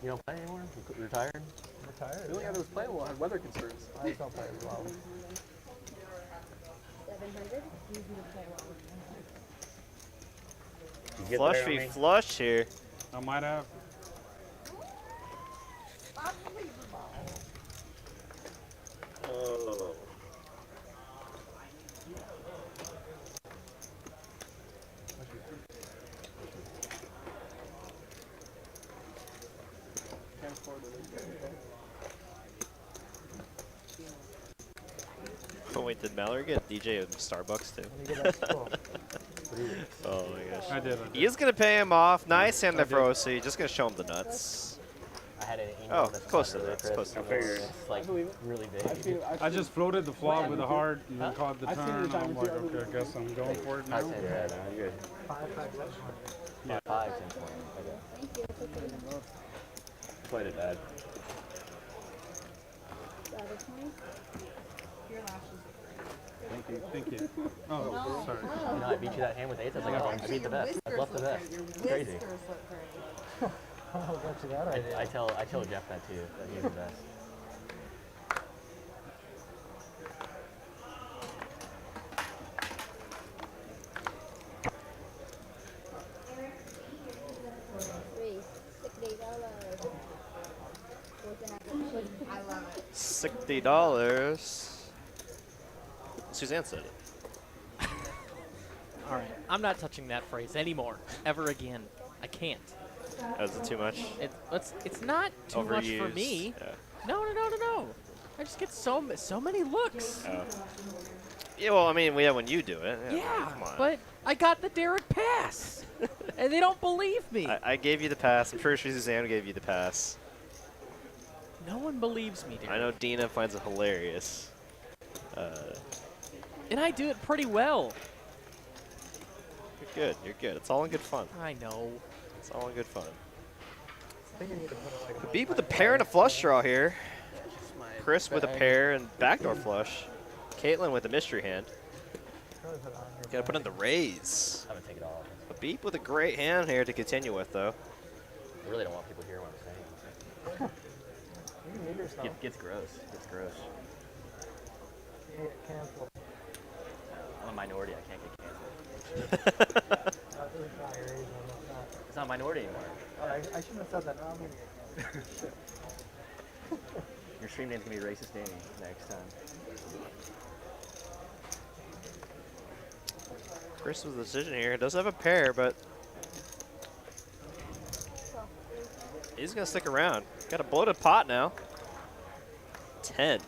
You don't play anymore? You retired? I'm retired. The only guy that was playing well had weather concerns. I just don't play as well. 700. You get Flush there on v me? flush here. I might have. Oh. Can't afford it. Oh wait, did Mallory get DJ at Starbucks too? When you get that school. Oh my gosh. I did. He is gonna pay him off. Nice hand there for OC. Just gonna show him the nuts. I had an email Oh, that's close to under that. Chris, Close to and that. it's like really big. I just floated the flop with a hard and then caught the I've seen turn. your And time I'm with like, your other okay, I guess I'm going for it now. 5, 10, Yeah, no, you're good. 5, 5, 10. Yeah. 5, 10, 20. Okay. Thank you. Played it bad. Your lashes. Thank you. Thank you. Oh, sorry. You know, I beat you that hand with 8s. I was like, oh, I beat the best. I bluffed the best. Your It's crazy. whiskers look great. Oh, got you that idea. I tell Jeff that too, that he's the best. $3, $68. $60. Suzanne said it. All right, I'm not touching that phrase anymore, ever again. I can't. Oh, is it too much? It's not too much for me. Yeah. No. I just get so many looks. Oh. Yeah, well, I mean, when you do it. Yeah, come on. but I got the Derek pass, and they don't believe me. I gave you the pass. I'm pretty sure Suzanne gave you the pass. No one believes me, Derek. I know Dina finds it hilarious. And I do it pretty well. You're good. You're good. It's all in good fun. I know. It's all in good fun. I think you need to put it like Habbib with a pair and a flush draw here. Chris with a pair and backdoor flush. Caitlin with a mystery hand. Gotta put in the raise. I'm gonna take it all. Habbib with a great hand here to continue with, though. I really don't want people to hear what I'm saying. You can mute yourself. Gets gross. Gets gross. You get canceled. I'm a minority. I can't get canceled. It's not a minority anymore. Oh, I shouldn't have said that. No, I'm gonna get Your stream name's gonna be Racist Danny next time. Chris with the decision here. Does have a pair, but he's gonna stick around. Got a bloated pot now. 10.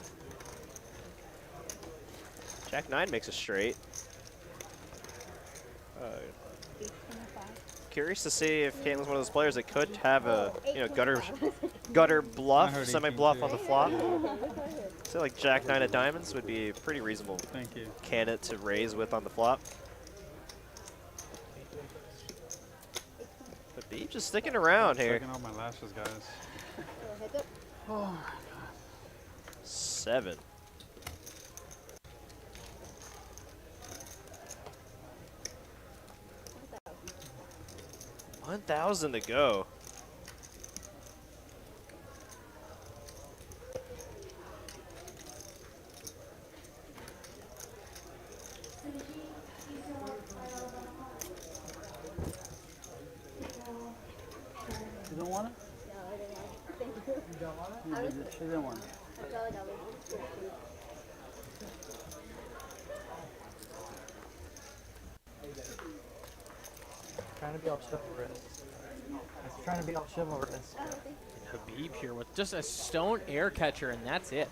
Jack 9 makes a straight. Curious to see if Caitlin's one of those players that could have a gutter bluff, semi bluff on the flop. So like Jack 9 of diamonds would be a pretty reasonable candidate to raise with on the flop. But Beeb just sticking around here. Checking out my lashes, guys. Oh my God. 7. $1,000 to go. You don't want it? No, I don't want it. Thank you. You don't want it? No, she didn't want it. Trying to be all chivalrous. It's trying to be all chivalrous. Habbib here with just a stone air catcher, and that's it.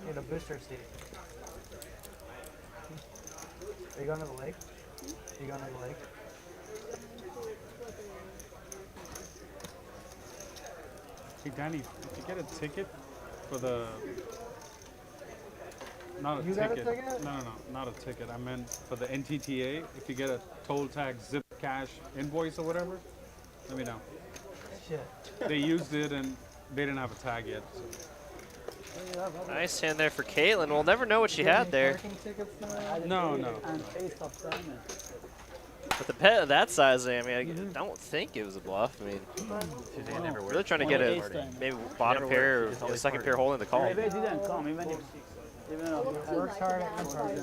Need a booster seat. Are you going to the lake? Are you going to the lake? Hey, Danny, if you get a ticket for the... Not a You ticket. got a ticket? No, not a ticket. I meant for the NTTA, if you get a toll tag zip cash invoice or whatever, let me know. Shit. They used it and they didn't have a tag yet. So. Nice hand there for Caitlin. We'll never know what she had there. No. And ace of diamonds. But the pet of that size, I mean, I don't think it was a bluff. I mean, really trying to get a maybe bottom pair or a second pair holding the call. Maybe it didn't come, even if Works hard and hard.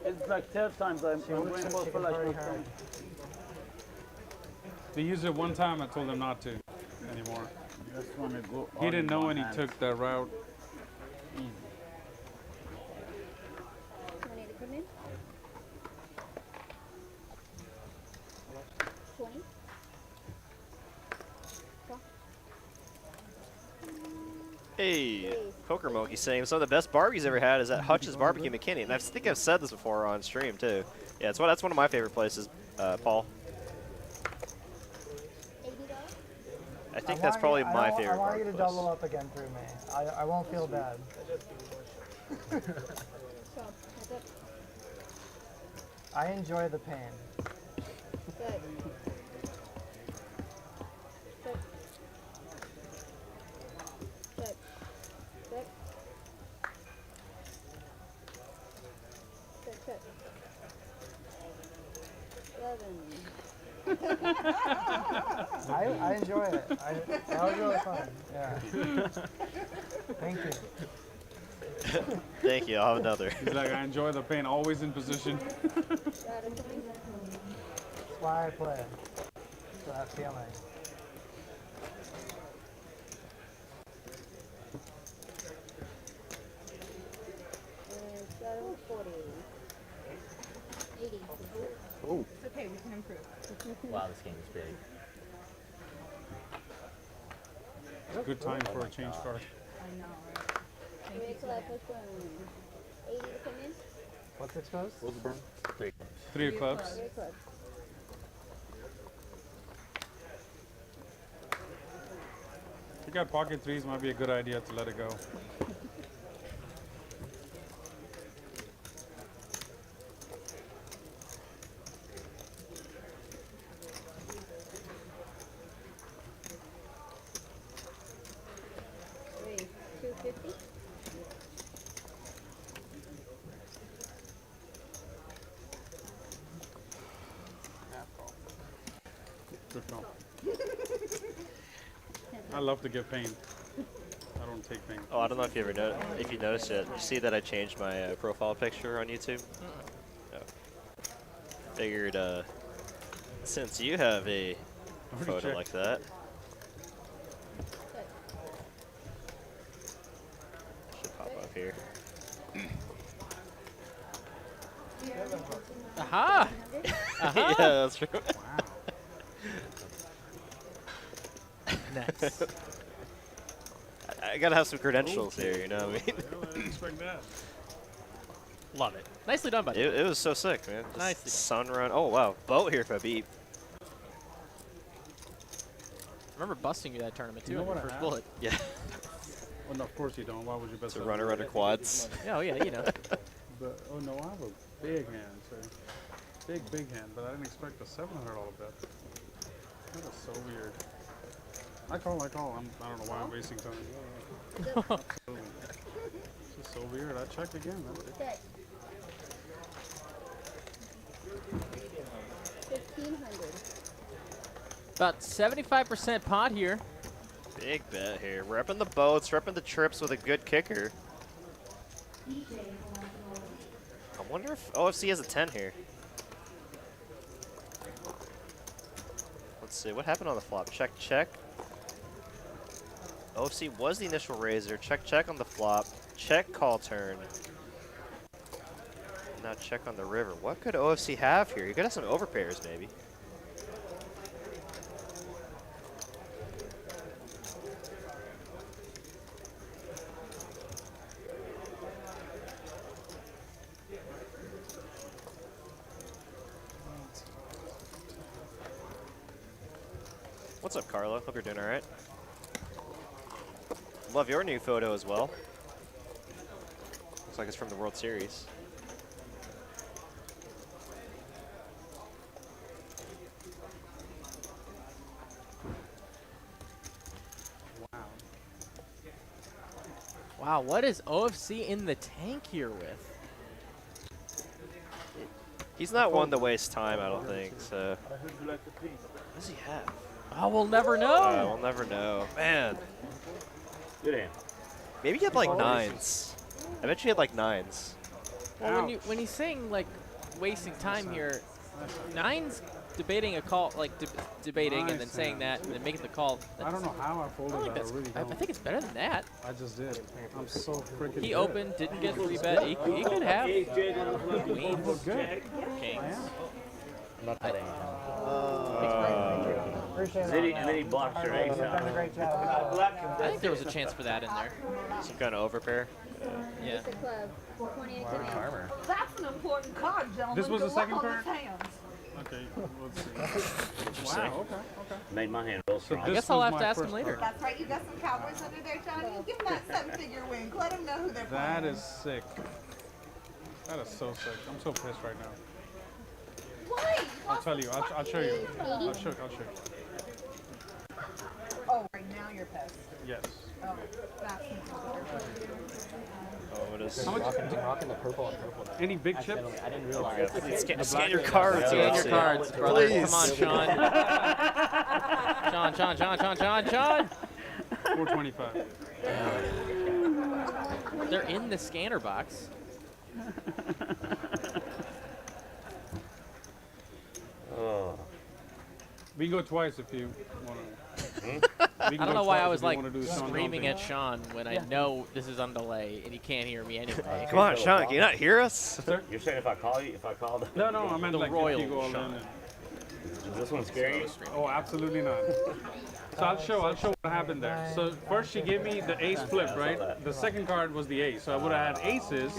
it's like 12 times I'm going for flash. They used it one time. I told them not to anymore. Just want to go. He didn't know and he took that route. Easy. Want to come in? 20. Hey, Poker Monkey saying some of the best Barbies ever had is at Hutch's Barbecue McKinney. And I think I've said this before on stream too. Yeah, that's one of my favorite places, Paul. I think that's probably my favorite. I want you to place. double up again through me. I won't feel bad. I enjoy the pain. Good. Good. Good. Good. Good. 11. I enjoy it. That was really fun. Yeah. Thank you. Thank you. I'll have another. He's like, I enjoy the pain, always in position. That's why I play. For that feeling. okay. We can improve. Wow, this game is big. Good time for a change card. I know, right? Thank you. Club, which one? 80 to come in? What's exposed? What's the burn? 3. 3 of clubs. 3 clubs. If you got pocket threes, might be a good idea to let it go. Wait, 250? Good call. I love to get pain. I don't take pain. Oh, I don't know if you ever if you noticed it. You see that I changed my profile picture on YouTube? No. Figured since you have a photo checked. like that, should pop up here. Aha! Yeah, that's true. Nice. I gotta have some credentials here, you know what I mean? I didn't expect that. Love it. Nicely done, buddy. It was so sick, man. Just Nicely done. sun run. Oh wow, boat here for Habbib. I remember busting you that tournament too. You know on what your I first have? bullet. Yeah. Well, no, of course you don't. Why would you bet? To run around the quads. Yeah, oh yeah, you know. But oh no, I have a big hand, so big hand. But I didn't expect a $700 bet. That is so weird. I call. I don't know why I'm wasting time. Absolutely. It's just so weird. I checked again. That's it. Okay. 1,500. About 75% pot here. Big bet here. Repping the boats, repping the trips with a good kicker. I wonder if OFC has a 10 here. Let's see, what happened on the flop? Check, check. OFC was the initial raiser. Check, check on the flop. Check, call turn. Now check on the river. What could OFC have here? He could have some overpairs, maybe. What's up, Carlo? Hope you're doing all right. Love your new photo as well. Looks like it's from the World Series. Wow, what is OFC in the tank here with? He's not one to waste time, I don't think, so. What does he have? Oh, we'll never know. We'll never know. Man. Good hand. Maybe he had like nines. I bet you had like nines. Well, when he's saying like wasting time here, nine's debating a call, like debating and then saying that and then making the call. I don't know how I folded that. I really I don't. think it's better than that. I just did. I'm so freaking He good. opened, didn't get 3-bet. He could have queens, good. kings. Not that anytime. And then he blocks your ace out. I think there was a chance for that in there. Some kind of overpair. Yeah. It's a club. 28 to Armor. That's an important card, gentlemen. This was the Good second luck on card? this hand. Okay, let's see. Wow, okay. Made my hand real strong. I guess I'll have to ask him later. That's right. You got some Cowboys under there, Johnny. Give them that 7-figure wink. Let them know who they're That playing. is sick. That is so sick. I'm so pissed right now. Why? I'll tell you. I'll show you. I'll show you. Oh, right now you're pissed. Yes. Oh, that's Oh, what is? How much? Rocking the purple and purple. Any big chips? I didn't realize. Scan your cards. Scan your OFC. cards, brother. Please. Come on, Sean. Sean. 425. They're in the scanner box. Oh. We can go twice if you want to. I don't know why I was like screaming at Sean when I know this is on delay and he can't hear me anyway. Come on, Sean. Can you not hear us? You're saying if I call you, if I call them? No, I meant The like royal if you go all Sean. in. Does this one scare you? Oh, absolutely not. So I'll show what happened there. So first she gave me the ace flip, right? The second card was the ace. So I would have had aces,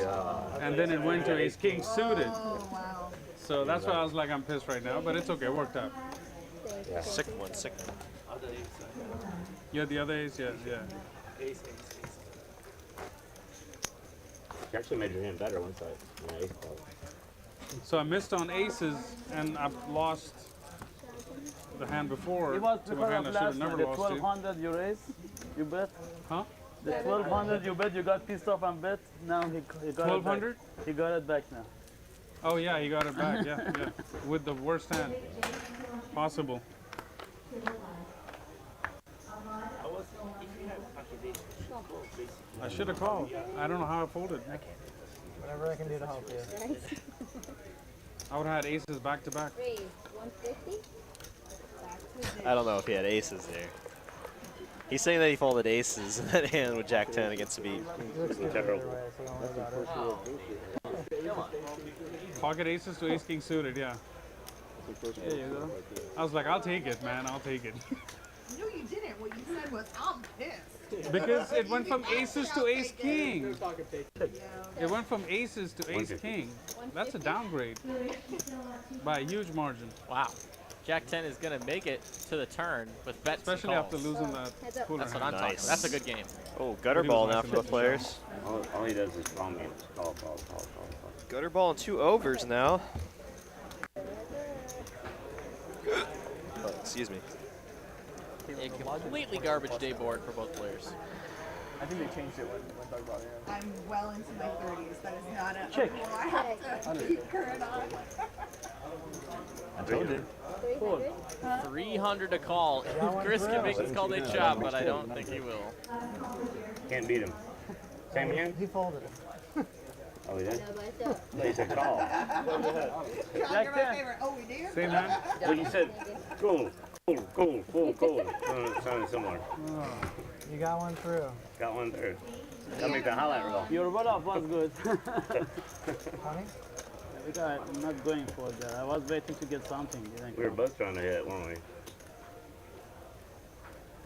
and then it went to ace king suited. So that's why I was like, I'm pissed right now, but it's okay, it worked out. Yeah, sick one. Yeah, the other ace, yeah. You actually made your hand better once I ace called. So I missed on aces, and I've lost the hand before It was to a because hand I of should have last never night, the lost to. 1200 you raised, you bet. Huh? The 1200 you bet, you got pissed off and bet. Now he got 1200? it back. He got it back now. Oh yeah, he got it back, yeah. With the worst hand possible. I should have called. I don't know how I folded. Whatever I can do to help you. I would have had aces back to back. Raise 150. I don't know if he had aces there. He's saying that he folded aces in that hand with Jack 10 against the beat. Pocket aces to ace king suited, yeah. There you go. I was like, I'll take it, man. I'll take it. No, you didn't. What you said was, I'm pissed. Because it went from aces to ace king. It went from aces to ace king. That's a downgrade by a huge margin. Wow. Jack 10 is going to make it to the turn with bets. Especially and after calls. losing that cooler That's what hand. I'm talking about. That's a good game. Oh, gutter ball now for both players. All he does is call me. Call. Gutter ball and 2 overs now. Oh, excuse me. A completely garbage day board for both players. I think they changed it when Doug brought it in. I'm well into my 30s. That is not a Check. rule I have to keep current on. I told you. 300 to call. Chris can make this call day chop, but I don't think he will. Can't beat him. Same hand? He folded it. Oh, he did? No, but it's up. But he said call. John, you're my favorite. Oh, we do? Same hand? Well, you said cool. Sounded similar. You got one through. Got one through. Gotta make the highlight roll. Your roll-off was good. Honey? I'm not going for that. I was waiting to get something. We were both trying to hit, weren't we?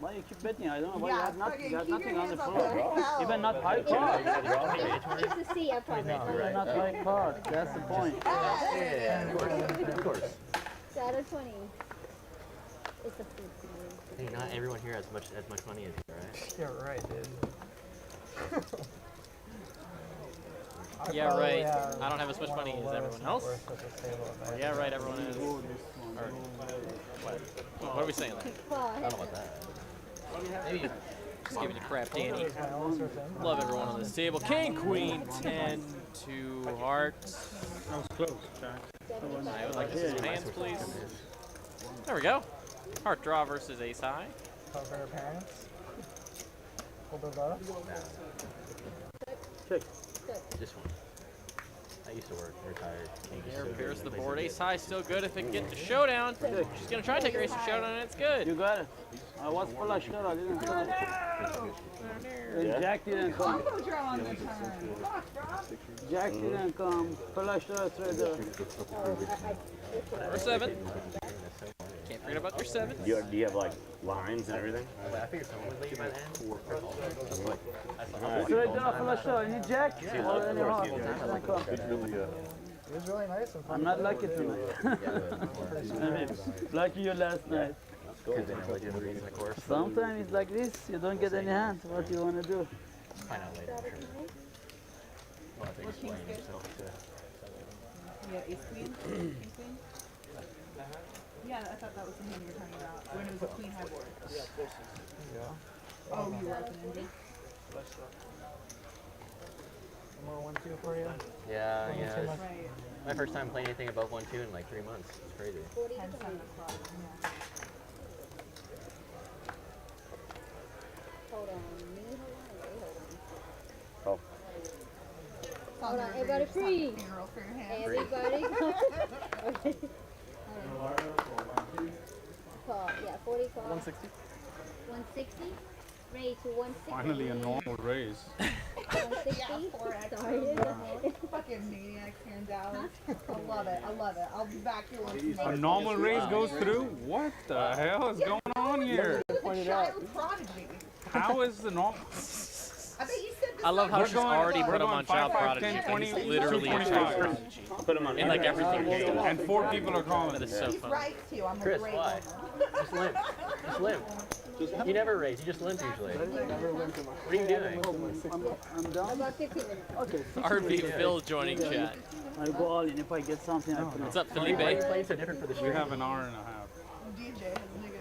Why you keep betting? I don't know why Yeah, you have nothing. You got keep nothing your on the hands floor. up. Wow. Even not high card. It's a C, I promise. Even not high card. That's the point. Yeah, of course. It's out of 20. It's a C. Hey, not everyone here has as much money as you, right? You're right, dude. Yeah, right. I don't have as much money as everyone else. Yeah, right. Everyone is. Or, what are we saying there? I don't know about that. Maybe just giving you crap, Danny. Love everyone on this table. King, queen, 10, 2 hearts. That was close, Jack. I would like to see some hands, please. There we go. Heart draw versus ace high. Poker parents. Hold those up. Check. This one. I used to work, retired. There appears the board. Ace high still good if it can get to showdown. She's going to try to take her ace to showdown, and it's good. You got it. I was flush shot. I didn't come. And Jack didn't come. Combo draw on the turn. Fuck, bro. Jack didn't come. Flush shot right there. Or 7. Can't forget about your 7. Do you have like lines and everything? I figured someone would leave by then. It's right there. Flush shot. Any Jack? Or any heart? Didn't come. It was really nice and fun. I'm not lucky tonight. Lucky you last night. Sometimes it's like this. You don't get any hands. What do you want to do? Find out later. Well, I think explain yourself to. Yeah, ace queen? Ace queen? Yeah, I thought that was the hand you were talking about. When it was a queen high board. Oh, you were open-ended? More 1-2 for you. Yeah, Too yeah. much. Right. My first time playing anything above 1-2 in like 3 months. It's crazy. 10, 7 o'clock. Yeah. Hold on. Me, hold on. Oh. Hold on. Everybody free. Funeral for your hand. Everybody. Okay. Call. Yeah, 40 call. 160. 160. Raise to 160. Finally a normal raise. Fucking maniacs here in Dallas. I love it. I love it. I'll be back here once A normal race goes through? What the hell is going on here? Child prodigy. How is the normal? I bet you said this. I love how she's already put him on child 5, prodigy. 10, 20, He's literally a child prodigy. Put him on In like everything he's doing. And 4 people are calling. That is so He's funny. right too. I'm Chris, a great why? woman. Just limp. Just limp. You never race. You just limp usually. What are you doing? I'm done. About 15 minutes. Okay. RV Phil joining chat. I go all in. If I get something, I put What's up, Felipe? Why are you playing so different for the We stream? have an hour and a half. DJ has nigga.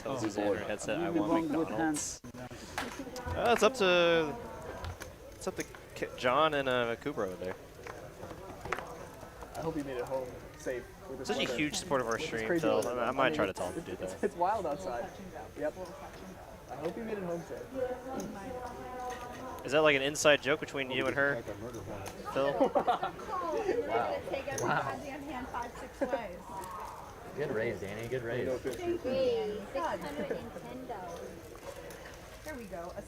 Tells his in her headset, I want With McDonald's. hands. It's up to John and Cooper over there. I hope he made it home safe. With Such a weather. huge support of our It's stream, crazy Phil. weather. I might try to it's- tell him to do that. It's wild outside. Yep. I hope he made it home safe. Is that like an inside joke between you and her, Phil? Wow. Take every goddamn hand 5-6 ways. Good raise, Danny. Good raise. Thank you, Danny. God. There we go. A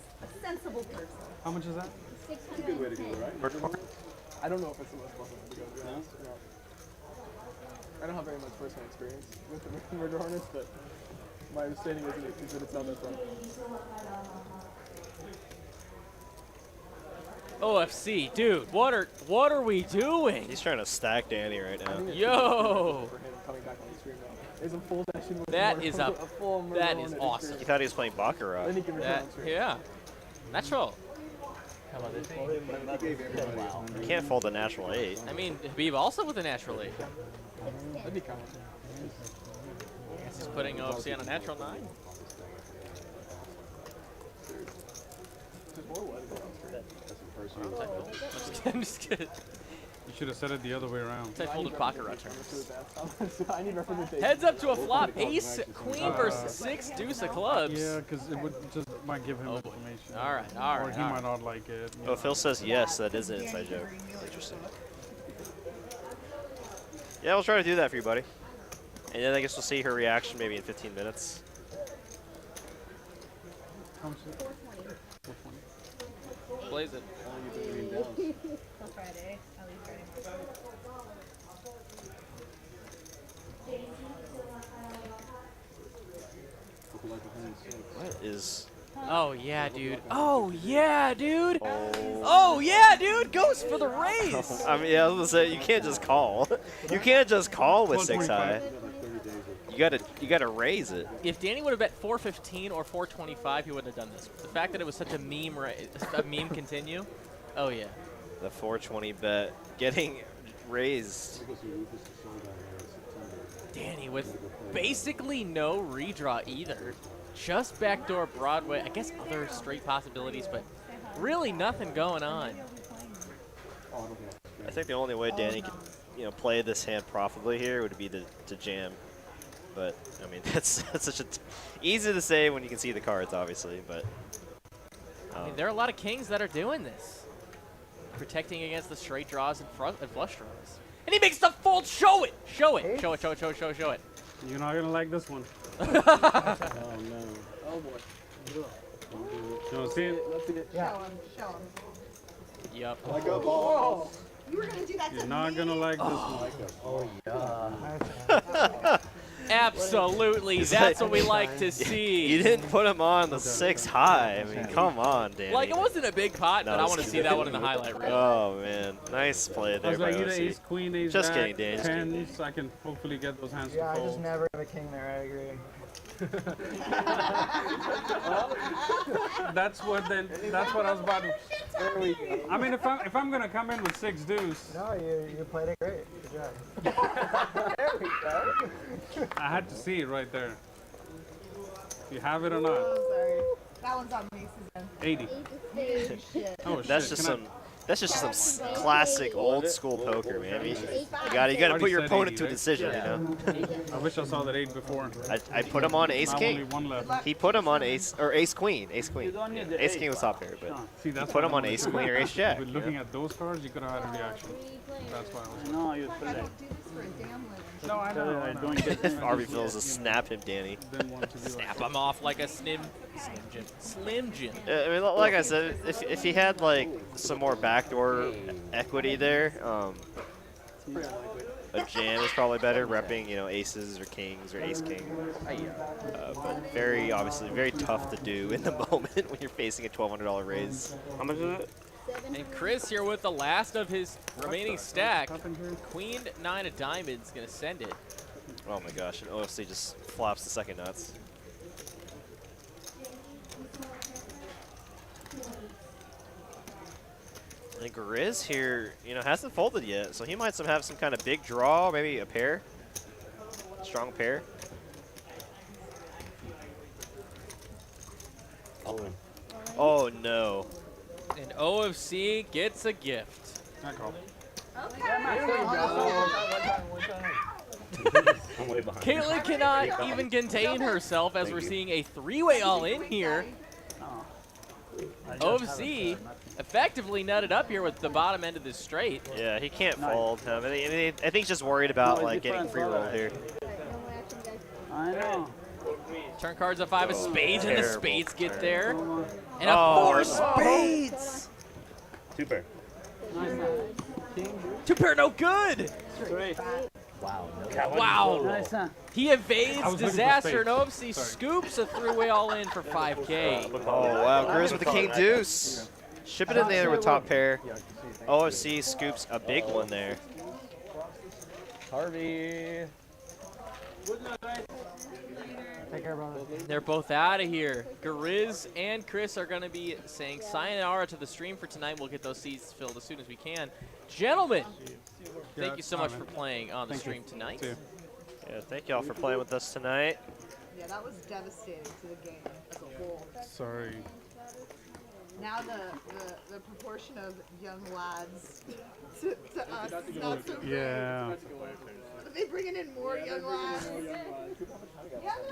sensible person. How much is that? It's a good way to go, right? I don't know if it's the most fun one to go, to be honest. No. I don't have very much personal experience with the murder harness, but my understanding is that it's not that fun. OFC, dude, what are we doing? He's trying to stack Danny right now. Yo! For him coming back on the stream now. It's a full session with That is a full murder that is harness awesome. experience. He thought he was playing Baccarat. Then he can return That, on stream. yeah, natural. Come on, this thing. Wow. You can't fold a natural 8. I mean, Habbib also with a natural 8. That'd be kind Guess he's putting OFC on a natural 9. I'm just kidding. You should have said it the other way around. I folded Baccarat terms. I need representation. Heads up to a flop. Ace, queen versus 6, deuce of clubs. Yeah, because it would just might give him information. All right, Or he might not like it. Oh, Phil says yes, that is an inside joke. Interesting. Yeah, we'll try to do that for you, buddy. And then I guess we'll see her reaction maybe in 15 minutes. How much is it? 420. Blaze it. Till Friday. At least Friday. What is... Oh yeah, dude. Oh yeah, dude. Oh yeah, dude. Goes for the raise. I mean, yeah, I was gonna say, you can't just call. You can't just call with 6 high. You gotta raise it. If Danny would have bet 415 or 425, he wouldn't have done this. The fact that it was such a meme, a meme continue. Oh yeah. The 420 bet getting raised. Danny with basically no redraw either. Just backdoor Broadway. I guess other straight possibilities, but really nothing going on. I think the only way Danny could, play this hand profitably here would be to jam. But I mean, that's such a easy to say when you can see the cards, obviously. But I mean, there are a lot of kings that are doing this, protecting against the straight draws and flush draws. And he makes the fold. Show it. Show it. Show it. Show it. Show it. Show it. Show it. You're not gonna like this one. Oh no. Oh boy. You want to see it? Let's see it. Show him. Show him. Yep. Like a ball. You were gonna do that You're to not me? gonna like this one. Oh yeah. Absolutely. That's what we like to see. you didn't put him on the 6 high. I mean, come on, Danny. Like, it wasn't a big pot, No, but I it's want to see good. that one in the highlight reel. Oh man, nice play I there was by like, either OC. ace, queen, ace, Just jack, kidding, Dan. Just kidding. tens. I can hopefully get those hands Yeah, to I fold. just never have a king there. I agree. That's what I was about to. There we go. I mean, if I'm gonna come in with 6 deuce, No, you played it great. Good job. There we go. I had to see it right there. If you have it or not. Oh, sorry. That one's on me, Suzanne. 80. Shit. Oh That's shit. just Can some. That's just some classic old school poker, man. I mean, you gotta put your Already said opponent 80, to a right? decision, you know. I wish I saw that 8 before. I put him on ace Now king. only one left. He put him on ace queen. Ace queen. don't need the Ace ace. king was top pair, but See, that's put what him on I ace wanted. queen or ace jack. But looking at those cards, you could have had a reaction. That's why I was. No, you I play that. don't do this for a damn living. No, I know. I don't get Harvey feels to snap him, Danny. Snap him off like a Slim Jim. Slim Jim. I mean, like I said, if he had like some more backdoor equity there, a jam is probably better. Repping, you know, aces or kings or ace king. But very obviously very tough to do in the moment when you're facing a $1,200 raise. How much is it? And Chris here with the last of his remaining stack. Queen 9 of diamonds gonna send it. Oh my gosh, and OFC just flops the second nuts. And Garizzz here, you know, hasn't folded yet, so he might have some kind of big draw, maybe a pair, strong pair. Oh no. And OFC gets a gift. Caitlin cannot even contain herself as we're seeing a three-way all-in here. OFC effectively nutted up here with the bottom end of this straight. Yeah, he can't fold. I think he's just worried about like getting free roll here. I know. Turn cards a 5 of spades, and the spades get there. And a Oh, 4 spades! Two pair. Two pair, no good! Wow. Wow. He evades disaster, and OFC scoops a three-way all-in for 5K. Oh, wow. Garizzz with the king deuce. Ship it in there with top pair. OFC scoops a big one there. Harvey. Take care, brother. They're both out of here. Garizzz and Chris are going to be saying sayonara to the stream for tonight. We'll get those seats filled as soon as we can. Gentlemen, thank you so much for playing on the stream tonight. Yeah, thank y'all for playing with us tonight. Yeah, that was devastating to the game as a whole. Sorry. Now the proportion of young lads to us is not so great. Yeah. Are they bringing in more young lads? Young lads! Young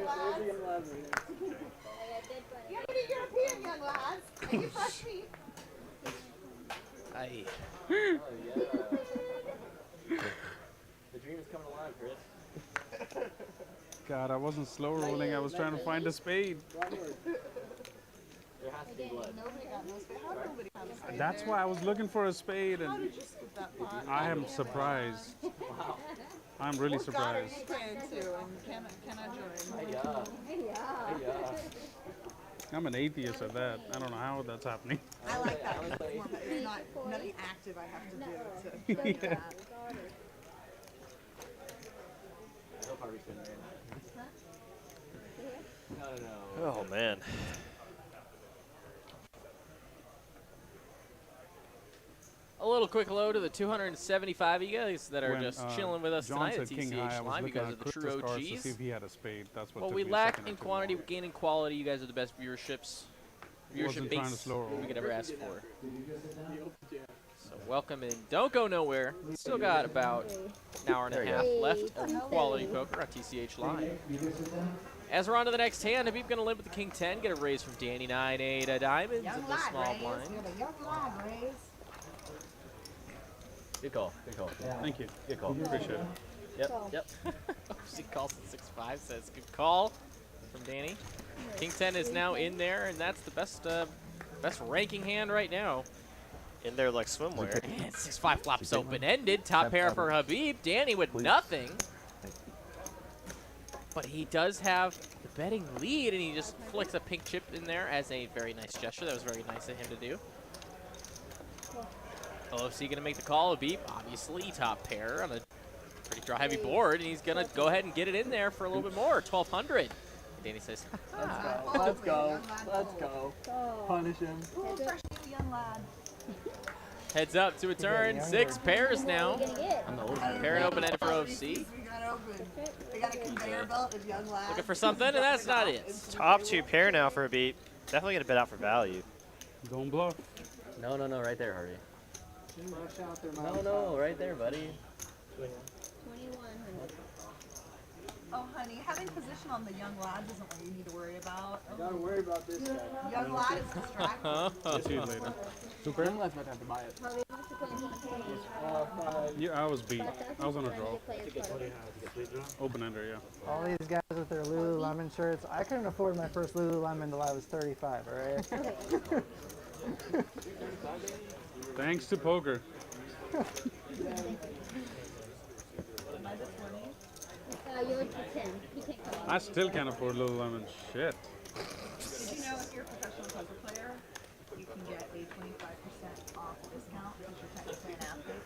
lads! You have any European young lads? Are you fresh meat? Aye. The dream is coming alive, Chris. God, I wasn't slow rolling. I was trying to find a spade. There has to be blood. Nobody got no spade. How did nobody have a spade? That's why I was looking for a spade, How and did you skip that pot? I am surprised. I'm really What god are surprised. you praying to, and can I join? Hey, I'm an atheist at that. I don't know how that's happening. I like that format. It's not nothing active I have to do to do that. I hope Harvey's been there. No. Oh, man. A little quick hello to the 275 of you guys that are When, just chilling with us John tonight at said king TCH high, I was Live. You looking guys are at the true Chris's cards to OGs. see if he had a spade. That's what Well, took we me a lack second in or two. quantity, we gain in quality. You guys are the best viewership Wasn't trying to base slow roll. we could ever ask for. So welcome in. Don't go nowhere. We still got about an hour and a half left of quality poker on TCH Live. As we're on to the next hand, Habbib going to live with the king 10, get a raise from Danny 9-8 of diamonds in the small blind. Good call. Good call. Thank you. Good call. Appreciate it. Yep. She calls it 6-5, says good call from Danny. King 10 is now in there, and that's the best ranking hand right now. In there like swimwear. And 6-5 flops open-ended. Top pair for Habbib. Danny with nothing. But he does have the betting lead, and he just flicks a pink chip in there as a very nice gesture. That was very nice of him to do. OFC going to make the call. Habbib, obviously, top pair on a pretty draw-heavy board, and he's going to go ahead and get it in there for a little bit more, 1,200. Danny says, Let's go. Let's go. Punish him. Oh, fresh young lad. heads up to a turn. 6 pairs now. Pair and open-ended for OFC. We got a conveyor belt of young lads. Looking for something, and that's not it. Top 2 pair now for a beat. Definitely going to bid out for value. Don't bluff. No, right there, Harvey. No, right there, buddy. 2100. Oh, honey, having position on the young lad isn't what you need to worry about. You gotta worry about this guy. Young lad is distracted. See you later. Super. Young lad's about to have to buy it. Harvey wants to play Yeah, I was beat. I was on a draw. Open ender, yeah. All these guys with their Lululemon shirts. I couldn't afford my first Lululemon until I was 35, all right? Thanks to poker. Yours is 10. He can't come I still can't afford Lululemon. Shit. You know, if you're a professional poker player, you can get a 25% off discount because you're technically an athlete.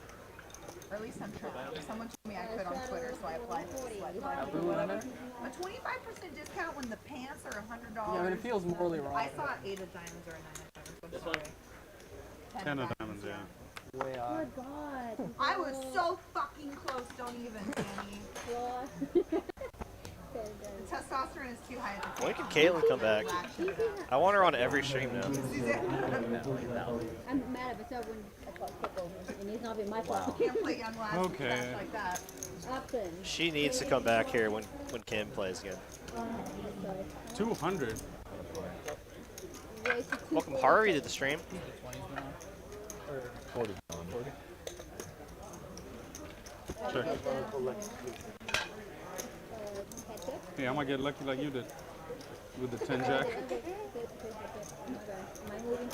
Or at least I'm trying. Someone told me I could on Twitter, so I applied for this. Or whatever. A 25% discount when the pants are $100. Yeah, but it feels morally wrong. I saw 8 of diamonds or a 9 of diamonds. I'm sorry. 10 of diamonds, yeah. Way off. Oh, God. I was so fucking close. Don't even, Danny. The testosterone is too high at the When can Caitlin come back? I want her on every stream now. I'm mad at myself when I caught football, and it's not been my fault. You can't play young lads Okay. like that. Often. She needs to come back here when Kim plays again. 200. Welcome Harvey to the stream. 40. Sure. Hey, I might get lucky like you did with the 10 jack.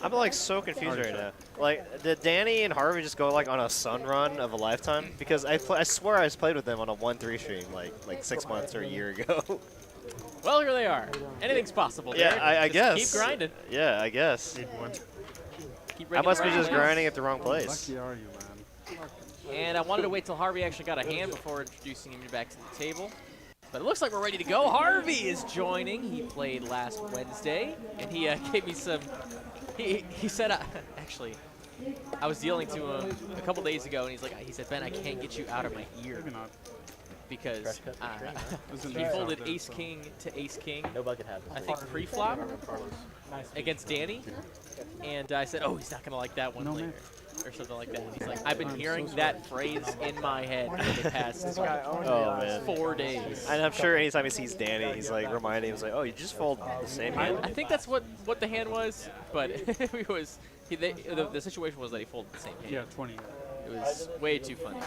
I'm like so confused right now. Like, did Danny and Harvey just go like on a sun run of a lifetime? Because I swear I just played with them on a 1-3 stream like 6 months or a year ago. Well, here they are. Anything's possible. Yeah, Derek. I Just guess. Keep grinding. Yeah, I guess. Keep I must be grinding. just grinding at the wrong place. Lucky are you, man? And I wanted to wait till Harvey actually got a hand before introducing him back to the table. But it looks like we're ready to go. Harvey is joining. He played last Wednesday, and he gave me some. He said, actually, I was dealing to him a couple days ago, and he said, Ben, I can't get you out of my ear. Maybe not. Because Isn't he that folded something? ace king to ace king. No bucket hat. I think pre-flop against Danny, and I said, "Oh, he's not gonna like that one later," or something like that. And he's like, "I've been hearing that phrase in my head for the past 4 days." And I'm sure anytime he sees Danny, he's like reminding him, he's like, "Oh, you just fold the same hand." I think that's what the hand was, but it was the situation was that he folded the same hand. Yeah, 20. It was way too funny.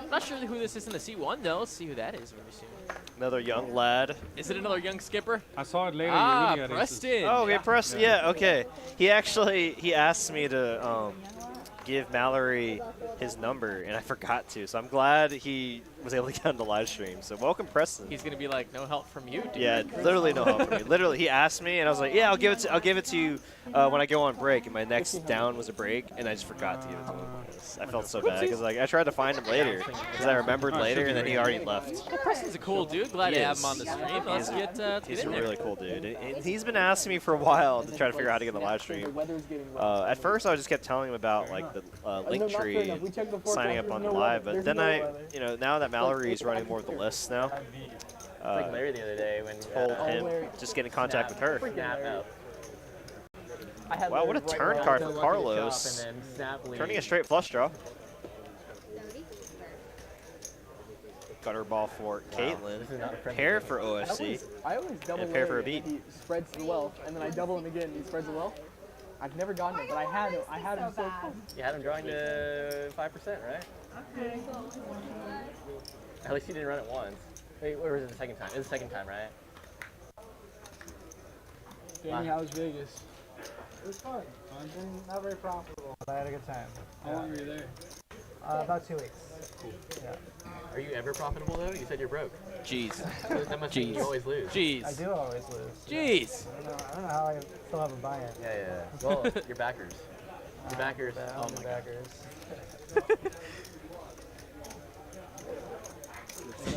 Not sure who this is in the C1 though. Let's see who that is very soon. Another young lad. Is it another young skipper? I saw it later. Ah, you really Preston. Oh, okay, Preston. Yeah, okay. He asked me to give Mallory his number, and I forgot to. So I'm glad he was able to get on the live stream. So welcome, Preston. He's gonna be like, no help from you, dude. Yeah, literally no help from me. Literally, he asked me, and I was like, "Yeah, I'll give it to you when I go on break." And my next down was a break, and I just forgot to give it to him. I felt so bad because like I tried to find him later because I remembered later, and then he already left. Well, Preston's a cool dude. Glad to have him on the stream. Let's get He's a in there. really cool dude. And he's been asking me for a while to try to figure out how to get on the live stream. At first, I just kept telling him about like the link tree and signing up on the live, but then now that Mallory's running more of the lists now, Like Larry the other day when told him just get in contact with her. Snap out. I had Wow, what a Larry turn right card when I for was lucky to Carlos. chop and then snap lead. Turning a straight flush draw. Gutter ball for Caitlin. Pair for OFC. I always double and pair for a Larry beat. if he spreads the wealth, and then I double him again. He spreads the wealth. I've never gotten it, but I had him so close. You had him drawing to 5%, right? Okay. At least he didn't run it once. Wait, or was it the second time? It was the second time, right? Danny, how was Vegas? It was fun. Not very profitable, but I had a good time. How long were you there? About 2 weeks. Cool. Yeah. Are you ever profitable though? You said you're broke. Jeez. So that must mean you always lose. Jeez. I do always lose. Jeez. I don't know how I still have a buy-in. Yeah. Well, your backers. Your backers. Oh my backers.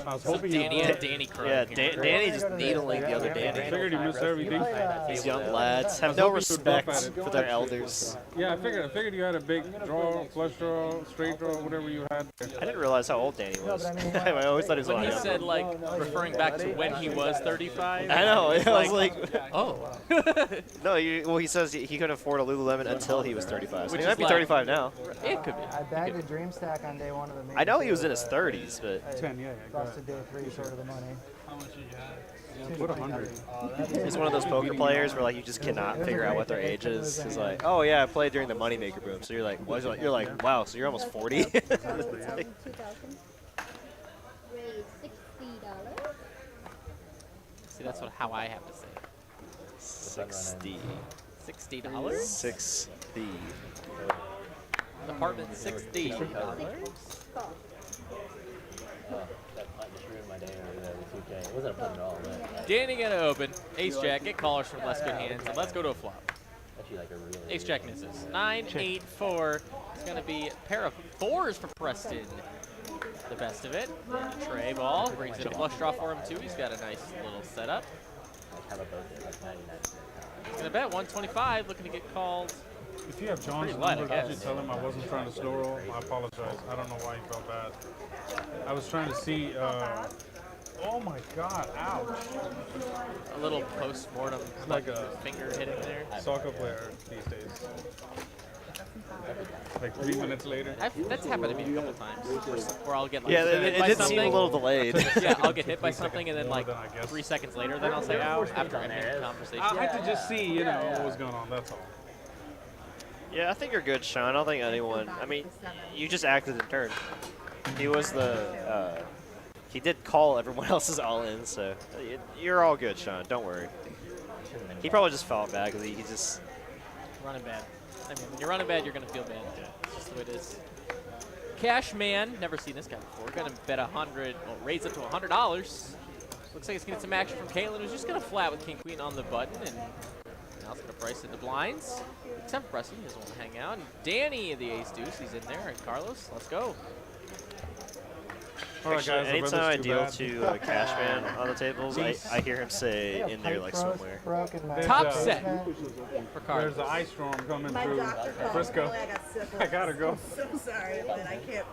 I was So hoping Danny you and Danny Crow. Yeah, Danny just needling the other Danny. I figured you missed everything. These young lads have no respect for their elders. Yeah, I figured you had a big draw, flush draw, straight draw, whatever you had. I didn't realize how old Danny was. I always thought he was When a he lot said, younger. like, referring back to when he was 35. I know. it's I was like, oh. No, well, he says he couldn't afford a Lululemon until he was 35. So Which he might is be like- 35 now. It could be. I bagged a dream stack on day one of the main. I know he was in his 30s, but 10, yeah. Busted day 3 short of the money. How much you got? What 100? He's one of those poker players where like you just cannot figure out what their age is. He's like, oh yeah, I played during the moneymaker boom. So you're like, what? You're like, wow, so you're almost 40. 2000. Raise $60. See, that's how I have to say it. 60. $60? 60. Apartment $60. It wasn't a put at all. Danny gonna open. Ace Jack, get callers from less good hands, and let's go to a flop. Actually, like a really. Ace Jack misses. 9, 8, 4. It's gonna be a pair of 4s for Preston. The best of it. Tray ball brings in a flush draw for him too. He's got a nice little setup. He's gonna bet 125, looking to get called. If you have John's number, could you tell him I wasn't trying to slow roll? I apologize. I don't know why he felt bad. I was trying to see. Oh my God! Ouch! A little post-mortem, like a finger hitting there. Soccer player these days. Like 3 minutes later. That's happened to me a couple times. Where I'll get like Yeah, hit it by did something. seem a little delayed. Yeah, I'll get hit by something, and then like 3 seconds later, then I'll say, "Ow!" After ending the conversation. I had to just see, you know, what was going on. That's all. Yeah, I think you're good, Sean. I don't think anyone. I mean, you just acted in turn. He was the. He did call everyone else's all in, so you're all good, Sean. Don't worry. He probably just felt bad because he just running bad. I mean, when you're running bad, you're gonna feel bad. It's just the way it is. Cashman, never seen this guy before. Gonna bet 100, well, raise up to $100. Looks like it's gonna get some action from Caitlin, who's just gonna flat with King Queen on the button, and now it's gonna price into blinds. Except Preston, he doesn't want to hang out. And Danny, the ace deuce, he's in there. And Carlos, let's go. Actually, anytime I deal to Cashman on the tables, I hear him say in there like somewhere. Top set for Carlos. There's an ice storm coming through Frisco. I gotta go. I'm sorry, but I can't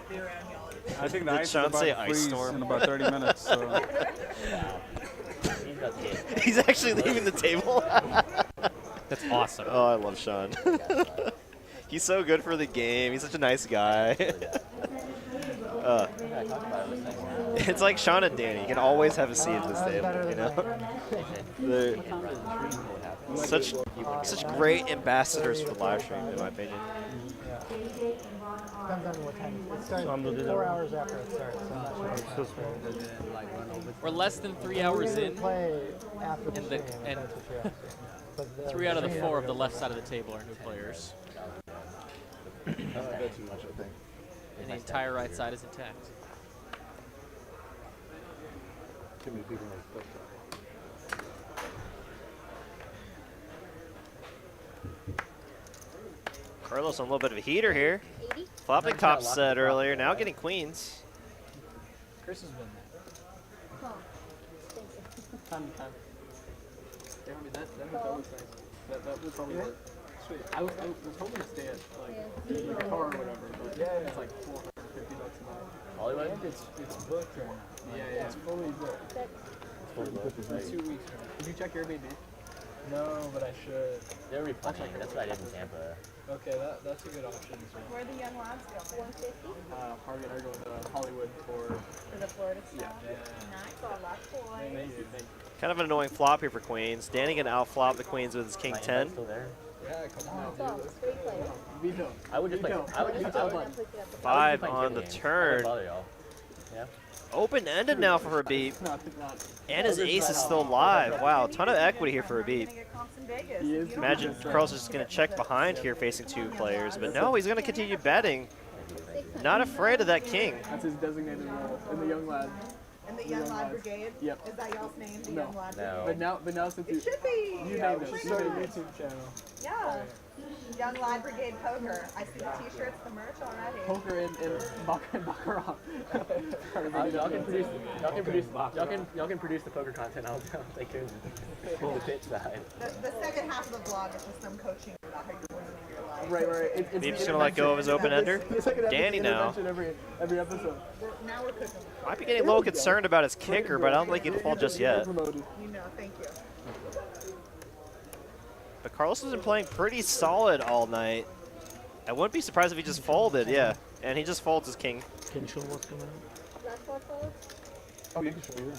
be around y'all. I think the Did ice Sean is about say to ice freeze storm? in about 30 minutes. So. He's actually leaving the table. That's awesome. Oh, I love Sean. He's so good for the game. He's such a nice guy. It's like Sean and Danny. You can always have a seat at this table, you know? They're such great ambassadors for live stream, in my opinion. Depends on what time. It starts 4 hours after it starts. So I'm not sure. We're less than 3 hours in, and 3 out of the 4 of the left side of the table are new players. I don't bet too much, I think. And the entire right side is intact. Too many people in the Carlos on a little bit of a heater here. Flopping top set earlier, now getting queens. Chris has been there. Time to time. Yeah, I mean, that looks nice. That would probably work. Sweet. I was hoping to stay at like the car or whatever, but it's like $450 a night. Hollywood? It's booked right now. Yeah, it's fully booked. It's been 2 weeks. Did you check Airbnb? No, but I should. They're replenishing. That's what I did in Tampa. Okay, that's a good option as well. Where the young lads go? 150? Harvey and I are going to Hollywood for the Florida stuff? Yeah. Nice. Well, luck, boys. Thank you. Kind of an annoying flop here for queens. Danny gonna outflop the queens with his king 10. Still there? Yeah, come on, So, 3 players. We don't. I would just like. I would just. 5 on the turn. Yeah. Open-ended now for Habbib. And his ace is still live. Wow, ton of equity here for Habbib. Imagine Carlos is just going to check behind here facing 2 players, but no, he's going to continue betting. Not afraid of that king. That's his designated role in the young lad. In the Young Lad Brigade? Yep. Is that y'all's name, the No. Young Lad No. Brigade? But now since It should be. you Yeah, named we it, should you started a start. YouTube channel. Yeah. Young Lad Brigade Poker. I see the t-shirts, the merch already. Poker and Baccarat. Y'all can produce the poker content. I'll take care of the pitch side. The second half of the vlog is just them coaching about how you're winning in your life. Right. Habib's going to let go of his open-ender. The second half Danny is the now. intervention every episode. Now we're cooking. Might be getting a little concerned about his kicker, but I don't think he'll fall just yet. You know, thank you. But Carlos has been playing pretty solid all night. I wouldn't be surprised if he just folded, yeah. And he just folds his king. Can you show what's coming out? Oh, you can show you.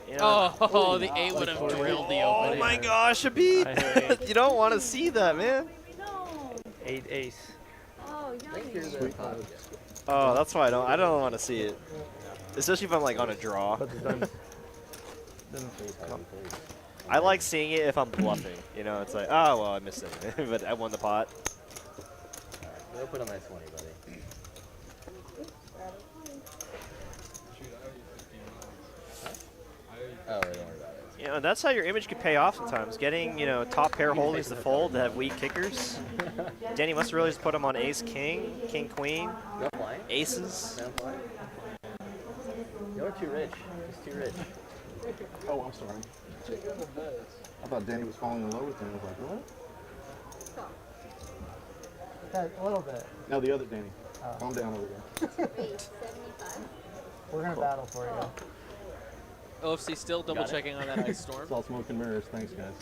You know, Oh, the 8 would have drilled the opening. Oh my gosh, Habbib! You don't want to see that, man. 8 ace. Oh, Oh, that's why I don't want to see it. Especially if I'm like on a draw. I like seeing it if I'm bluffing. You know, it's like, oh well, I missed it, but I won the pot. We'll put on that 20, buddy. Oh, don't worry about it. You know, that's how your image can pay off sometimes. Getting, you know, top pair holdings to fold that have weak kickers. Danny must really just put them on ace, king, king, queen, aces. You're too rich. He's too rich. Oh, I'm sorry. I thought Danny was falling in love with him. I was like, what? A little bit. No, the other Danny. Calm down over there. We're gonna battle for you. OFC still double checking on that ice storm. It's all smoke and mirrors. Thanks, guys.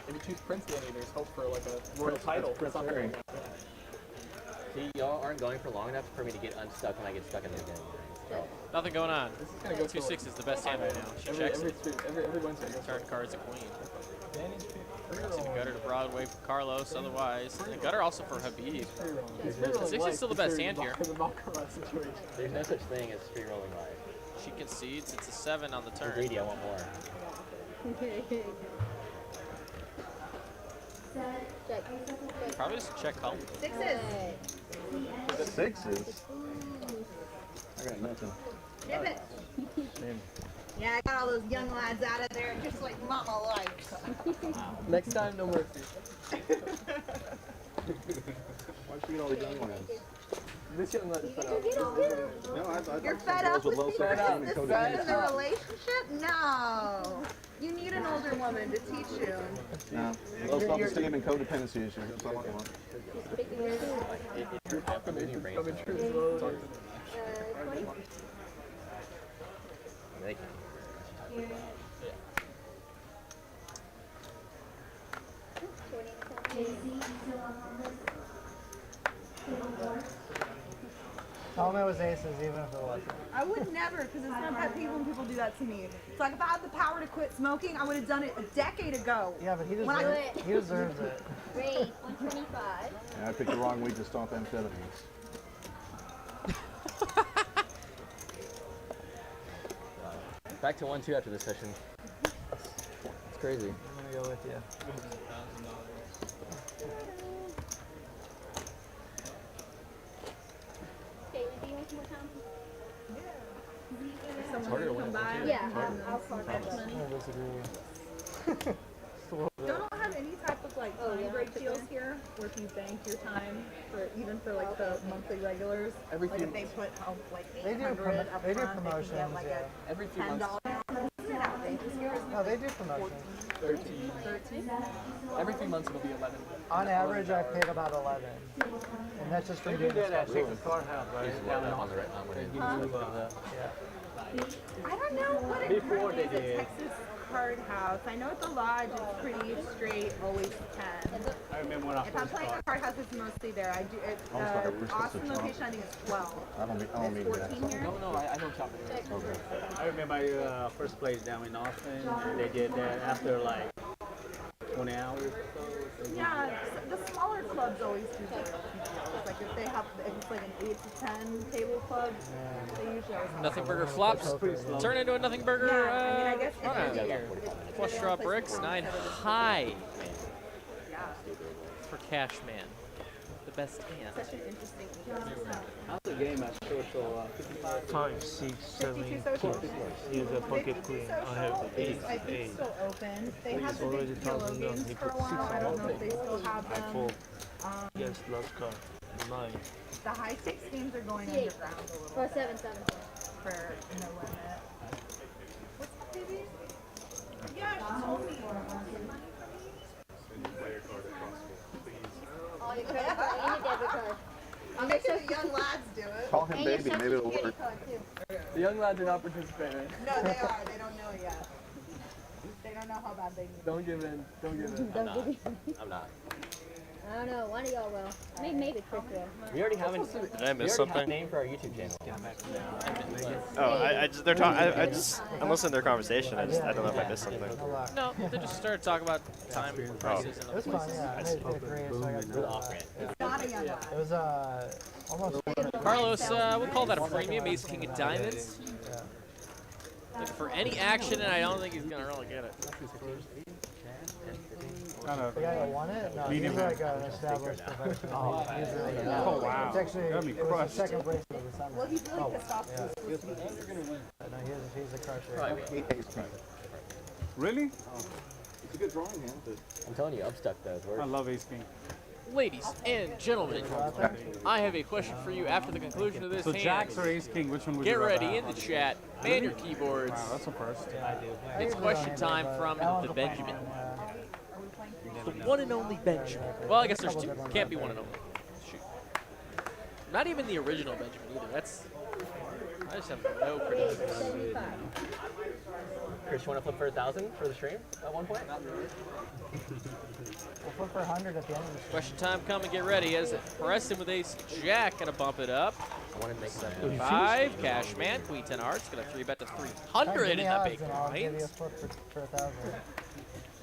If you choose Prince Danny, there's hope for like a royal title. Prince Harry. See, y'all aren't going for long enough for me to get unstuck when I get stuck in the game. So. Nothing going on. This is gonna go 2-6 is the best hand right now. She checks it. Every Wednesday. Turn card's a queen. See the gutter to Broadway for Carlos, otherwise. And the gutter also for Habbib. 6 is still the best hand here. There's no such thing as free rolling life. She concedes. It's a 7 on the turn. I'm greedy, I want more. Probably just check call. Sixes. Sixes? I got nothing. Give it. Yeah, I got all those young lads out of there just like mama likes. Next time, no mercy. Why'd you get all the young ones? This young lad is fed up. No, I thought You're fed up with me fed because this is in the relationship? No. You need an older woman to teach you. No. Low self-esteem and codependency issues. That's all I want. Your confirmation is coming true slowly. Tell him it was aces, even if it wasn't. I would never, because it's my pet peeve when people do that to me. It's like if I had the power to quit smoking, I would have done it a decade ago. Yeah, but he When deserves it. He deserves it. Great, 125. Yeah, I picked the wrong week to stop amphetamines. Back to 1-2 after this session. It's crazy. I'm gonna go with you. Okay, do you want some more time? It's harder to win. Yeah, I'll call that money. Don't have any type of like time break deals here, where if you bank your time for even for like the monthly regulars. Like if they put like They do 800 up they do front, promotions, they can get like yeah. a Every few $10. months. Isn't it outrageous here? No, they do promotions. 13. Every few months it'll be 11. On average, I paid about 11. And that's just from doing this stuff. I don't know what it currently is at Texas Card House. I know at the lodge it's pretty straight, always 10. I remember when I If I'm first playing caught. the Card House, it's mostly there. I do. It's Austin location. I think it's 12. I don't mean There's that. 14 here. No, I don't shop it. Okay. I remember I first played down in Austin. They did that after like 20 hours or so. Yeah, the smaller clubs always do that. It's like if they have, if it's like an 8 to 10 table club, they usually always have Nothing burger flops. Turn into a nothing burger. Yeah, I mean, I guess run-out here. Flush draw bricks. 9 high for Cashman. The best hand. Such an interesting How's the game at short? So 5, 6, 7, 8. Use a pocket queen. I have ace, I think 8. still open. They He's had the already big 1,000 games down. He for a put 6 while. I don't know on if they still have I them. fold. Yes, last card. 9. The high stakes games are going Yeah. underground a little Or bit 7, 7. for no limit. What's up, baby? Yeah, she told me. All your credit card and your debit card. I'm making the young lads do it. Call him baby, maybe it'll work. The young lads are not participating. No, they are. They don't know yet. They don't know how bad they need it. Don't give in. Don't give in. I'm not. I don't know. One of y'all will. Maybe Chris will. We already have Did I miss something? A name for our YouTube channel. Oh, I just I'm listening to their conversation. I don't know if I missed something. No, they just started talking about time prices and other It was fun, places. yeah. I made it great, so I got to It was almost. Carlos, we'll call that a premium. Ace King of Diamonds. Looking for any action, and I don't think he's gonna really get it. The guy that won it? No, he's like an established professional. He's really good. Oh, wow. It's actually, Got me it was crushed. the second place of the summer. Well, he's really pissed off. Yeah. No, he's a crusher. Really? It's a good drawing hand, but I'm telling you, Upstuck does work. I love Ace King. Ladies and gentlemen, I have a question for you after the conclusion of this So hand. Jacks or Ace King, which one would Get you rather ready have? in the chat. Man your keyboards. Wow, that's a first. It's question time from the Benjamin. The one and only Benjamin. Well, I guess there's two. Can't be one and only. Shoot. Not even the original Benjamin either. I just have no credentials. Chris, you want to flip for 1,000 for the stream at one point? We'll flip for 100 at the end of the stream. Question time, come and get ready as Preston with Ace Jack gonna bump it up. I want to make that. 5, Cashman, Queen 10 Hearts, gonna 3-bet to 300 in that big I'll give you a blind. flip for 1,000.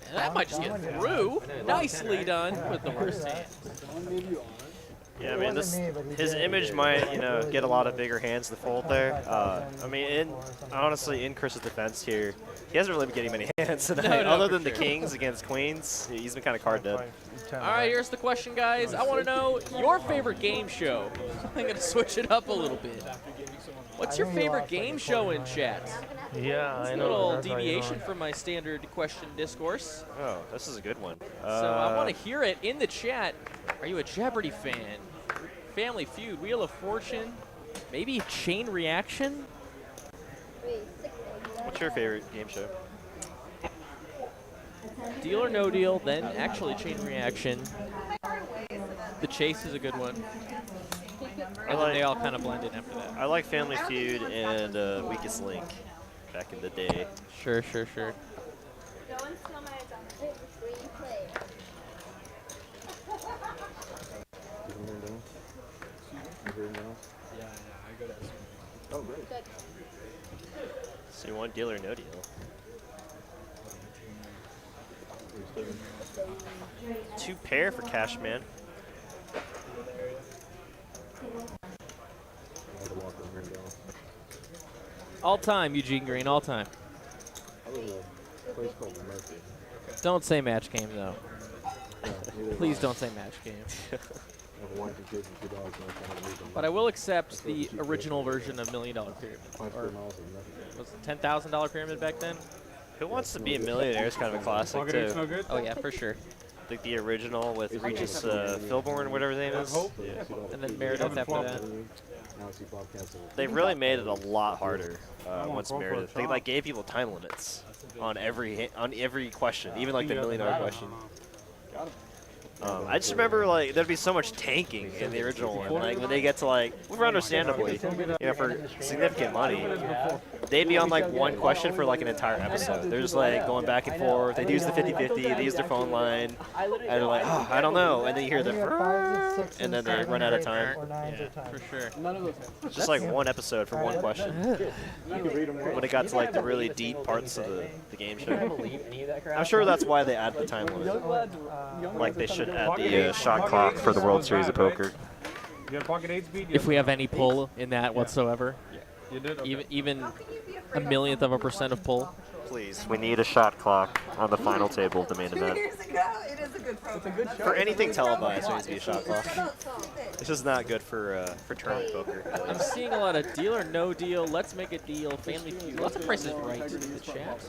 And that might just get through. Nicely done with the worst hand. Yeah, I mean, his image might, get a lot of bigger hands to fold there. I mean, honestly, in Chris's defense here, he hasn't really been getting many hands tonight. Other than the kings against queens, he's been kind of card dead. All right, here's the question, guys. I want to know your favorite game show. I'm going to switch it up a little bit. What's your favorite game show in chat? Yeah, It's I a know. little deviation from my standard question discourse. Oh, this is a good one. So I want to hear it in the chat. Are you a Jeopardy fan? Family Feud, Wheel of Fortune, maybe Chain Reaction? What's your favorite game show? Deal or No Deal, then actually Chain Reaction. The Chase is a good one. And then they all kind of blend in after that. I like Family Feud and Weakest Link back in the day. Sure. yeah, I go to. Oh, great. So you want Deal or No Deal? 2 pair for Cashman. All time, Eugene Green, all time. Don't say match game, though. Please don't say match game. But I will accept the original version of $1 Million Pyramid. Or was it $10,000 Pyramid back then? Who Wants to Be a Millionaire is kind of a classic, too. No good? Oh, yeah, for sure. Like the original with Regis Philborn, whatever his name is. Yeah. And then Meredith after that. They really made it a lot harder once Meredith. They gave people time limits on every question, even like the $1 million question. I just remember there'd be so much tanking in the original one. Like when they get to understandably, for significant money, they'd be on one question for an entire episode. They're just going back and forth. They use the 50-50. They use their phone line, and they're like, oh, I don't know. And then you hear them, and then they run out of time. Yeah, for sure. None of those hands. Just one episode for one question. When it got to the really deep parts of the game show. I'm sure that's why they added the time limit. Like they should add the shot clock for the World Series of Poker. You got pocket 8 speed? If we have any pull in that whatsoever. You did? Okay. Even a millionth of a % of pull. Please, we need a shot clock on the final table of the main 2 event. years ago, it is a good program. It's a good show. For anything televised, there needs to be a shot clock. This is not good for tournament poker. I'm seeing a lot of Deal or No Deal, Let's Make a Deal, Family Feud, lots of prices right in the chat.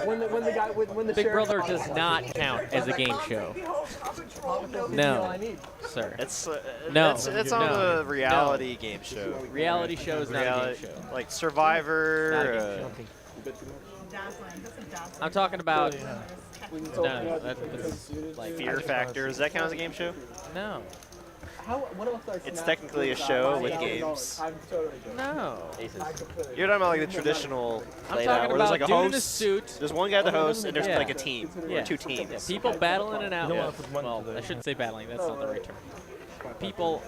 When the guy when the Big sheriff- Brother does not count as a game show. No, sir. It's no. It's on a reality game show. Reality show is not a game show. Like Survivor. I'm talking about. No, that's Fear Factor. Does that count as a game show? No. What else do I It's snap technically a to show find with out? games. I'm totally good. No. You're talking about like the traditional I'm layout talking where there's about like a dude in a host. suit. There's one guy the host, and there's Yeah. like a team or two teams. Yeah, people battling it out. You don't Yeah. wanna put money Well, to the- I shouldn't say battling. That's not the right term. People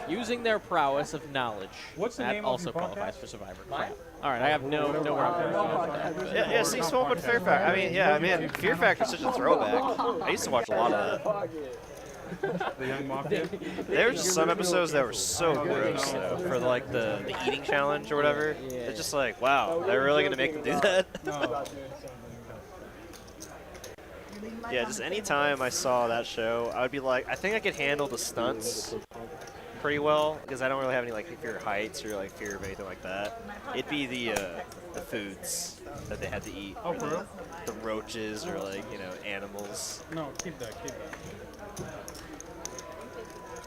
using their prowess of knowledge. What's the that name of also your podcast? qualifies for Survivor. Crap. All right, I have no where I'm going. Yeah, see, Swamp with Fear Factor. I mean, yeah, man, Fear Factor's such a throwback. I used to watch a lot of that. The Young Mafia? There were just some episodes that were so gross, though, for like the eating challenge or whatever. It's just like, wow, they're really gonna make them do that? Yeah, just any time I saw that show, I would be like, I think I could handle the stunts pretty well because I don't really have any like fear of heights or like fear of anything like that. It'd be the foods that they had to eat. Oh, for real? The roaches or like, you know, animals. No, keep that, keep that.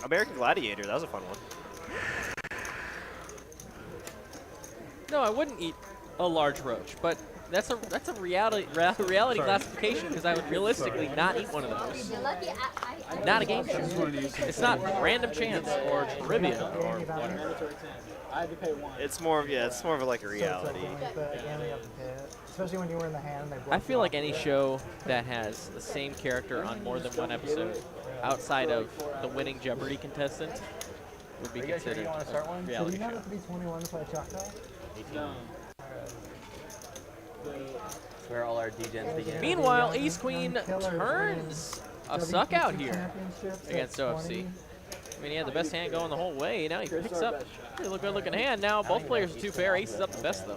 American Gladiator, that was a fun one. No, I wouldn't eat a large roach, but that's a reality classification because I would realistically not eat one of those. Not a game show. It's not random chance or trivia or whatever. I had to pay one. It's more of it's more of like a reality. Especially when you were in the hand. I feel like any show that has the same character on more than one episode, outside of the winning Jeopardy contestant, would be considered a reality show. To be 21 to play Choco? 18. Where all our degens begin. Meanwhile, Ace Queen turns a suck out here against OFC. I mean, he had the best hand going the whole way. Now he picks up a really good looking hand. Now both players are too fair. Ace is up the best though.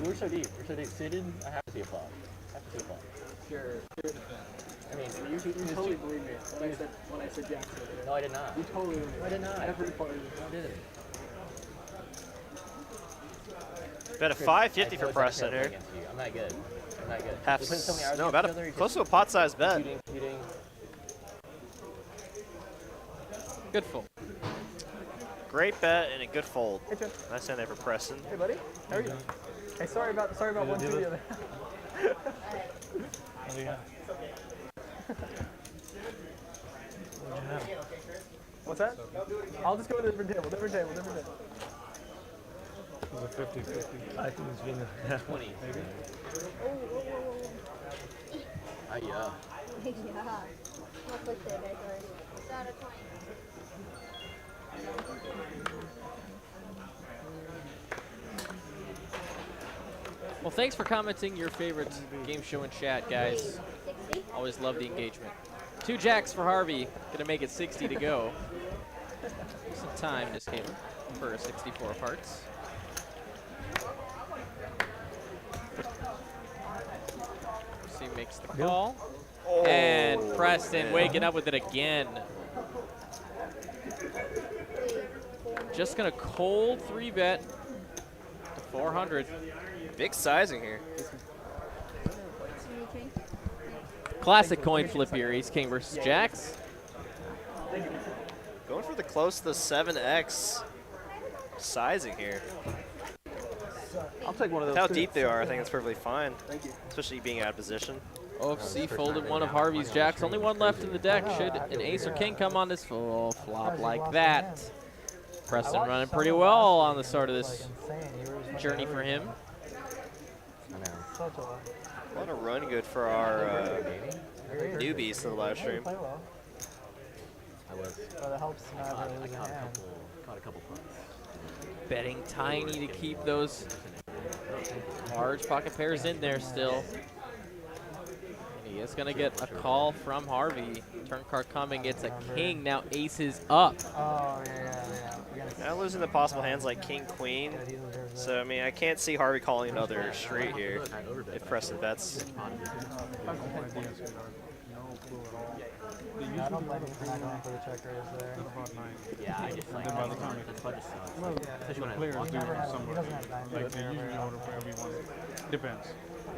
We're so deep. We're so deep. Suited, I have to see a flop. I have to see a flop. Pure defense. I mean, you totally believe me when I said Jackson. No, I did not. You totally believe me. No, I did not. Every part of you. No, I didn't. Bet a 550 for Preston here. I'm not good. I'm not good. Half, We put so many hours no, against about each other, close to a pot-sized bet. Competing. Good fold. Great bet and a good fold. Nice hand there for Preston. Hey, buddy. How are you? Hey, sorry about 1-2 the other. What's that? I'll just go to a different table. Different table. It was a 50-50. I think it's been a 20. Maybe. Yeah. Yeah. I'll put that back already. It's out of 20. Well, thanks for commenting your favorite game show in chat, guys. Always love the engagement. 2 jacks for Harvey. Gonna make it 60 to go. Some time in this game for 64 of hearts. He makes the call. Oh. And Preston waking up with it again. Just gonna cold 3-bet to 400. Big sizing here. Classic coin flip here. Ace King versus Jacks. Going for the close to the 7x sizing here. I'll take one of those. How deep they are, I think it's perfectly fine. Thank you. Especially being out of position. OFC folded one of Harvey's jacks. Only one left in the deck. Should an ace or king come on this full flop like that? Preston running pretty well on the start of this journey for him. A lot of run good for our newbies to the live stream. I was. Well, that helps not I really lose a hand. caught a couple punts. Betting tiny to keep those large pocket pairs in there still. And he is going to get a call from Harvey. Turn card coming. It's a king. Now aces up. Oh, yeah. Now losing the possible hands like king, queen. So, I mean, I can't see Harvey calling another straight here if Preston bets. I don't blame him for not going for the checkers there. Yeah, I just like by the time the budget sucks. Well, Especially when I players do never run has- he somewhere. doesn't have dimes. Like they usually order for everyone. Depends.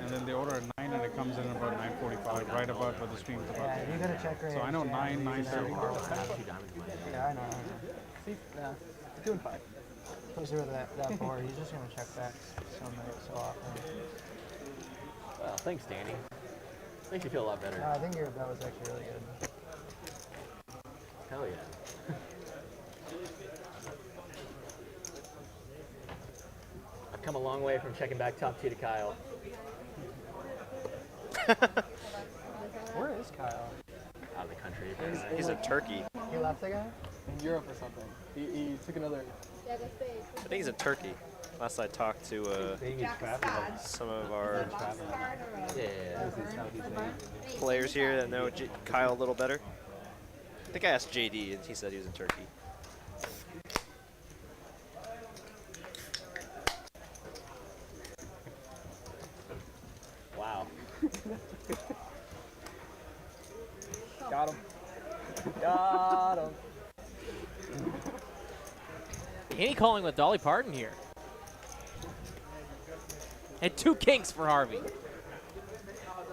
And then they order at 9 and it comes in about 9:45, right about where the stream's about. Yeah, you got a checker. So I know 9, 9:30. Yeah, I know. See, nah, 2 and 5. Especially with that board, he's just gonna check back so often. Well, thanks, Danny. Makes you feel a lot better. I think that was actually really good. Hell yeah. I've come a long way from checking back top 2 to Kyle. Where is Kyle? Out of the country. He's in Turkey. He left the guy? In Europe or something. He took another. I think he's in Turkey. Last I talked to some of our players here that know Kyle a little better. I think I asked JD and he said he was in Turkey. Wow. Got him. Got him. Danny calling with Dolly Parton here. And 2 kings for Harvey.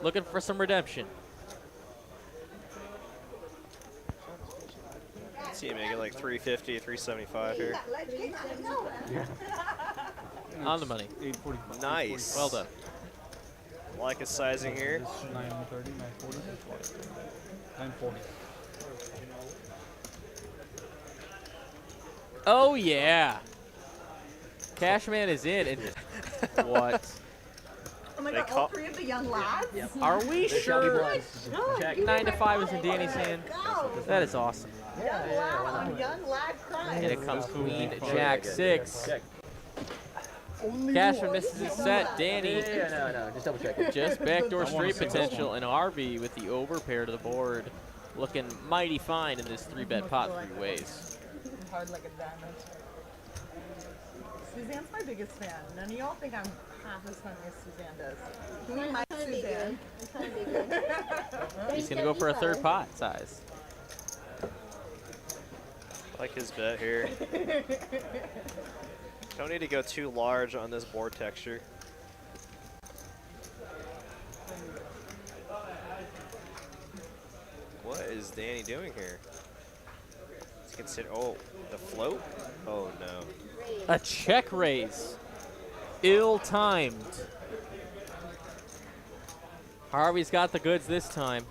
Looking for some redemption. See him make it like 350, 375 here. On the money. 845. Nice. Well done. Like his sizing here. 930, 940, 940. Oh, yeah. Cashman is in. And what? Oh my god, all 3 of the young lads? Are we sure Check. 9 to 5 is in Danny's hand? That is awesome. Young lad crying. And it comes Queen, Jack 6. Cashman misses his set. Danny No, just double check it. just backdoor straight potential. And Harvey with the overpair to the board. Looking mighty fine in this 3-bet pot 3 ways. Hard like a diamond. Suzanne's my biggest fan. None of y'all think I'm half as funny as Suzanne does. Who am I, Suzanne? He's going to go for a 3rd pot size. Like his bet here. Don't need to go too large on this board texture. What is Danny doing here? Let's consider. Oh, the float? Oh no. A check raise. Ill-timed. Harvey's got the goods this time.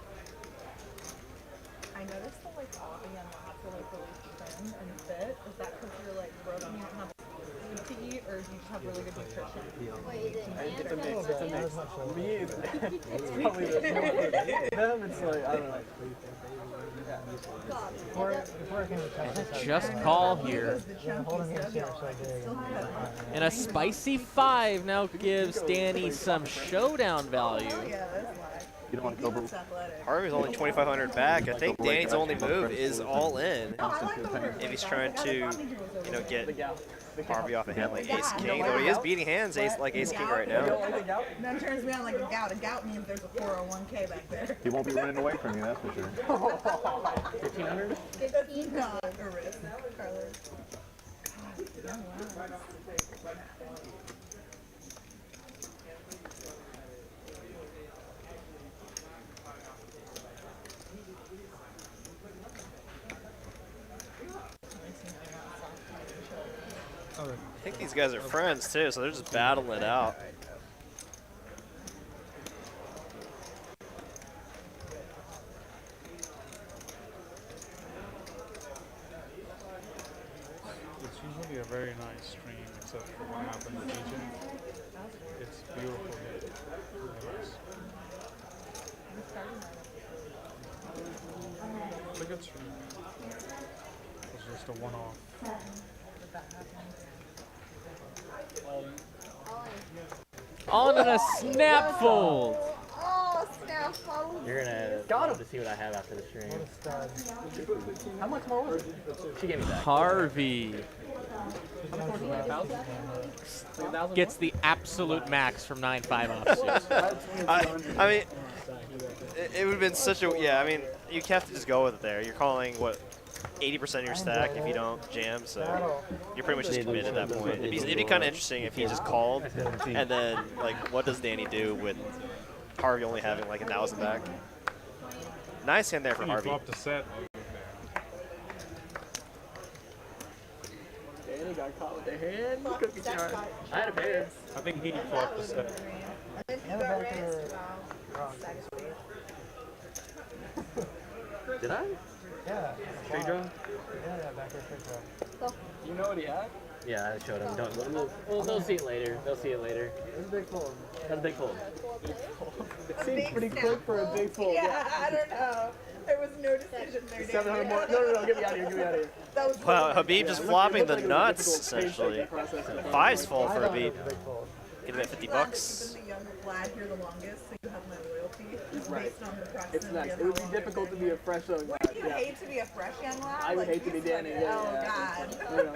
I noticed that like all the young lads are like really thin and fit. Is that because you're like broke and you don't have food to eat, or do you just have really good nutrition? It's a mix. It's a mix. Me, it's probably them. It's like I don't know. Just call here. And a spicy 5 now gives Danny some showdown value. You don't want to go. Harvey's only 2,500 back. I think Danny's only move is all in. If he's trying to, you know, get Harvey off a hand like Ace King, though he is beating hands like Ace King right now. That turns me on like a gout. A gout means there's a 401k back there. He won't be running away from you, that's for sure. 1,500? That's not a risk, Carlos. I think these guys are friends too, so they're just battling it out. It's usually a very nice stream, except for what happened to DJ. It's beautiful here. Really nice. It's a good stream. It's just a one-off. On in a snap fold. Oh, snap fold. You're gonna love to see what I have after the stream. How much more was it? She gave me that. Harvey How much more was it? 1,000? gets the absolute max from 9-5 offsuit. I mean, it would have been such a, yeah, I mean, you have to just go with it there. You're calling, what, 80% of your stack if you don't jam, so you're pretty much just committed at that point. It'd be kind of interesting if he just called, and then, like, what does Danny do with Harvey only having, like, 1,000 back? Nice hand there for Harvey. Dropped a set. They got caught with their hand. Cookie jar. I had a pair. I think he flopped the set. Did I? Yeah. Straight draw? Yeah, backer straight draw. You know what he had? Yeah, I showed him. They'll see it later. They'll see it later. It was a big fold. That's a big fold. It seemed pretty quick for a big fold. Yeah, I don't know. There was no decision there. 700 more. No, get me out of here. Get me out of here. That was Wow, Habib just flopping the like it was a nuts, difficult essentially. process. 5's full for I Habib. thought it was a big fold. Get him at 50 I'm glad bucks. that you've been the young lad here the longest, so you have my loyalty. Just Right. based on the process. It's nice. It would be difficult to be a fresh young lad. Would you hate to be a fresh young lad? I would Like, hate to be he's Danny. like- Yeah, oh, yeah. God. You know.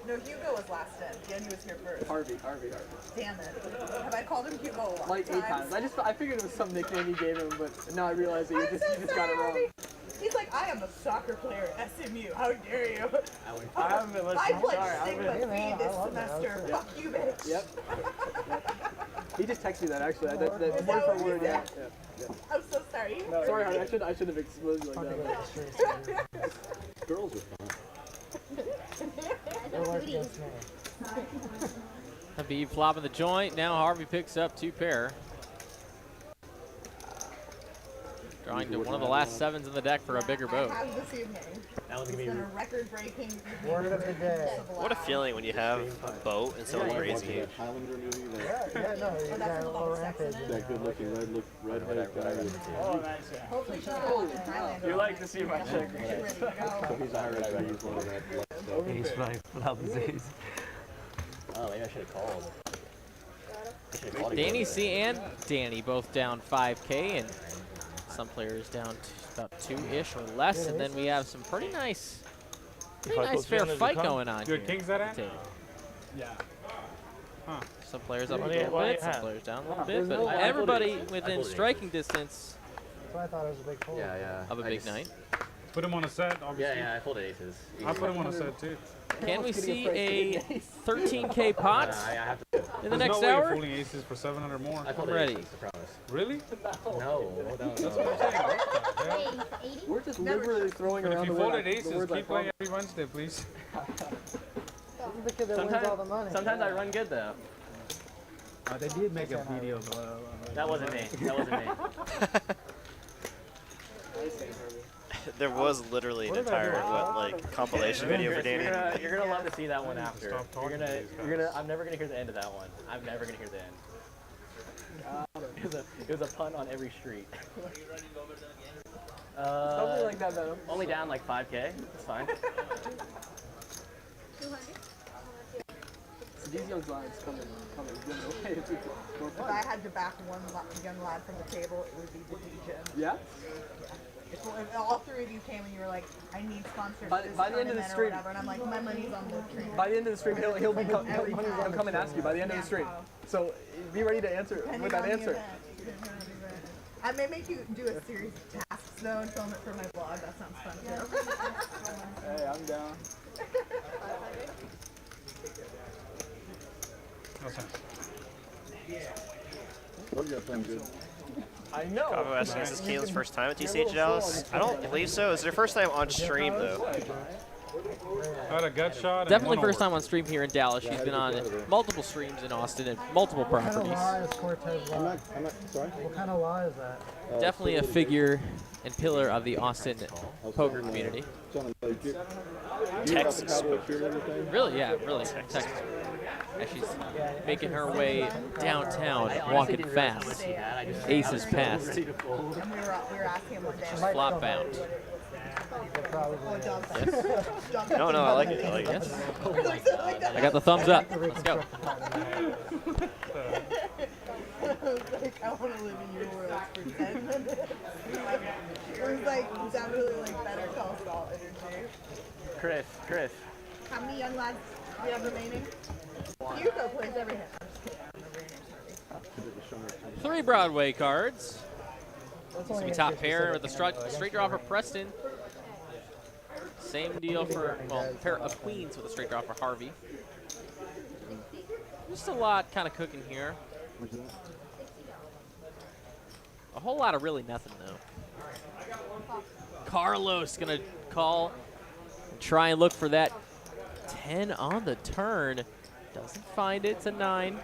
No, Hugo was last in. Danny was here first. Harvey. Damn it. Have I called him Hugo a lot Like 8 times. I figured it was some nickname you gave him, but now I realize that you just got it wrong. He's like, I am a soccer player at SMU. How dare you? I haven't been listening. I played Sorry, I Sigma haven't been- Phi this semester. Yeah. Fuck you, bitch. Yep. He just texted me that actually. That Is word that for what word. you Yeah. said? Yeah. I'm so sorry. No, sorry, Harvey. I should have exposed you like that. Girls are fun. They'll work against me. Habbib flopping the joint. Now Harvey picks up 2 pair. Drawing to one of the last 7s in the deck for a bigger boat. I have this evening. That one's It's gonna been be. a record-breaking Word of the day. What a feeling when you have a boat and someone raising you. Highlander movie. Yeah, no, you got a little rampage. That good-looking red-haired guy. Oh, nice. Yeah. Hopefully she's not in Highlander. You like to see my check. He's Irish guy. He's one of that stuff. Ace 5, flop ace. Oh, maybe I should have called. I should've called Danny again. C and Danny both down 5K, and some players down to about 2-ish or less, and then we have some pretty nice fair fight going on Your here. king's that at? Table. Yeah. Huh. Some players up a What do you- little what do bit, you some have? players down a little Wow, bit, there's but no- I everybody folded within aces. striking distance So I thought it was a big fold. Yeah. of a I big just- night. Put him on a set, obviously. Yeah, I folded aces. I put him on a set too. Can we Getting see afraid a to get an ace. 13K pot I have to. in the There's next no way you're hour? folding aces for 700 more. I folded ready. aces, I promise. Really? No. That's what I'm saying. What the hell? We're just liberally throwing But if around you the word. folded The aces, words I keep playing promise. every Wednesday, please. This is the kid that wins all the money. Sometimes I run good though. They did make a video. That wasn't me. That wasn't me. There was literally an entire compilation video for Danny. You're gonna love to see that one after. Stop talking to these You're gonna. I'm never gonna hear the end of that one. I'm never gonna hear the end. It was a pun on every street. Something like that, Venom. Only down like 5K. It's fine. 200? So these young lads coming good away. If I had to back one young lad from the table, it would be the DJ. Yeah? If all 3 of you came and you were like, I need sponsors By for this the end of the tournament or stream- whatever, and I'm like, my money's on the train. By the end of the stream, he'll come and ask you by the end of the stream. So be ready to answer with that answer. I may make you do a series of tasks though and film it for my blog. That sounds fun too. Hey, I'm down. I know. Cabo asking, is this Caitlin's first time at TCH Dallas? I don't believe so. It's their first time on stream, though. I had a gut shot. and Definitely one first over. time on stream here in Dallas. She's been on multiple streams in Austin and multiple What kind of properties. lie is Cortez lie? Sorry? What kind of lie is that? Definitely a figure and pillar of the Austin poker community. Texas. Really, yeah, really. Texas. As she's making her way downtown, walking fast. Aces past. And we were asking him one day. Flop bound. No, I like it. I like it. Yes. I got the thumbs up. Let's go. Like, I want to live in your world for 10 minutes. It was like definitely like Better Call Saul energy. Chris. How many young lads do we have remaining? Hugo plays everything. 3 Broadway cards. This will be top pair with the straight draw for Preston. Same deal for, well, pair of queens with a straight draw for Harvey. Just a lot kind of cooking here. A whole lot of really nothing, though. Carlos going to call and try and look for that 10 on the turn. Doesn't find it. It's a 9.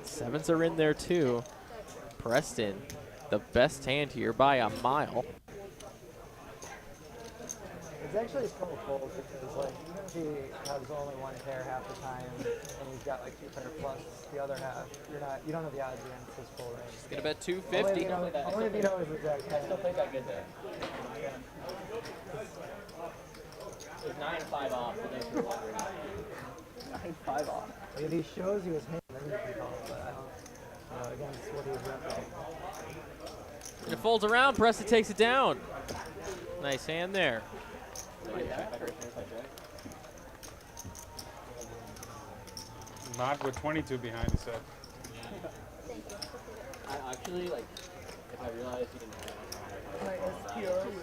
Sevens are in there too. Preston, the best hand here by a mile. It's actually so cool because like even if he has only one pair half the time and he's got like 2 pair plus the other half, you don't have the odds against his full range. He's gonna bet 250. Only if you know his exact pair. I still think I get that. It's 9-5 off. But thanks for wondering. 9-5 off. If he shows you his hand, then you can call it. But I don't against what he's repping. And it folds around. Preston takes it down. Nice hand there. Not with 22 behind, he said. I actually, like, if I realized you didn't have My SPR with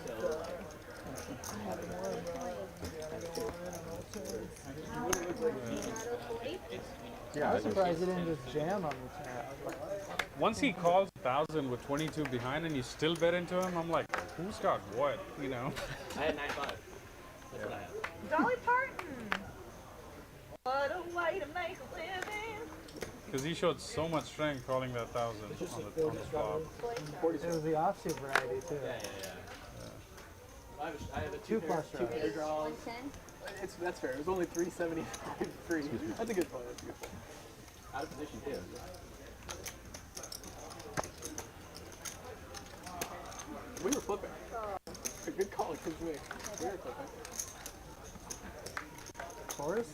Yeah, I was surprised he didn't just jam on the turn. Once he calls 1,000 with 22 behind and you still bet into him, I'm like, who's got what, you know? I had 9-5. That's what I had. Dolly Parton. What a way to make a living. Because he showed so much strength calling that 1,000 on the flop. It was the offsuit variety too. I have a 2 plus 2 pair draws. That's fair. It was only 375 free. That's a good point. That's a good point. Out of position too. We were flipping. A good call, because we were flipping. Forrest?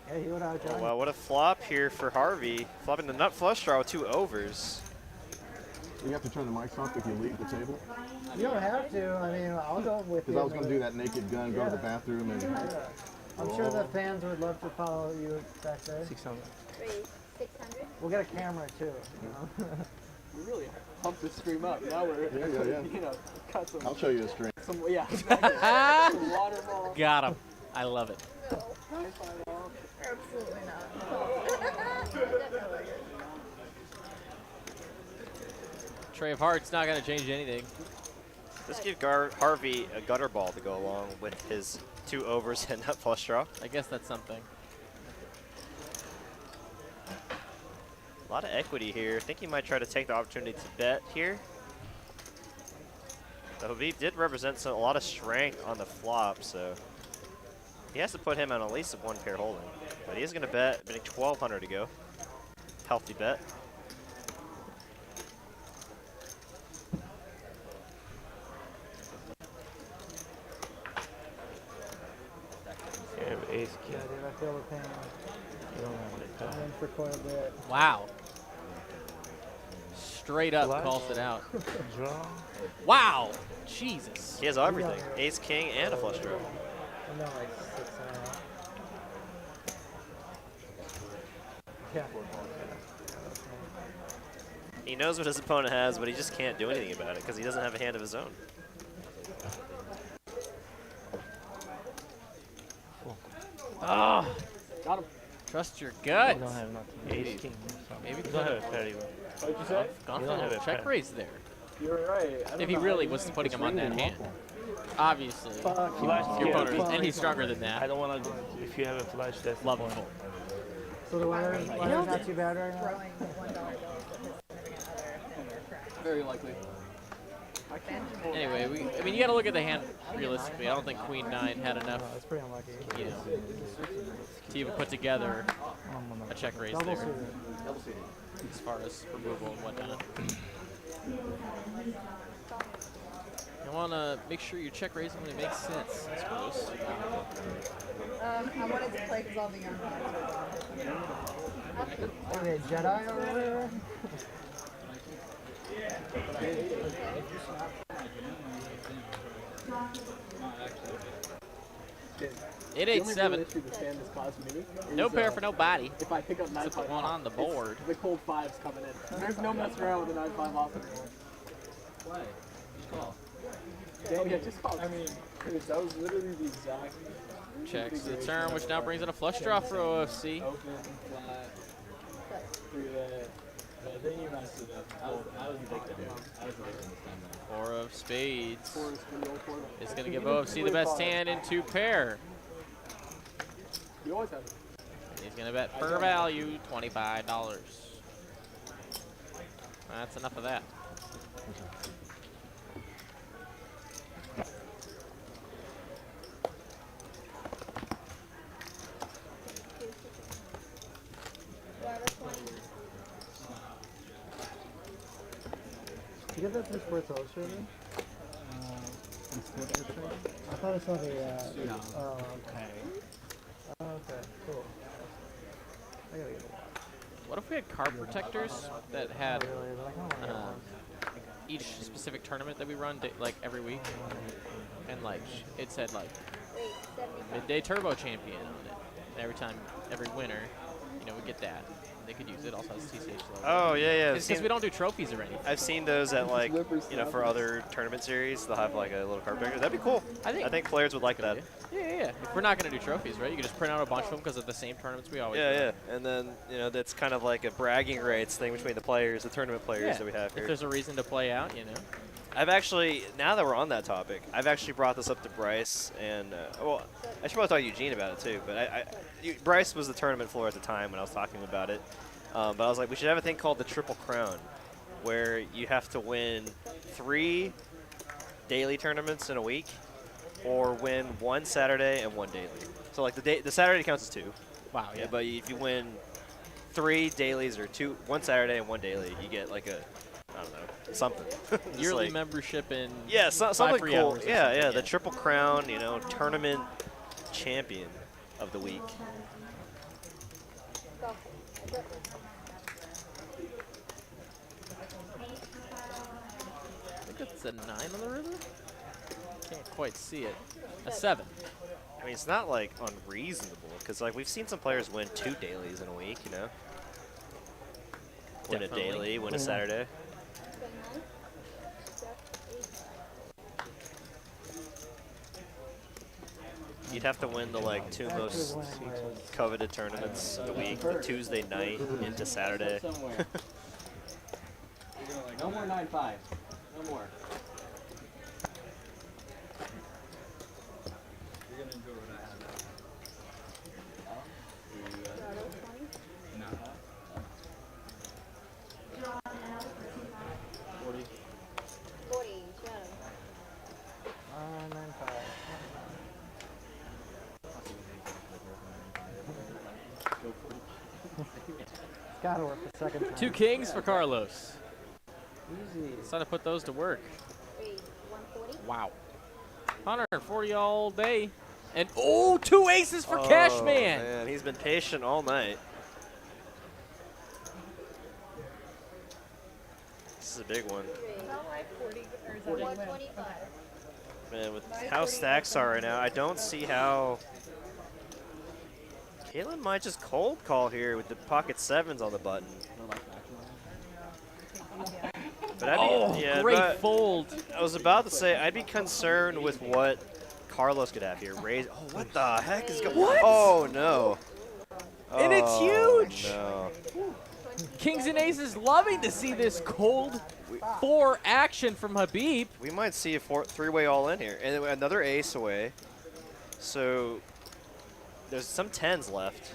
Yeah, he would have Oh, wow, what a flop here for Harvey. Flopping the nut flush draw with 2 overs. You have to turn the mics off if you leave the table? You don't have to. I mean, I'll go with you. Because I was going to do that naked gun, go to the bathroom, and... I'm sure the fans would love to follow you back there. 600. 600? We'll get a camera too. You know? We really pumped the stream up. Now we're, you know, cut some. I'll show you a string. Some, yeah, exactly. Some water ball. Got him. I love it. Absolutely not. Tray of Hearts not going to change anything. Let's give Harvey a gutter ball to go along with his 2 overs and nut flush draw. I guess that's something. A lot of equity here. I think he might try to take the opportunity to bet here. The Habbib did represent a lot of strength on the flop, so he has to put him on at least a 1 pair holding. But he is going to bet, betting 1,200 to go. Healthy bet. Ace king. Yeah, dude, I feel the pain. You don't have it. I'm in for quite a bit. Wow. Straight up Flush. calls it out. Draw. Wow. Jesus. He has everything. Ace, king, and a flush draw. I'm not like 6.5. Yeah. He knows what his opponent has, but he just can't do anything about it because he doesn't have a hand of his own. Oh. Got him. Trust your gut. You don't have nothing. Ace king. Maybe You don't have a pair even. What'd you say? Gone You for a don't have little a check pair. raise there. You're right. I don't If he know really how was you- putting him on that it's hand. Obviously. Flush Your yeah, opponent, and he's stronger than that. I don't want to go. If you have a flush, that's Love the him. point. So the weather's not too bad right now? Throwing $1 bills at his significant other and they're cracked. Very likely. I can't. Anyway, I mean, you got to look at the hand realistically. I don't think Queen 9 had enough, That's pretty unlucky. you know, to even put together a check raise Double there suited. as far as removal and whatnot. You want to make sure you check raising when it makes sense, I suppose. I wanted to play because all the young ones are Okay, Jedi over there? 887. The issue this hand has caused me No is, pair for nobody. If I pick up 9-5 Put one on the board. the cold 5's coming in. There's no messing around with a 9-5 off anymore. Why? Just call. Oh, yeah, just call. I mean, that was literally the exact Checks the turn, which now brings in a flush draw for OFC. open, flat, 3-bet, Then you messed it up. I was the victim. I was the victim this time. Four of spades. Four is gonna go for it. It's going to give OFC the best hand in 2 pair. You always have it. And he's going to bet per value $25. That's enough of that. Did you get that from Sports Illustrated? I thought I saw the. No. Oh, okay. Oh, okay, cool. I gotta get it. What if we had card protectors that had each specific tournament that we run like every week, and like it said like midday turbo champion on it. Every time, every winner, you know, we get that. They could use it. Also has TCH logo. Oh yeah. Because we don't do trophies or anything. I've seen those at like, you know, for other tournament series. They'll have like a little card picture. That'd be cool. I think players would like that. Yeah. If we're not gonna do trophies, right? You can just print out a bunch of them because of the same tournaments we always do. Yeah. And then, you know, that's kind of like a bragging rights thing between the players, the tournament players that we have here. If there's a reason to play out, you know. I've actually, now that we're on that topic, I've actually brought this up to Bryce, and, well, I should probably talk to Eugene about it too, but Bryce was the tournament floor at the time when I was talking about it, but I was like, we should have a thing called the Triple Crown, where you have to win 3 daily tournaments in a week, or win 1 Saturday and 1 daily. So like the Saturday counts as 2. Wow, yeah. But if you win 3 dailies or 1 Saturday and 1 daily, you get like a, I don't know, something. Yearly like, membership in something free cool. hours or Yeah, something, the Triple Crown, you know, tournament champion of the week. I think it's a 9 on the river. Can't quite see it. A 7. I mean, it's not like unreasonable because like we've seen some players win 2 dailies in a week. You know, win a daily, win a Saturday. You'd have to win the like 2 most coveted tournaments of the week, the Tuesday night into Saturday. No more 9-5. No more. You're gonna enjoy what I have now. No. 40. 40, shadow. 9-5. It's gotta work the second time. 2 kings for Carlos. Easy. It's time to put those to work. 140. Wow. 140 all day. And, 2 aces for Cashman. Man, he's been patient all night. This is a big one. Or is that 125. Man, with how stacks are right now, I don't see how... Kalen might just cold call here with the pocket 7s on the button. But I'd be, great fold. I was about to say, I'd be concerned with what Carlos could have here. Raise. Oh, what the heck is going on? What? Oh, no. And it's huge. No. Kings and aces loving to see this cold 4 action from Habbib. We might see a 3-way all in here. And another ace away. So there's some 10s left.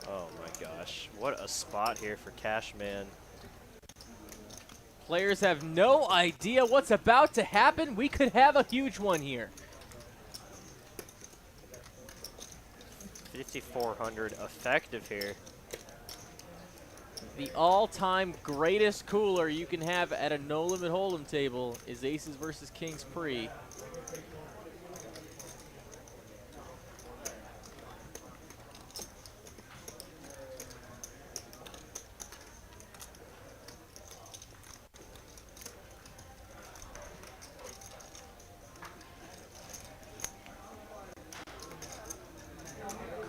Oh, my gosh. What a spot here for Cashman. Players have no idea what's about to happen. We could have a huge one here. 5,400 effective here. The all-time greatest cooler you can have at a no-limit hold'em table is aces versus kings pre.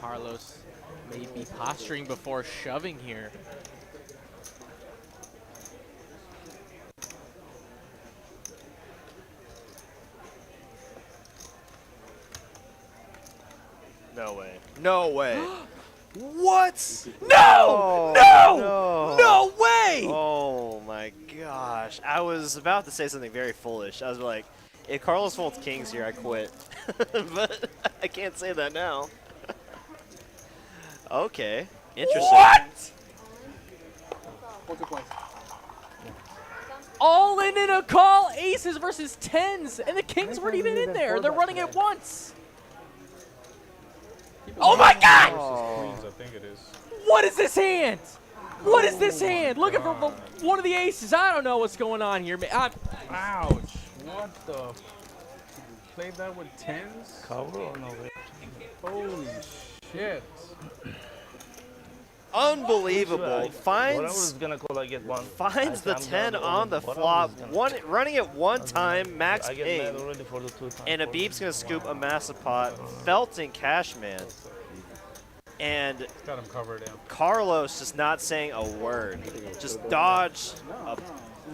Carlos may be posturing before shoving here. No way. No way. What? No! Oh, no! No way! way! Oh my gosh. I was about to say something very foolish. I was like, if Carlos folds kings here, I quit. But I can't say that now. Okay. Interesting. What? What's the point? All in a call, aces versus tens, and the kings weren't even in there. They're running it once. Oh my God! Queens, I think it is. What is this hand? What is this hand? Looking for one of the aces. I don't know what's going on here, man. Ouch! What the? Played that with tens? Cover or no? Holy shit! Unbelievable. What I Finds was gonna call, I get one. finds the 10 on the flop. Running it one time, max I get king. mad already for the 2 times. And Habbib's gonna scoop a massive pot, felting Cashman. And Got him covered in. Carlos just not saying a word. Just dodge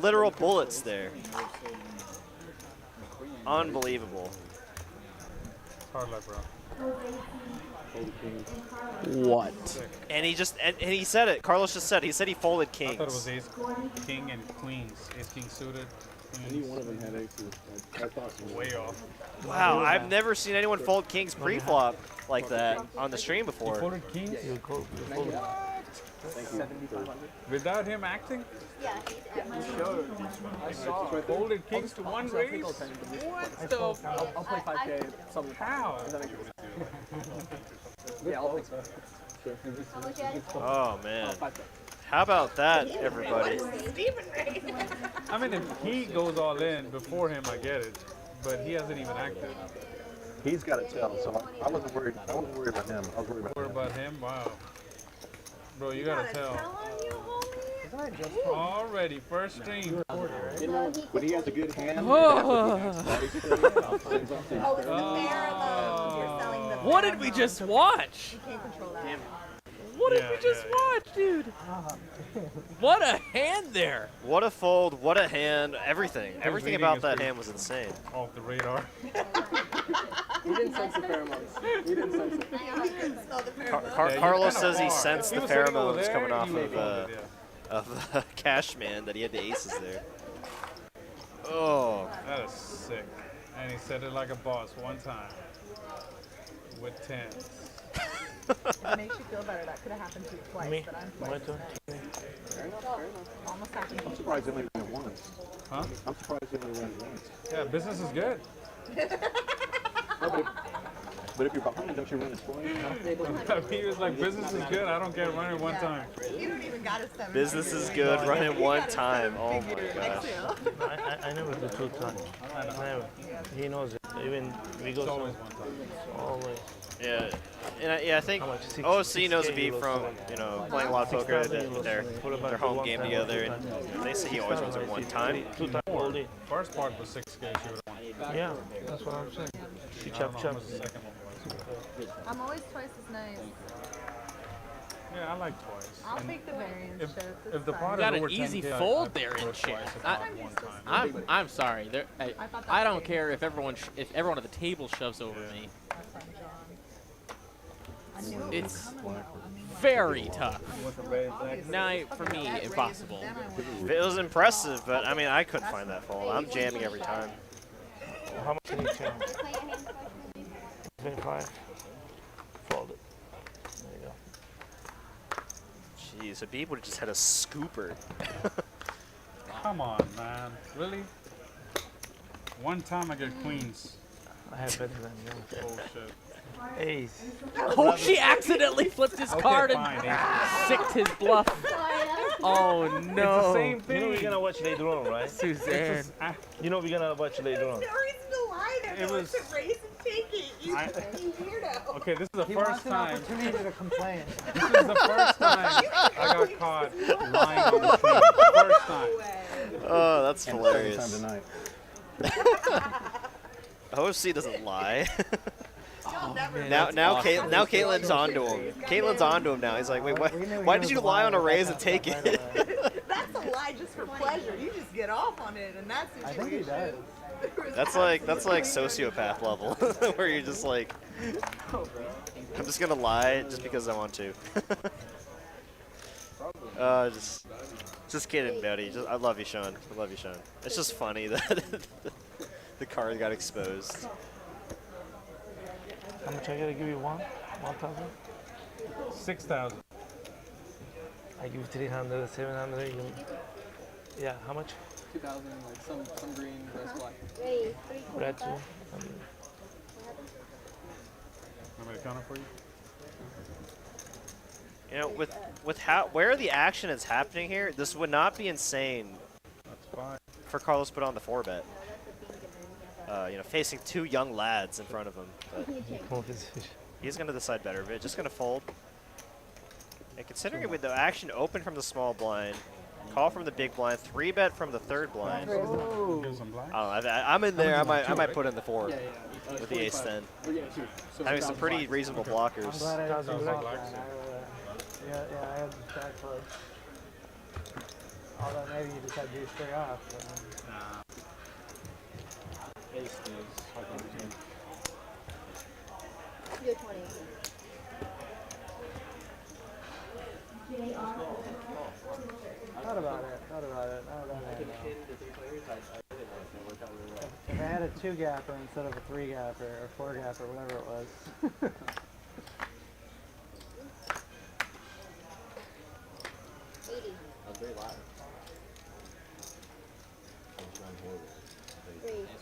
literal bullets there. Unbelievable. Hard luck, bro. What? And he just and he said it. Carlos just said it. He said he folded kings. I thought it was ace, king, and queens. Ace, king suited. I knew one of them had aces. I thought so. Way off. Wow, I've never seen anyone fold kings pre-flop like that on the stream You before. folded kings? Without him acting? Yeah. I saw. Folded kings to one raise? What the? I'll play 5K. Something. How? Does that make sense? Yeah, I'll play Oh man. How about that, everybody? I mean, if he goes all in before him, I get it. But he hasn't even acted. He's got it tell, so I wasn't worried. I wasn't worried about him. I was worried about Worried about him? Wow. Bro, you gotta tell. Already, first stream. When he has a good hand, What did we just watch? You can't control that. What did we just watch, dude? What a hand there. What a fold, what a hand, everything. Everything reading about is that pretty hand was insane. Off the radar. We didn't sense the pheromones. We didn't sense it. We couldn't smell the Car pheromones. Carlos says he sensed He the was sitting over pheromones there, coming off you would've folded, of Cashman, that he had the aces there. Oh. That is sick. And he said it like a boss one time. With tens. It makes you feel better. That could have happened to you twice, but I'm twice. Fair enough. Almost happened. I'm surprised he only went once. Huh? I'm surprised he only went once. Yeah, business is good. But if you're behind, don't you run it twice? He was like, business is good, I don't care, run it one time. You don't even got a 7. Business is good, run it one time. Oh my gosh. I never do 2 times. Never. He knows it. Even we go. It's always one time. Always. Yeah, and I think OC knows Habbib from, you know, playing a lot of poker at their home game together, and they say he always runs it one time. 2 times all day. First part was 6K, she would have won. Yeah, that's what I'm saying. She I chop don't know, chop. what was the second one? I'm always twice as nice. Yeah, I like twice. I'll And take the variance if, chips. if the pot You got is an over easy 10K, fold I'd there in prefer check. twice, if not one time. I'm sorry. I don't care if everyone at the table shoves over me. It's very tough. For me, impossible. It was impressive, but I mean, I couldn't find that fold. I'm jamming every time. How much can you jam? 25. Fold it. There you go. Jeez, Habbib would have just had a scooper. Come on, man. Really? One time I get queens. I have better than you. Oh, shit. Ace. Oh, she accidentally flipped his card and sicked his bluff. Oh no. It's the same thing. You know we're gonna watch later on, right? Suzanne. You know we're gonna watch later on. No reason to lie. There's no was- to raise and take it. You weirdo. Okay, this is the He first wants an time. opportunity to complain. This is the first time I got caught lying on the stream. First time. Oh, that's And hilarious. second time tonight. OC doesn't lie. You'll never now awesome. Caitlin's onto him. Caitlin's onto him now. He's like, wait, what? Why did you lie on a raise and take it? That's a lie just for pleasure. You just get off on it, and that's I think he does. That's like sociopath level, where you're just like, I'm just gonna lie just because I want to. Just Just kidding, buddy. I love you, Sean. I love you, Sean. It's just funny that the card got exposed. How much I gotta give you? 1,000? 6,000. I give 300, 700. Yeah, how much? 2,000, like some green, rest black. Red too. Want me to count it for you? You know, with where the action is happening here, this would not be insane. That's fine. For Carlos put on the 4-bet. You know, facing two young lads in front of him. But he's going to decide better, but just going to fold. And considering it with the action open from the small blind, call from the big blind, 3-bet from the third blind. Oh. I'm in there. I might put in the 4 with the ace-10. Having some pretty reasonable blockers. I'm glad I had some black then. Yeah, I had back foot. Although maybe you just had to do straight off. Ace is fucking. You're 20. Thought about it. If I had a 2-gapper instead of a 3-gapper or 4-gapper, whatever it was. Very loud.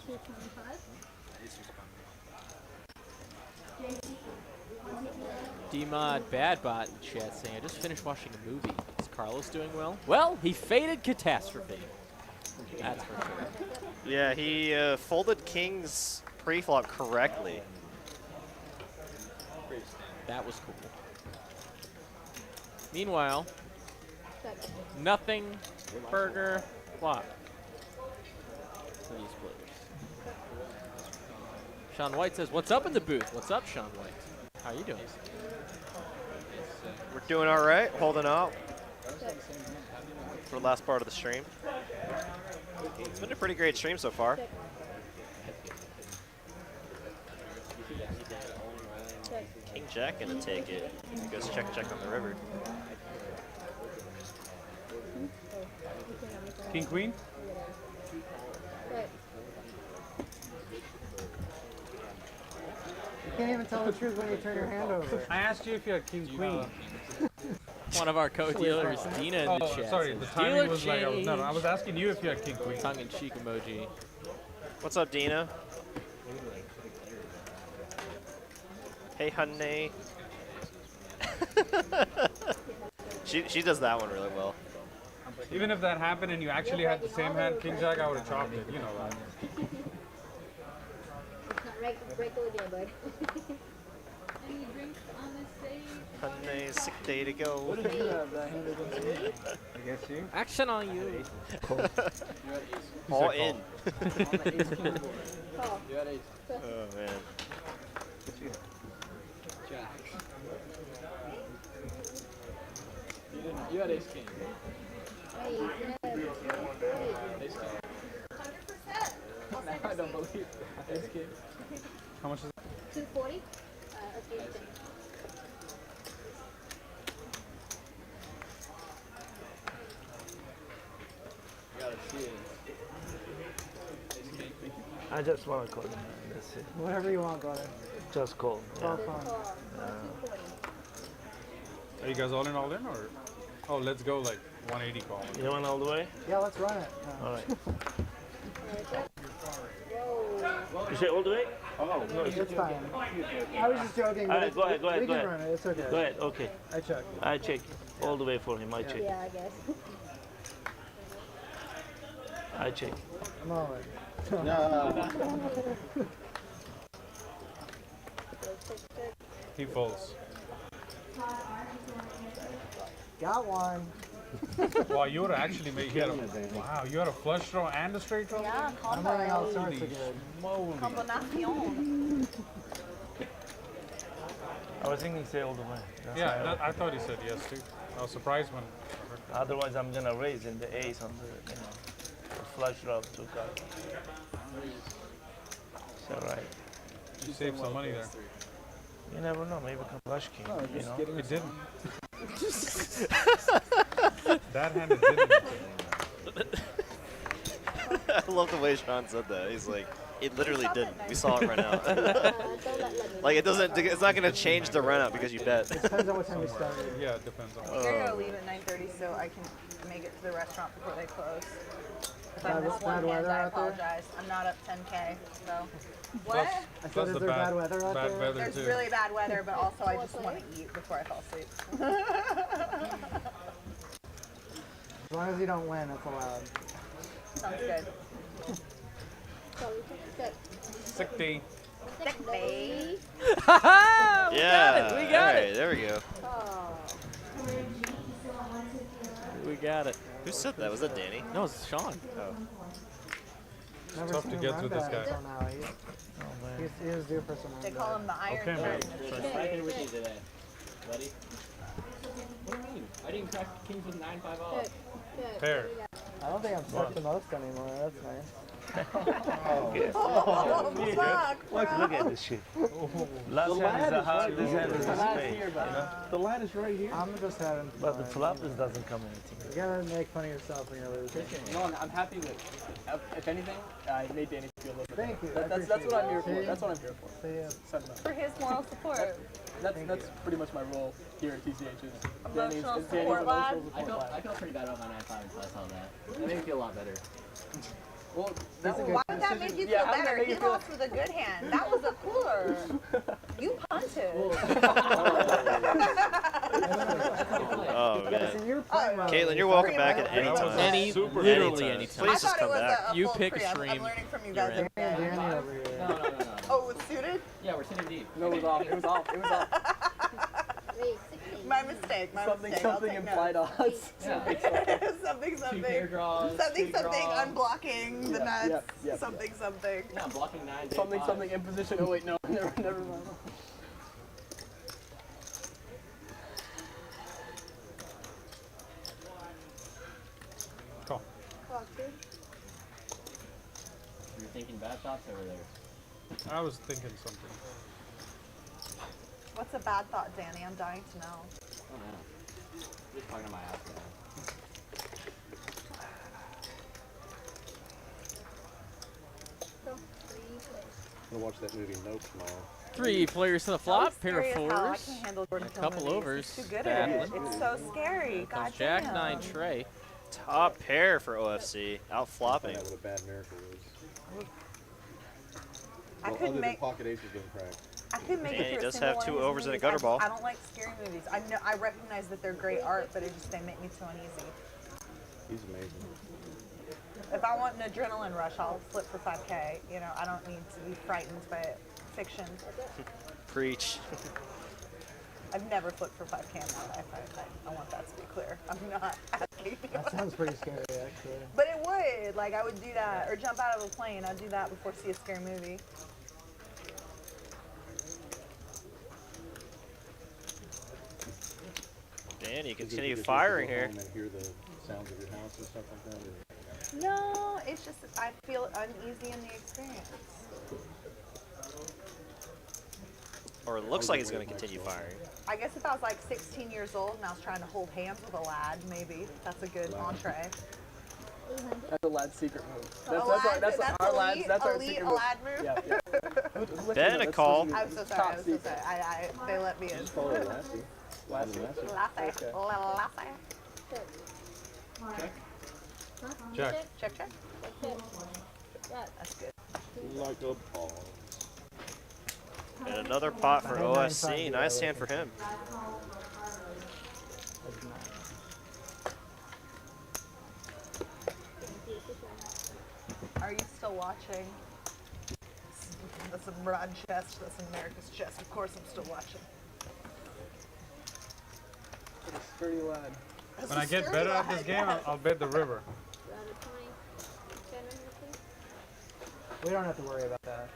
225. D-Mod Badbot in chat saying, I just finished watching a movie. Is Carlos doing well? Well, he faded Catastrophe. That's for sure. Yeah, he folded kings pre-flop correctly. That was cool. Meanwhile, nothing, burger, flop. For these players. Sean White says, what's up in the booth? What's up, Sean White? How you doing? We're doing all right, holding out for the last part of the stream. It's been a pretty great stream so far. King Jack gonna take it. He goes check on the river. King Queen? You can't even tell the truth when you turn your hand over. I asked you if you had King Queen. One of our co-dealers, Dina, in the chat. Sorry, the says, timing "Dealer was like, I was asking you if you had King Queen. Tongue-in-cheek emoji. What's up, Dina? Hey, honey. She does that one really well. Even if that happened and you actually had the same hand, King Jack, I would have chopped it. You know that. It's not regular game, bud. Any drinks on this stage? Honey, sick day to go. What did you have that hand against me? I guess you. Action on you. All in. Oh. You had ace. Oh, man. Jack. You had ace king. Ace king. 100%. Now I don't believe it. Ace king. How much is it? 240. Okay. You gotta see it. I just want to call him. That's it. Whatever you want, brother. Just call. Call fun. Are you guys all in, or? Oh, let's go like 180 call. You want all the way? Yeah, let's run it. All right. You say all the way? Oh, no, it's fine. I was just joking. All right, go ahead. We can run it. It's okay. Go ahead. Okay. I check. All the way for him. I check. Yeah, I guess. I check. I'm all in. He folds. Got one. Wow, you would actually make it. Wow, you had a flush draw and a straight draw? Yeah, I'm running all sorts Holy of good. moly. Combinación. I was thinking say all the way. That's Yeah, why I thought he said yes too. I was surprised when I heard that. Otherwise, I'm gonna raise in the ace on the, the flush draw of 2 cards. It's all right. You saved some money there. You never know. Maybe come flush king. Oh, You know. It didn't. That hand it didn't. I love the way Sean said that. He's like, it literally didn't. We saw it run out. Like it doesn't. It's not gonna change the run out because you bet. It depends on what time we started. Yeah, it depends on. I gotta leave at 9:30 so I can make it to the restaurant before they close. If I miss Bad one hand, weather I out there? apologize. I'm not up 10K, so. What? I said, is there bad weather out there? There's really bad weather, but also I just want to eat before I fall asleep. As long as you don't win, it's allowed. Sounds good. Sick day. Sick day. Yeah. We got it. All right, there we go. We got it. Who said that? Was that Danny? No, it's Sean. Oh. Never tough seen to him get run through this bad guy. until now. He was due for some They call him the Iron Okay, Man. mate. Cracking with you today, buddy. What do you mean? I didn't crack kings with 9-5 off. Pair. I don't think I'm stuck the most anymore. That's nice. Okay. Oh, fuck, Look at this shit. Last hand is a hard, this hand is a spade. You know? The line is right here. I'm just having fun. But the flop just doesn't come anything. You gotta make fun of yourself when you're losing. No, I'm happy that, if anything, I made Danny feel a little bit Thank you. better. That's what I'm here for. That's what I'm here for. Sentiment. For his moral support. That's pretty much my role here at TCH. Is Emotional Danny's support lad. emotional support I feel pretty bad about my 9-5 until I saw that. It made me feel a lot better. Well, Why would that make you feel how did that better? make He you feel- lost with a good hand. That was a cooler. You punted. Oh man. See, you're playing well. Caitlin, you're welcome back at any time. Literally any time. Please just come back. You pick a stream. I'm learning from you You're guys. in. every day. Danny over here. No. Oh, it was suited? Yeah, we're sitting deep. No, it was off. It was off. It was off. My mistake. My Something mistake. I'll something take implied notes. odds. Yeah. something Two pair draws. something straight draw. unblocking the nuts. Something. Yeah, I'm blocking 9. Something imposition. Oh wait, no, never mind. Cool. You're thinking bad thoughts over there. I was thinking something. What's a bad thought, Danny? I'm dying to know. Oh no. Just talking to my ass now. I'm gonna watch that movie Nope tomorrow. 3 players to the flop, So pair of scary as hell. I 4s, can't handle Jordan a Peele couple movies. overs. He's too good battling. at it. It's so scary. God Comes Jack damn. 9 Trey. Top pair for OFC. Out flopping. Find out what a bad miracle is. I Well, couldn't other make. than pocket aces getting cracked. I couldn't make Danny it through a does single have one 2 of these overs and a movies. gutter ball. I don't like scary movies. I know. I recognize that they're great art, but they make me too uneasy. He's amazing. If I want an adrenaline rush, I'll flip for 5K. You know, I don't need to be frightened by fiction. Preach. I've never flipped for 5K in my life. I want that to be clear. I'm not asking. That sounds pretty scary, actually. But it would. Like, I would do that. Or jump out of a plane. I'd do that before see a scary movie. Danny, Is it continue because you firing go here. home and hear the sounds of your house and stuff like that? Or? No, it's just I feel uneasy in the experience. Or it looks like he's going to continue firing. I guess if I was like 16 years old and I was trying to hold hands with a lad, maybe that's a good entree. That's a lad's secret move. That's our lad's. elite, That's our elite secret move. lad move. Yeah. Who Bet and a call. I'm so sorry. I'm so sorry. They let me in. Just call it Lassie. Lassie. Lassie. Lassie. Check. Check. That's good. Like a ball. And another pot for OFC. Nice hand for him. Are you still watching? That's a broad chest. That's America's chest. Of course, I'm still watching. It's a sturdy lad. When I get better at this game, I'll bet the river. We don't have to worry about that.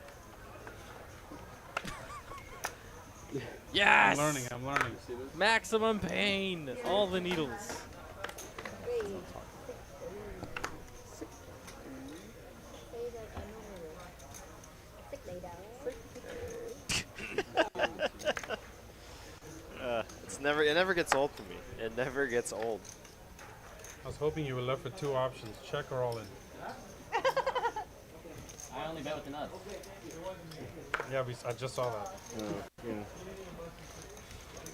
Yes! I'm learning. Maximum pain. All the needles. It never gets old for me. It never gets old. I was hoping you were left with 2 options, check or all in. I only bet with the nuts. Yeah, I just saw that. Yeah.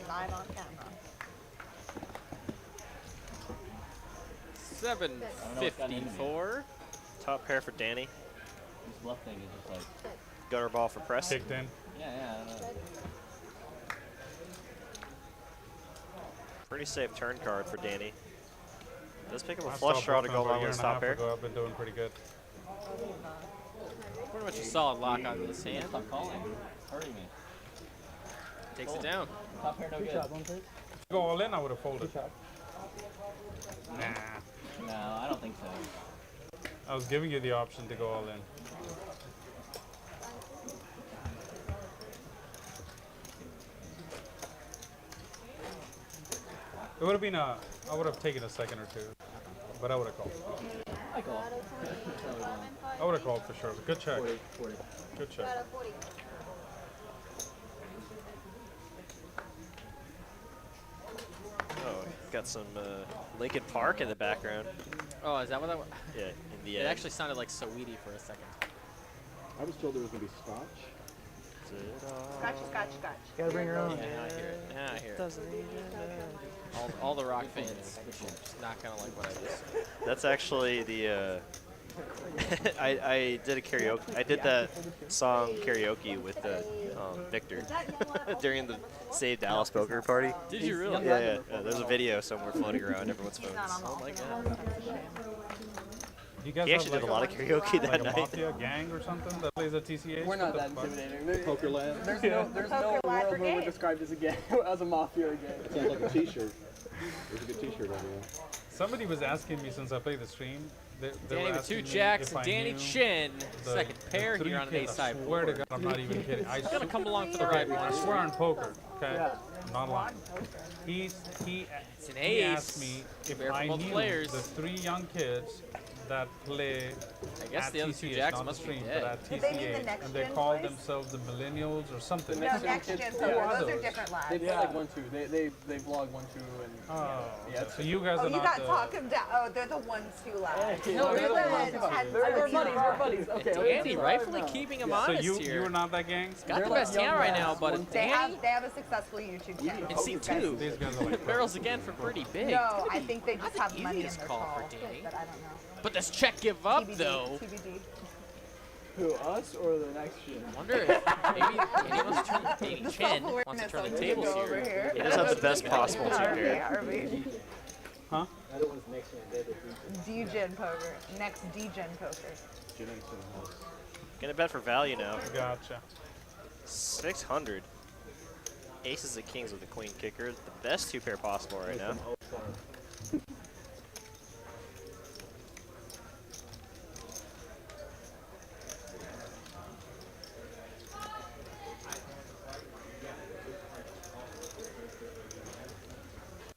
Live on camera. 754. Top pair for Danny. This bluff thing is just like. Gutter ball for Press. Kicked in. Yeah, I don't know. Pretty safe turn card for Danny. Does pick up a I flush stopped draw to bluffing go about a along year with his and a top half pair. ago. I've been doing pretty good. Pretty much a solid lock on this hand. I'm calling. Hurting me. Takes it down. Top pair no good. If you go all in, I would have folded. Nah. No, I don't think so. I was giving you the option to go all in. It would have been I would have taken a second or two, but I would have called. I call. I would have called for sure. Good check. 40. Good check. Oh, got some Lincoln Park in the background. Oh, is that what that was? Yeah, in the It end. actually sounded like Saweetie for a second. I was told there was going to be scotch. Scotch, scotch, scotch. You gotta bring your own. Yeah, now I hear it. Now I hear it. All the rock fans just not gonna like what I just said. That's actually the. I did a karaoke. I did that song karaoke with Victor during the Save Dallas Poker Party. Did you really? Yeah. There's a video somewhere floating around everyone's phones. Oh my god. You guys He actually have did a lot of karaoke like that a night. mafia gang or something that plays at TCH? We're not that What the fuck? intimidating. Poker lab. There's Yeah. no Poker lab world where we're brigade. described as a gang, as a mafia gang. It sounds like a t-shirt. There's a good t-shirt over there. Somebody was asking me since I played the stream. They Danny were with asking 2 me jacks if and I Danny knew Chin, the- second pair the here on an 3 ace side I swear to board. God, I'm not even kidding. He's gonna come along for the Okay, right one. I swear on poker, okay? Yeah. I'm not lying. He It's an he ace. asked me if Fair for I both knew players. the 3 young kids that play I guess at the other 2 TCH, jacks not the must be stream, dead. but at Did they mean the TCH, next and they gen call boys? themselves the millennials or something. No, next gen Who poker. are Those are those? different They labs. play like 1-2. They vlog 1-2 and Oh, yeah. okay. So you guys Oh, are you not got the... talk them down. Oh, they're the 1-2 labs. No, They're they're the the ones who- 10s. We're buddies. We're buddies. Okay. Danny rightfully keeping him So honest you here. were not that gang? Got the best hand right now, but They Danny have a successful YouTube channel. in seat 2. These guys are like... Barrels again for pretty big. No, I think they just have money in easiest their call call, for Danny. but I don't know. But does check give up TBD, though? TBD. Who, us or the next gen? I wonder if maybe Danny wants to turn Danny Chin wants to turn the tables Over here. here. He does have the best possible team here. RV. Huh? That one's next one. They're the three. D-Gen poker. Next D-Gen poker. Gonna bet for value now. Gotcha. 600. Aces and kings with the queen kicker. The best 2 pair possible right now.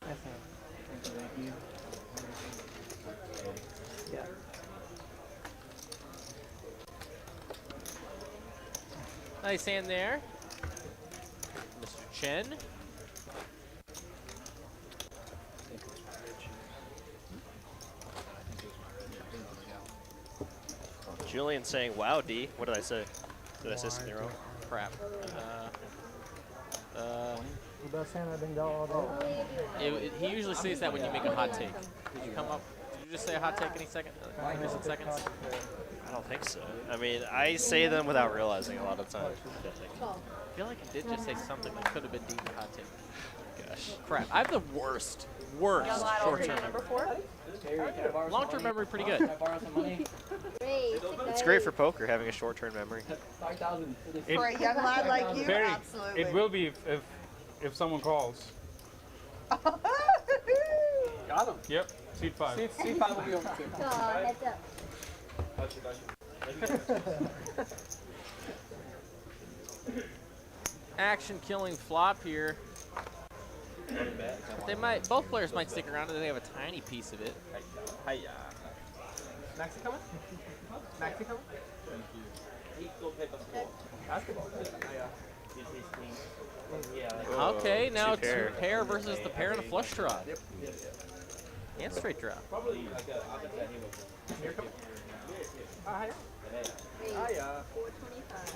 Thank you. Yeah. Nice hand there, Mr. Chen. Julian saying, "Wow, D." What did I say? Did I say something wrong? Crap. The best hand I've been dealt all day. He usually says that when you make a hot take. Did you come up? Did you just say a hot take any second? Recent seconds? I don't think so. I mean, I say them without realizing a lot of the time. I feel like he did just say something that could have been deemed a hot take. Gosh. Crap. I have the worst short-term memory. Long-term memory, pretty good. It's great for poker having a short-term memory. For a young lad like you, Very, absolutely. it will be if someone calls. Got him. Yep, seat 5. Seat 5 will be over too. Heads up. Action killing flop here. They might. Both players might stick around, and they have a tiny piece of it. Hiya. Maxi coming? Maxi coming? Basketball. Okay, now two pair. two pair versus the pair and a flush draw. And straight draw. Probably like I bet that he was. Here, come on. Hiya. 425.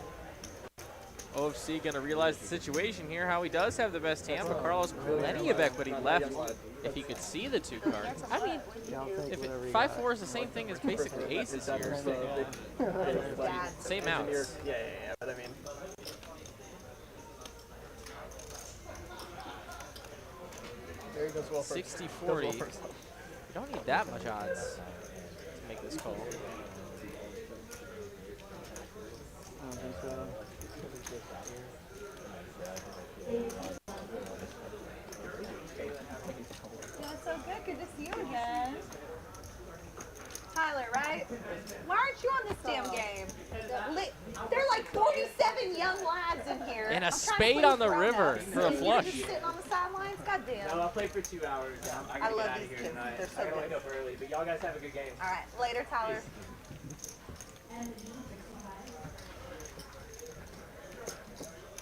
OFC going to realize the situation here, how he does have the best hand, but Carlos plenty of equity left if he could see the 2 cards. I mean, if 5-4 is the same thing as basically aces here. Same outs. Yeah, but I mean. There he goes well first. 60-40. You don't need that much odds to make this call. I don't think so. Feeling so good. Good to see you again. Tyler, right? Why aren't you on this damn game? There are like 47 young lads in here. And a I'm trying to spade play on the grown-ups, river for a and flush. You're just sitting on the sidelines? God damn. No, I'll play for 2 hours. I gotta love get out these of here kids. tonight. They're so I gotta wake good. up early, but y'all guys have a good game. All right. Later, Tyler.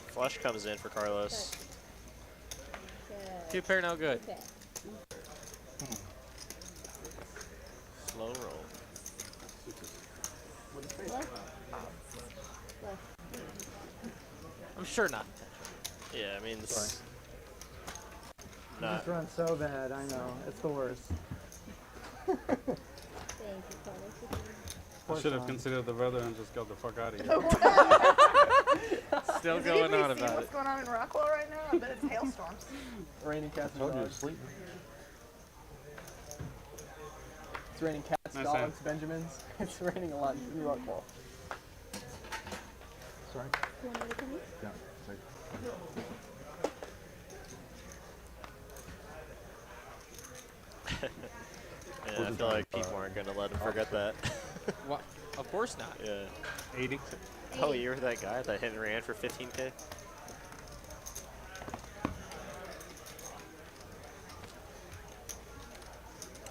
Flush comes in for Carlos. 2 pair, no good. Slow roll. I'm sure not. Yeah, I mean, it's This runs so bad, I know. It's the worst. I should have considered the weather and just got the fuck out of here. Still Does going anybody on see about what's it. going on in Rockwell right now? I bet it's hailstorms. Raining cats. Told you to dogs. sleep. It's raining cats, Nice dogs, Benjamins. It's raining a lot in Rockwell. Sorry. You want me to come in? Yeah. Sorry. Yeah, I feel like people aren't going to let him forget that. What? Of course not. Yeah. 80. Oh, you were that guy that hit and ran for 15K?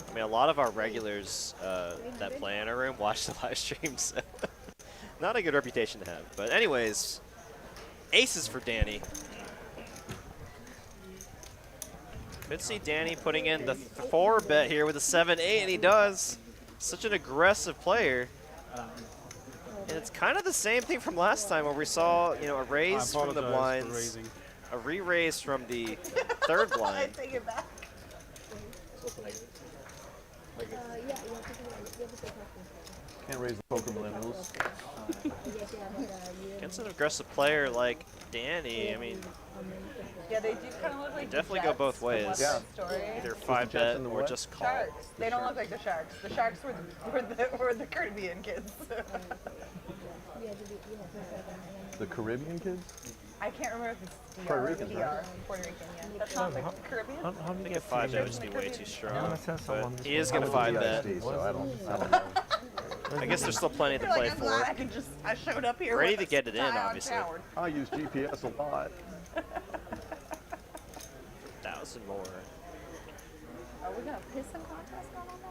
I mean, a lot of our regulars that play in our room watch the live streams. So not a good reputation to have. But anyways, aces for Danny. Could see Danny putting in the 4 bet here with a 7-8, and he does. Such an aggressive player. And it's kind of the same thing from last time where we saw, you know, a raise from the blinds, a re-raise from the 3rd blind. I take it back. Yeah, you have to do it. Can't raise the poker millennials. Against an aggressive player like Danny, I mean, Yeah, they do kind of look like they definitely the go Jets both from ways. West Side Story. Either 5 bet or just call. Sharks. They don't look like the Sharks. The Sharks were the Caribbean kids. The Caribbean kids? I can't remember if it's DR Puerto or Ricans, DR. right? Puerto Rican, yeah. That's not the Caribbean? I think a 5 bet would just be way too strong. But he is I'm going to with 5 the bet. DISD, so I don't know. I guess there's still plenty to They're play like, I'm glad for. I showed up here. Ready with to get it in, a tie on obviously. Howard. I use GPS a lot. 1,000 more. Are we gonna piss some contest going on now?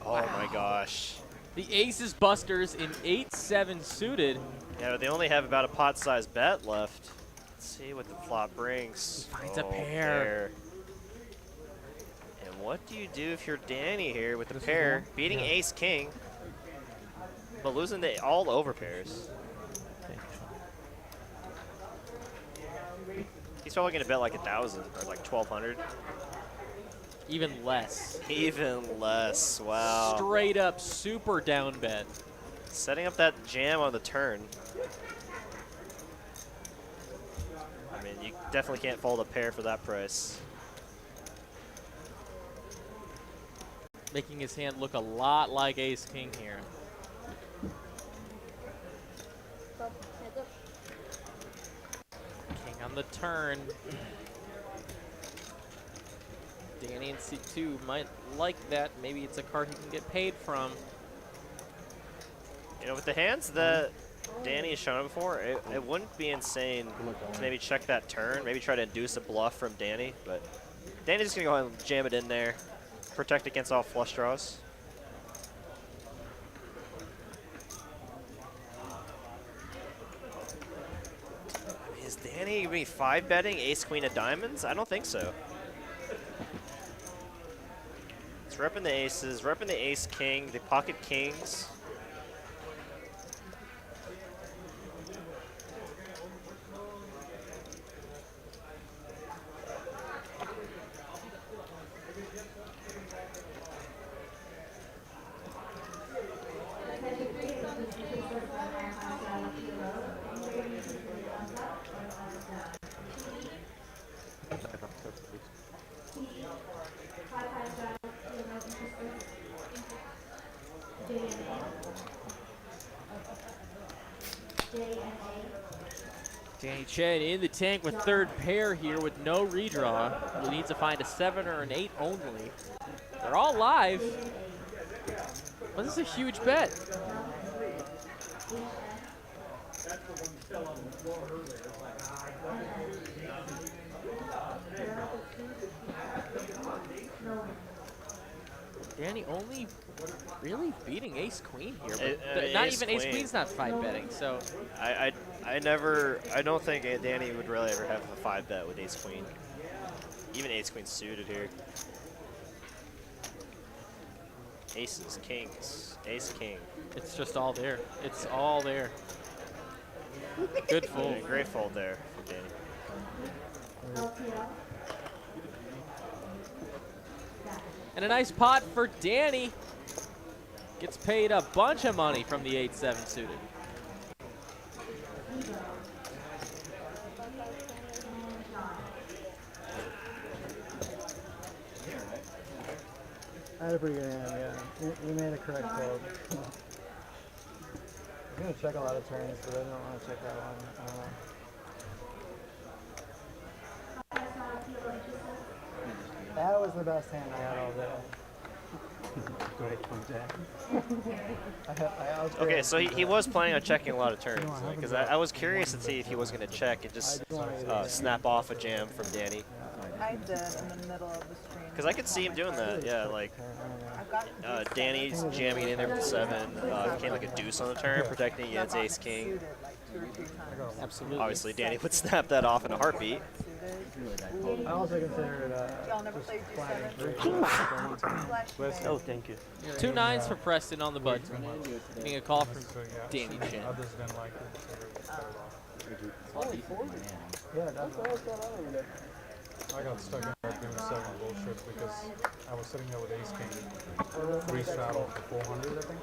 Oh, shit. Oh my gosh. The aces busters in 8-7 suited. Yeah, but they only have about a pot-sized bet left. Let's see what the flop brings. Finds a pair. And what do you do if you're Danny here with the pair, beating ace-king, but losing to all over pairs? He's probably going to bet like 1,000 or like 1,200. Even less. Even less, wow. Straight up super down bet. Setting up that jam on the turn. I mean, you definitely can't fold a pair for that price. Making his hand look a lot like ace-king here. King on the turn. Danny in C2 might like that. Maybe it's a card he can get paid from. You know, with the hands that Danny has shown before, it wouldn't be insane to maybe check that turn, maybe try to induce a bluff from Danny, but Danny's just going to go ahead and jam it in there, protect against all flush draws. I mean, is Danny Danny, you be 5-betting ace queen of diamonds? I don't think so. It's repping the aces, repping the ace king, the pocket kings. Danny Chen in the tank with third pair here with no redraw. He needs to find a 7 or an 8 only. They're all live. Well, this is a huge bet. Danny only really beating ace queen here, but not even ace queen's not 5-betting. So I don't think Danny would really ever have a 5-bet with ace queen. Even ace queen suited here. Aces, kings, ace king. It's just all there. It's all there. Good fold. Yeah, great fold there from Danny. And a nice pot for Danny. Gets paid a bunch of money from the 8-7 suited. I had a pretty good hand, yeah. You made a correct fold. I'm going to check a lot of turns, but I don't want to check that one. That was the best hand I had all day. Great from Jack. Okay, so he was planning on checking a lot of turns, because I was curious to see if he was going to check and just snap off a jam from Danny. I did in the middle of the stream. Because I could see him doing that, yeah, like Danny's jamming in there with the 7, became like a deuce on the turn, protecting against ace king. Absolutely. Obviously, Danny would snap that off in a heartbeat. I also considered Oh, thank you. 2 9s for Preston on the button. Getting a call from Danny Chen. Others didn't like it. Yeah, that's what I was going on. I got stuck in there doing 7 bullshit because I was sitting there with ace king. 3 straddle for 400, I think.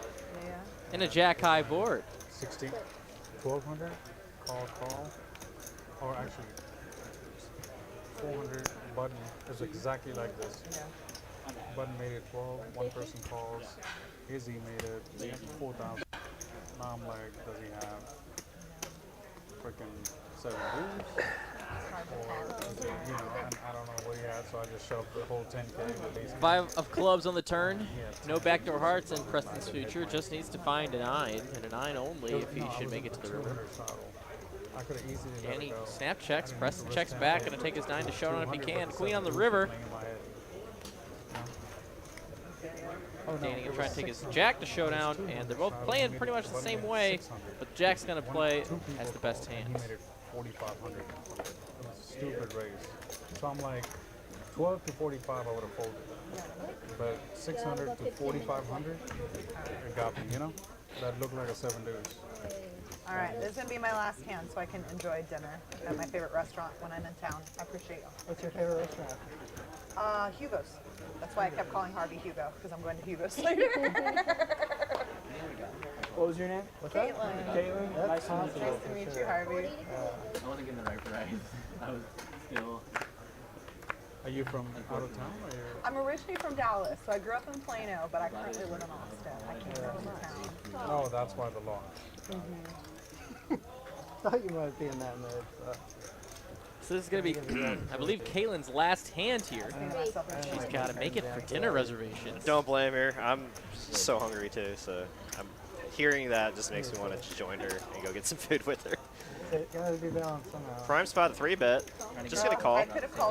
And a jack high board. 16, 1200, call. Or actually, 400 button is exactly like this. Button made it 12, one person calls. Izzy made it 4,000. Now I'm like, does he have freaking 7 deuce? Or is it, and I don't know what he had, so I just shoved the whole 10K with ace king. 5 of clubs on the turn. No backdoor hearts in Preston's future. Just needs to find a 9, and a 9 only if he should make it to the river. I could have easily Danny snap checks. Preston checks back. Gonna take his 9 to showdown if he can. Queen on the river. Danny gonna try and take his jack to showdown, and they're both playing pretty much the same way, but Jack's gonna play as the best hand. He made it 4,500. Stupid raise. So I'm like, 12 to 45 I would have folded. But 600 to 4,500, it got me, That looked like a 7 deuce. All right, this is going to be my last hand so I can enjoy dinner at my favorite restaurant when I'm in town. I appreciate you. What's your favorite restaurant? Hugo's. That's why I kept calling Harvey Hugo, because I'm going to Hugo's later. What was your name? Caitlin. Caitlin? That's possible. Nice to meet you, Harvey. I wasn't getting the right price. I was still. Are you from out of town? Or you're... I'm originally from Dallas, so I grew up in Plano, but I currently live in Austin. I came from town. Oh, that's why the law. Thought you might be in that mood. So this is gonna be, I believe, Caitlin's last hand here. She's got to make it for dinner reservations. Don't blame her. I'm so hungry too, so I'm hearing that just makes me want to join her and go get some food with her. It gotta be balanced somehow. Prime spot 3-bet. Just gonna call. And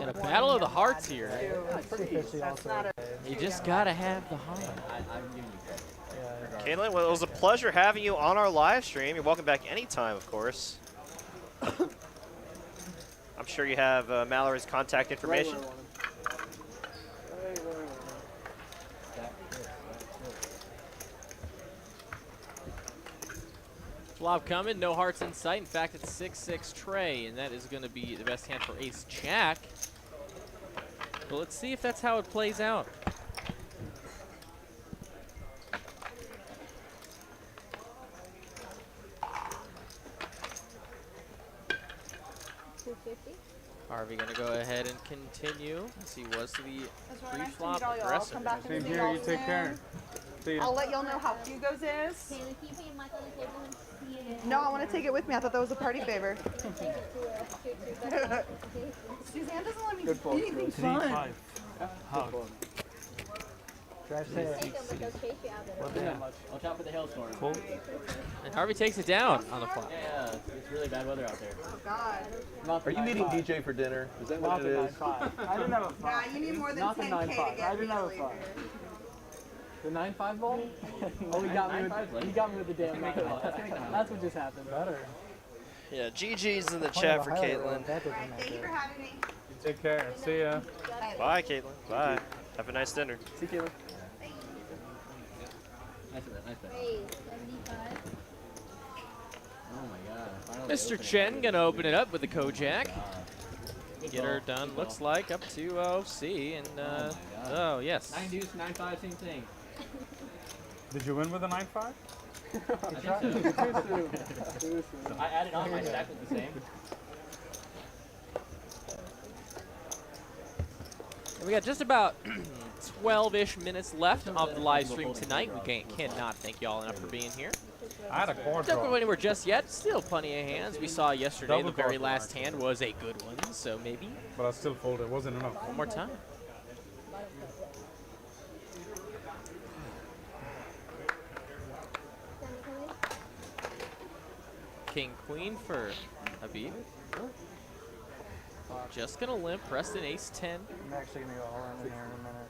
a battle of the hearts here. That's You just gotta have the heart. Caitlin, well, it was a pleasure having you on our live stream. You're welcome back anytime, of course. I'm sure you have Mallory's contact information. Flop coming, no hearts in sight. In fact, it's 6-6 tray, and that is going to be the best hand for ace jack. But let's see if that's how it plays out. Harvey going to go ahead and continue as he was to the pre-flop aggressor. Same here, you take care. See ya. I'll let y'all know how Hugo's is. Can you put your mic on the table and see it? No, I want to take it with me. I thought that was a party favor. Suzanne doesn't let me do anything fun. Drive safe. Watch out for the hailstorm. Cool. And Harvey takes it down on the flop. Yeah, it's really bad weather out there. Oh, God. Are you meeting DJ for dinner? Is that what it is? I didn't have a 5. Yeah, you need more than Not the 10K to 9-5. get I didn't have a me 5. The 9-5 ball? Oh, he got me with the damn 9-5. That's what just happened. Better. Yeah, GG's in the chat for Caitlin. Thank you for having me. Take care. See ya. Bye, Caitlin. Bye. Have a nice dinner. See you, Caitlin. Nice bet, nice bet. Hey, 75. Oh my god. Finally Mr. opening. Chen going to open it up with the Kojak. Get her done, looks like, up to OC. And, oh, yes. 9 deuce, 9-5, same thing. Did you win with a 9-5? I added on, my stack was the same. And we got just about 12-ish minutes left of the live stream tonight. We cannot thank y'all enough for being here. I had a cord Don't draw. go anywhere just yet. Still plenty of hands. We saw yesterday Double the very card draw, last hand was a good one, so maybe But I still folded. It wasn't enough. one more time. King, queen for Habbib. Just gonna limp. Preston, ace 10. I'm actually going to go all in here in a minute.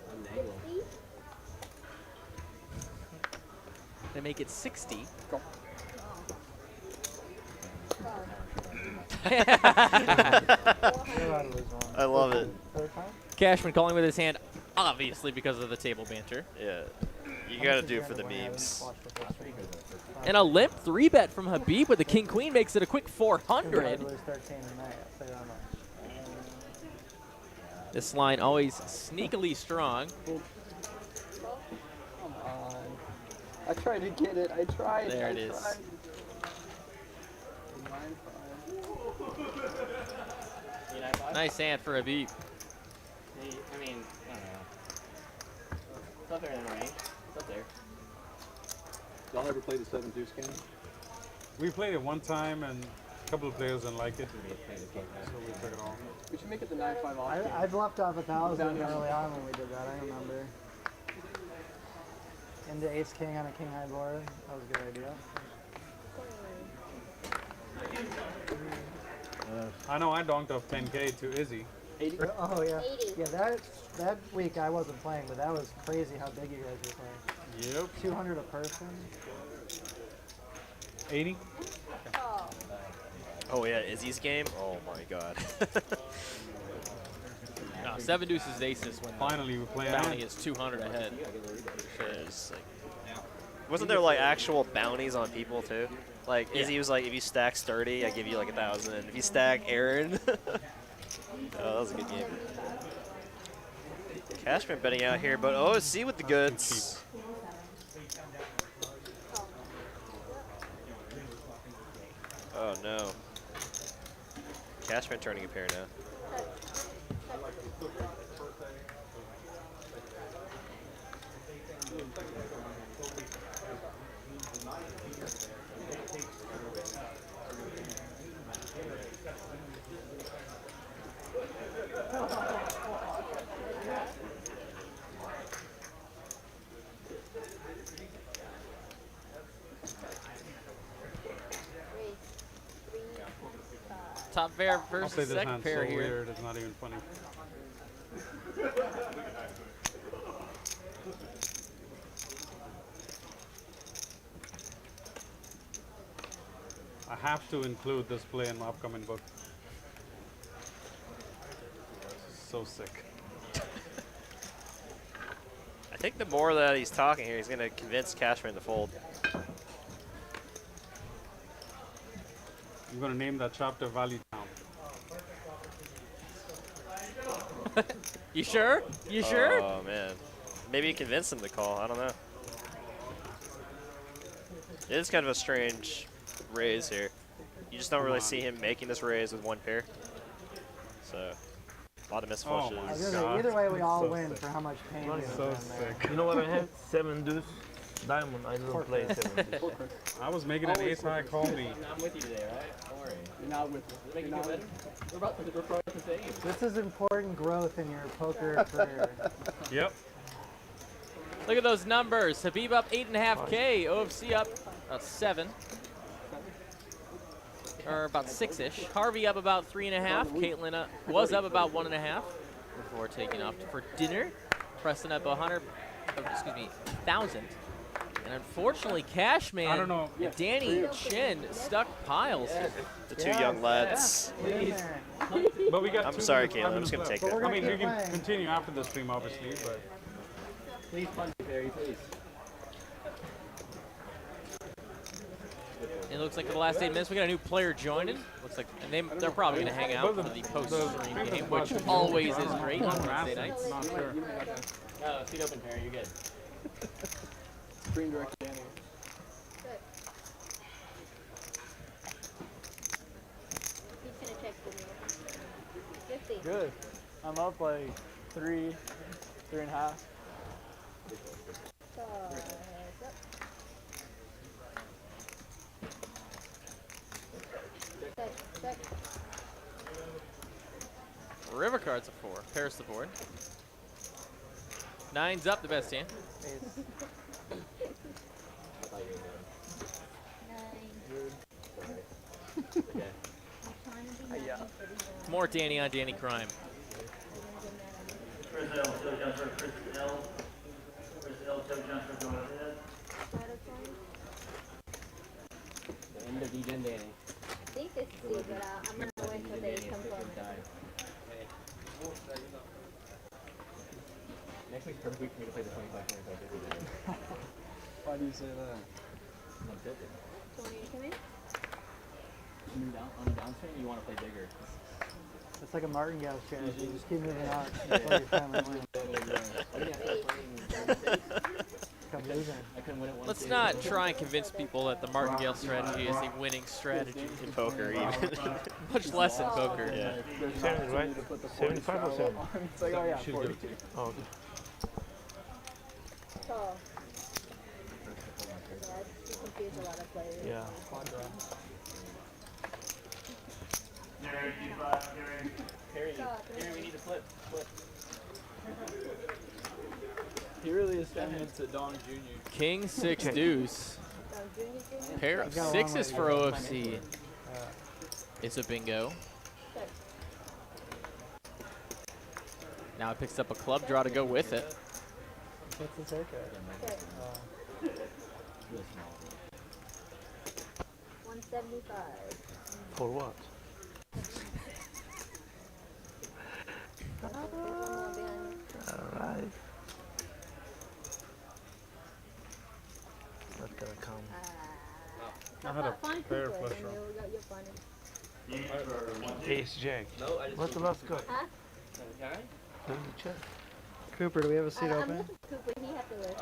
They make it 60. I love it. Cashman calling with his hand, obviously because of the table banter. Yeah, you gotta do it for the memes. And a limp 3-bet from Habbib with the king queen makes it a quick 400. This line always sneakily strong. Come on. I tried to get it. I tried. There it is. Nice hand for Habbib. I mean, I don't know. It's up there in the range. It's up there. Y'all ever play the 7 deuce game? We played it one time and a couple of players didn't like it. So we took it off. We should make it the 9-5 off. I bluffed off 1,000 early on when we did that. I remember. Into ace king on a king high board. That was a good idea. I know I donked off 10K to Izzy. 80? Oh yeah. 80. Yeah, that week I wasn't playing, but that was crazy how big you guys were playing. Yep. 200 a person. 80? Oh yeah, Izzy's game? Oh my god. No, 7 deuces aces when finally we play bounty is 200 ahead. Wasn't there like actual bounties on people too? Like Izzy was like, if you stack sturdy, I give you like 1,000. If you stack Aaron, oh, that was a good game. Cashman betting out here, but OSC with the goods. Oh no. Cashman turning a pair now. Top pair I'll say versus this second hand's pair so here. weird, it's not even funny. I have to include this play in my upcoming book. so sick. I think the more that he's talking here, he's going to convince Cashman to fold. I'm gonna name that chapter Valley Town. You sure? You sure? Oh man, maybe you convince him to call. I don't know. It is kind of a strange raise here. You just don't really see him making this raise with one pair. So a lot of missed flushes. I was gonna say, either way, we all win for how much pain we have done there. You know what I have? 7 deuce diamond. I don't play 7 deuce. I was making an ace high, call me. I'm with you today, right? Don't worry. You're not with me. Does it make you feel better? We're probably the same. This is important growth in your poker career. Yep. Look at those numbers. Habbib up 8.5K. OFC up about 7. Or about 6-ish. Harvey up about 3.5. Caitlin was up about 1.5 before taking off for dinner. Preston up 1,000. And unfortunately, Cashman and Danny Chin stuck piles. The two young lads. But we got I'm sorry, Caitlin. I'm just going to take it. I mean, you can continue after the stream, obviously, but. Please punch me, Barry, please. It looks like for the last 8 minutes we got a new player joining. Looks like they're probably going to hang out for the post-stream game, which always is great on Wednesday nights. No, seat open, Perry. You're good. Screen direct Danny. He's gonna check for me. 50. Good. I'm up like 3.5. River card's a 4. Pairs the board. 9's up, the best hand. More Danny on Danny crime. Chris L, Chris L, going ahead. The end of DJ Danny. I think this is C, but I'm going to wait until they come forward. Next week's perfect week for me to play the 25-25. Why do you say that? I'm tilted. So when you come in? On the downswing, you want to play bigger. It's like a martingale strategy. Just keep moving on until your family wins. Come losing. Let's not try and convince people that the martingale strategy is a winning strategy. In poker, even. Much less in poker. Yeah. 7, right? 75 or 7? It's like, oh yeah, 40. Oh, okay. Tall. Yeah, you confuse a lot of players. Yeah. Perry, we need to flip. He really is turning into Don Jr. King 6 deuce. Pair of 6s for OFC. It's a bingo. Now it picks up a club draw to go with it. What's his haircut? 175. For what? Alright. Not gonna come. I had a fair flush draw. Ace Jack. What's the last card? Huh? Let me check. Cooper, do we have a seat I'm open? looking for Cooper. He had to list.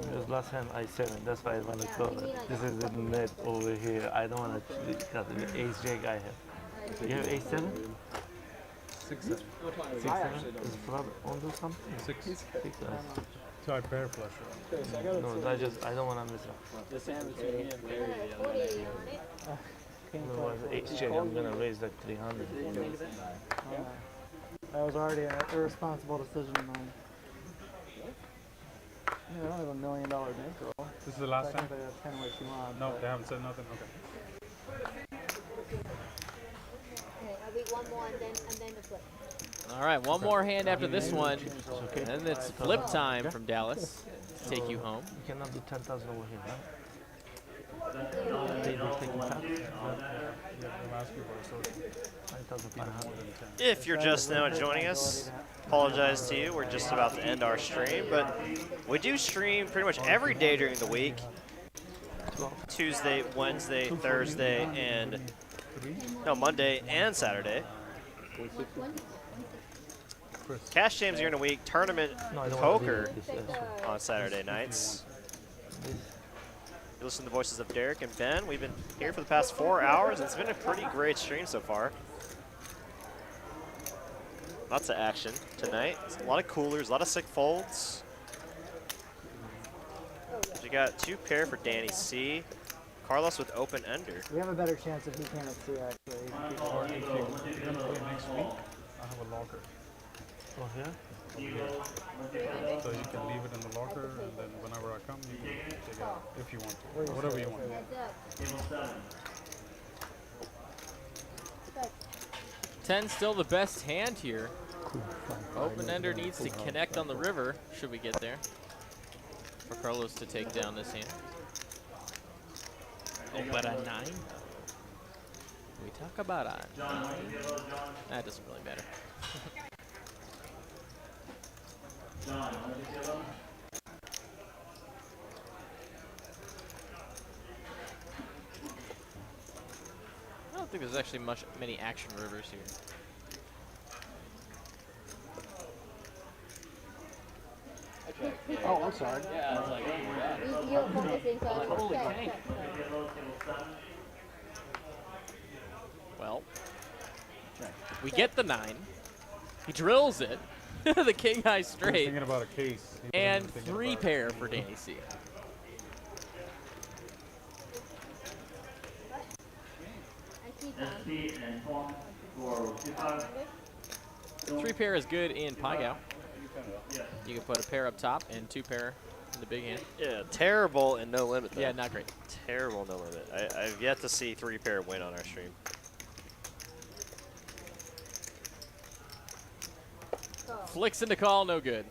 Because last time I 7, that's why I want to call it. This is the net over here. I don't want to cut the ace jack I have. You have ace 7? 6, 7. 6, 7? Is flop on do something? 6. 6. So I pair flush. No, I don't want to miss up. The sandwich between him and Barry. Otherwise, ace jack, I'm going to raise like 300. That was already an irresponsible decision of mine. I don't have $1 million bankroll. This is the last time? Technically, that's kind of what you want. No, they haven't said nothing. Okay. Okay, I'll beat one more and then the flip. All right, one more hand after this one. And then it's flip time from Dallas to take you home. You cannot do 10,000 over here, huh? They were taking shots. If you're just now joining us, apologize to you. We're just about to end our stream, but we do stream pretty much every day during the week. Tuesday, Wednesday, Thursday, and no, Monday and Saturday. Cash games during the week, tournament poker on Saturday nights. You listen to the voices of Derek and Ben. We've been here for the past 4 hours. It's been a pretty great stream so far. Lots of action tonight. A lot of coolers, a lot of sick folds. You got 2 pair for Danny C. Carlos with open ender. We have a better chance if he can't see actually. Or if you're going to play next week, I have a locker. Oh, yeah? So you can leave it in the locker, and then whenever I come, you can take it out if you want to, or whatever you want. 10 still the best hand here. Open ender needs to connect on the river, should we get there, for Carlos to take down this hand. Oh, but a 9? We talk about a 9. That doesn't really matter. I don't think there's actually many action rivers here. Oh, I'm sorry. Yeah, I was like, Holy tank. Well, we get the 9. He drills it. The king high straight. Thinking about a case. And 3 pair for Danny C. Three pair is good in Pagao. You can put a pair up top and 2 pair in the big hand. Yeah, terrible and no limit though. Yeah, not great. Terrible no limit. I've yet to see 3 pair win on our stream. Flicks into call, no good.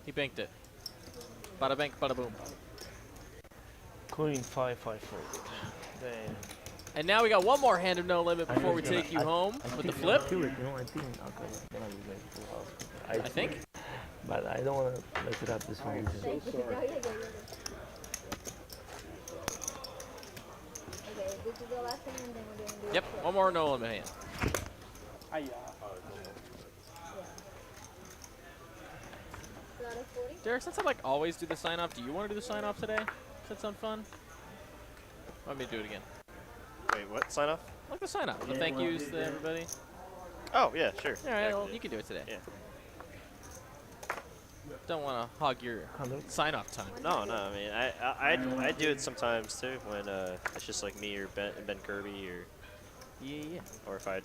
He banked it. Bada bank, bada boom. Queen 5-5-4. Damn. And now we got one more hand of no limit before we take you home with the flip. I think okay, gonna be like full house. I think. But I don't want to mess it up this one. Okay, this is the last hand, and then we're doing. Yep, one more no limit hand. Derek, since I like always do the sign off, do you want to do the sign off today? Does that sound fun? Let me do it again. Wait, what? Sign off? Like the sign off. The thank yous to everybody. Oh, yeah, sure. All right, well, you can do it today. Yeah. Don't want to hog your sign off time. No, I mean, I do it sometimes too when it's just like me or Ben Kirby or or if I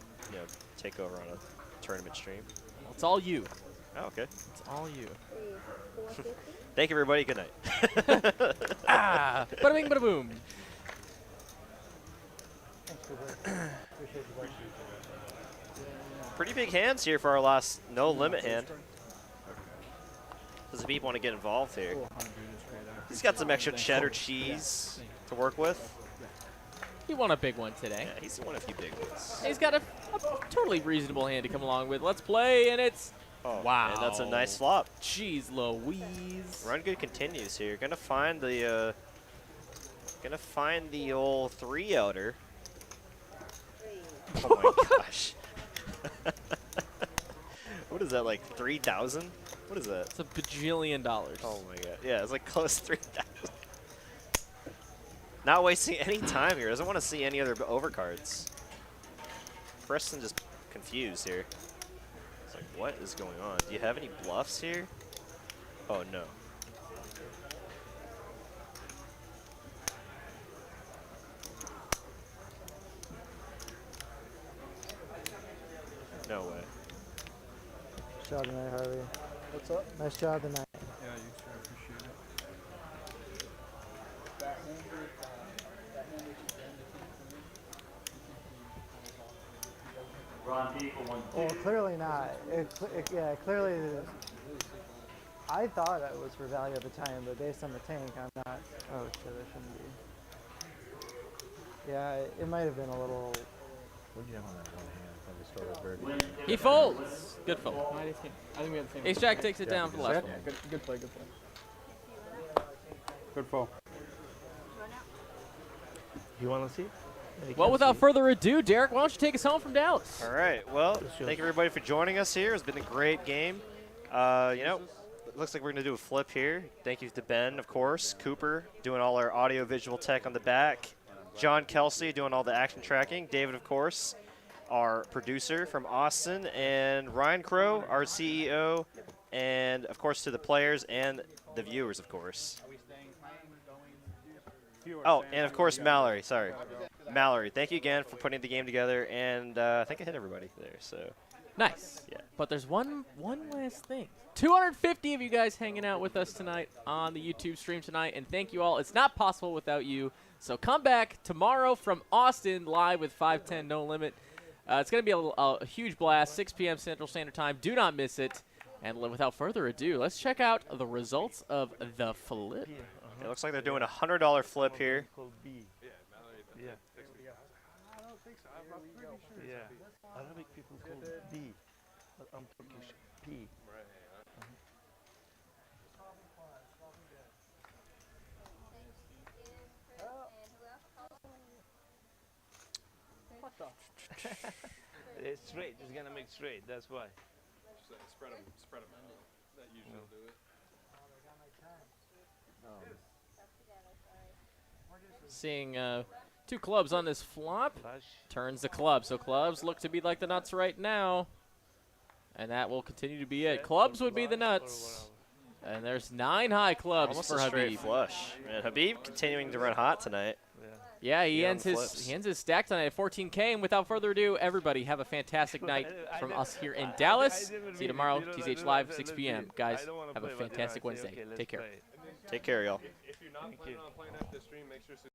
take over on a tournament stream. Well, it's all you. Oh, okay. It's all you. Thank you, everybody. Good night. Bada bing, bada boom. Pretty big hands here for our last no limit hand. Does the people want to get involved here? He's got some extra cheddar cheese to work with. He won a big one today. Yeah, he's won a few big ones. He's got a totally reasonable hand to come along with. Let's play, and it's wow. And that's a nice flop. Jeez Louise. Run good continues here. Gonna find the old 3-outer. Oh my gosh. What is that, like 3,000? What is that? It's a bajillion dollars. Oh my god. Yeah, it's like close to 3,000. Not wasting any time here. Doesn't want to see any other overcards. Preston just confused here. It's like, what is going on? Do you have any bluffs here? Oh no. No way. Nice job tonight, Harvey. What's up? Nice job tonight. Yeah, you sure appreciate it. That hand that you Well, clearly not. Yeah, clearly. I thought it was for value at the time, but based on the tank, I'm not. Oh shit, I shouldn't be. Yeah, it might have been a little. What do you have on that one hand? Probably start with birdie. He folds. Good fold. I think we had the same. Ace Jack takes it down for the last one. Yeah, good play, good play. Good fall. You want to see? Well, without further ado, Derek, why don't you take us home from Dallas? All right. Well, thank you everybody for joining us here. It's been a great game. You know, it looks like we're going to do a flip here. Thank you to Ben, of course, Cooper doing all our audio visual tech on the back, John Kelsey doing all the action tracking, David, of course, our producer from Austin, and Ryan Crow, our CEO, and, of course, to the players and the viewers, of course. Oh, and, of course, Mallory. Sorry. Mallory, thank you again for putting the game together, and I think I hit everybody there. So nice. Yeah. But there's one last thing. 250 of you guys hanging out with us tonight on the YouTube stream tonight, and thank you all. It's not possible without you. So come back tomorrow from Austin live with 510 No Limit. It's going to be a huge blast, 6 p.m. Central Standard Time. Do not miss it. And without further ado, let's check out the results of the flip. It looks like they're doing a $100 flip here. Yeah. I don't think so. I'm pretty sure. Yeah. Arabic people call B, but I'm Turkish. P. Right. It's straight. It's gonna make straight. That's why. Spread them. That usually will do it. Seeing two clubs on this flop. Turns the club. So clubs look to be like the nuts right now. And that will continue to be it. Clubs would be the nuts. And there's 9 high clubs Almost for a straight Habbib. flush. Man, Habbib continuing to run hot tonight. Yeah, he on ends the his flips. stack tonight at 14K. And without further ado, everybody have a fantastic night from us here in Dallas. See you tomorrow, TCH Live, 6 p.m. Guys, have a fantastic Wednesday. Take care. Take care, y'all. If you're not planning on playing after the stream, make sure to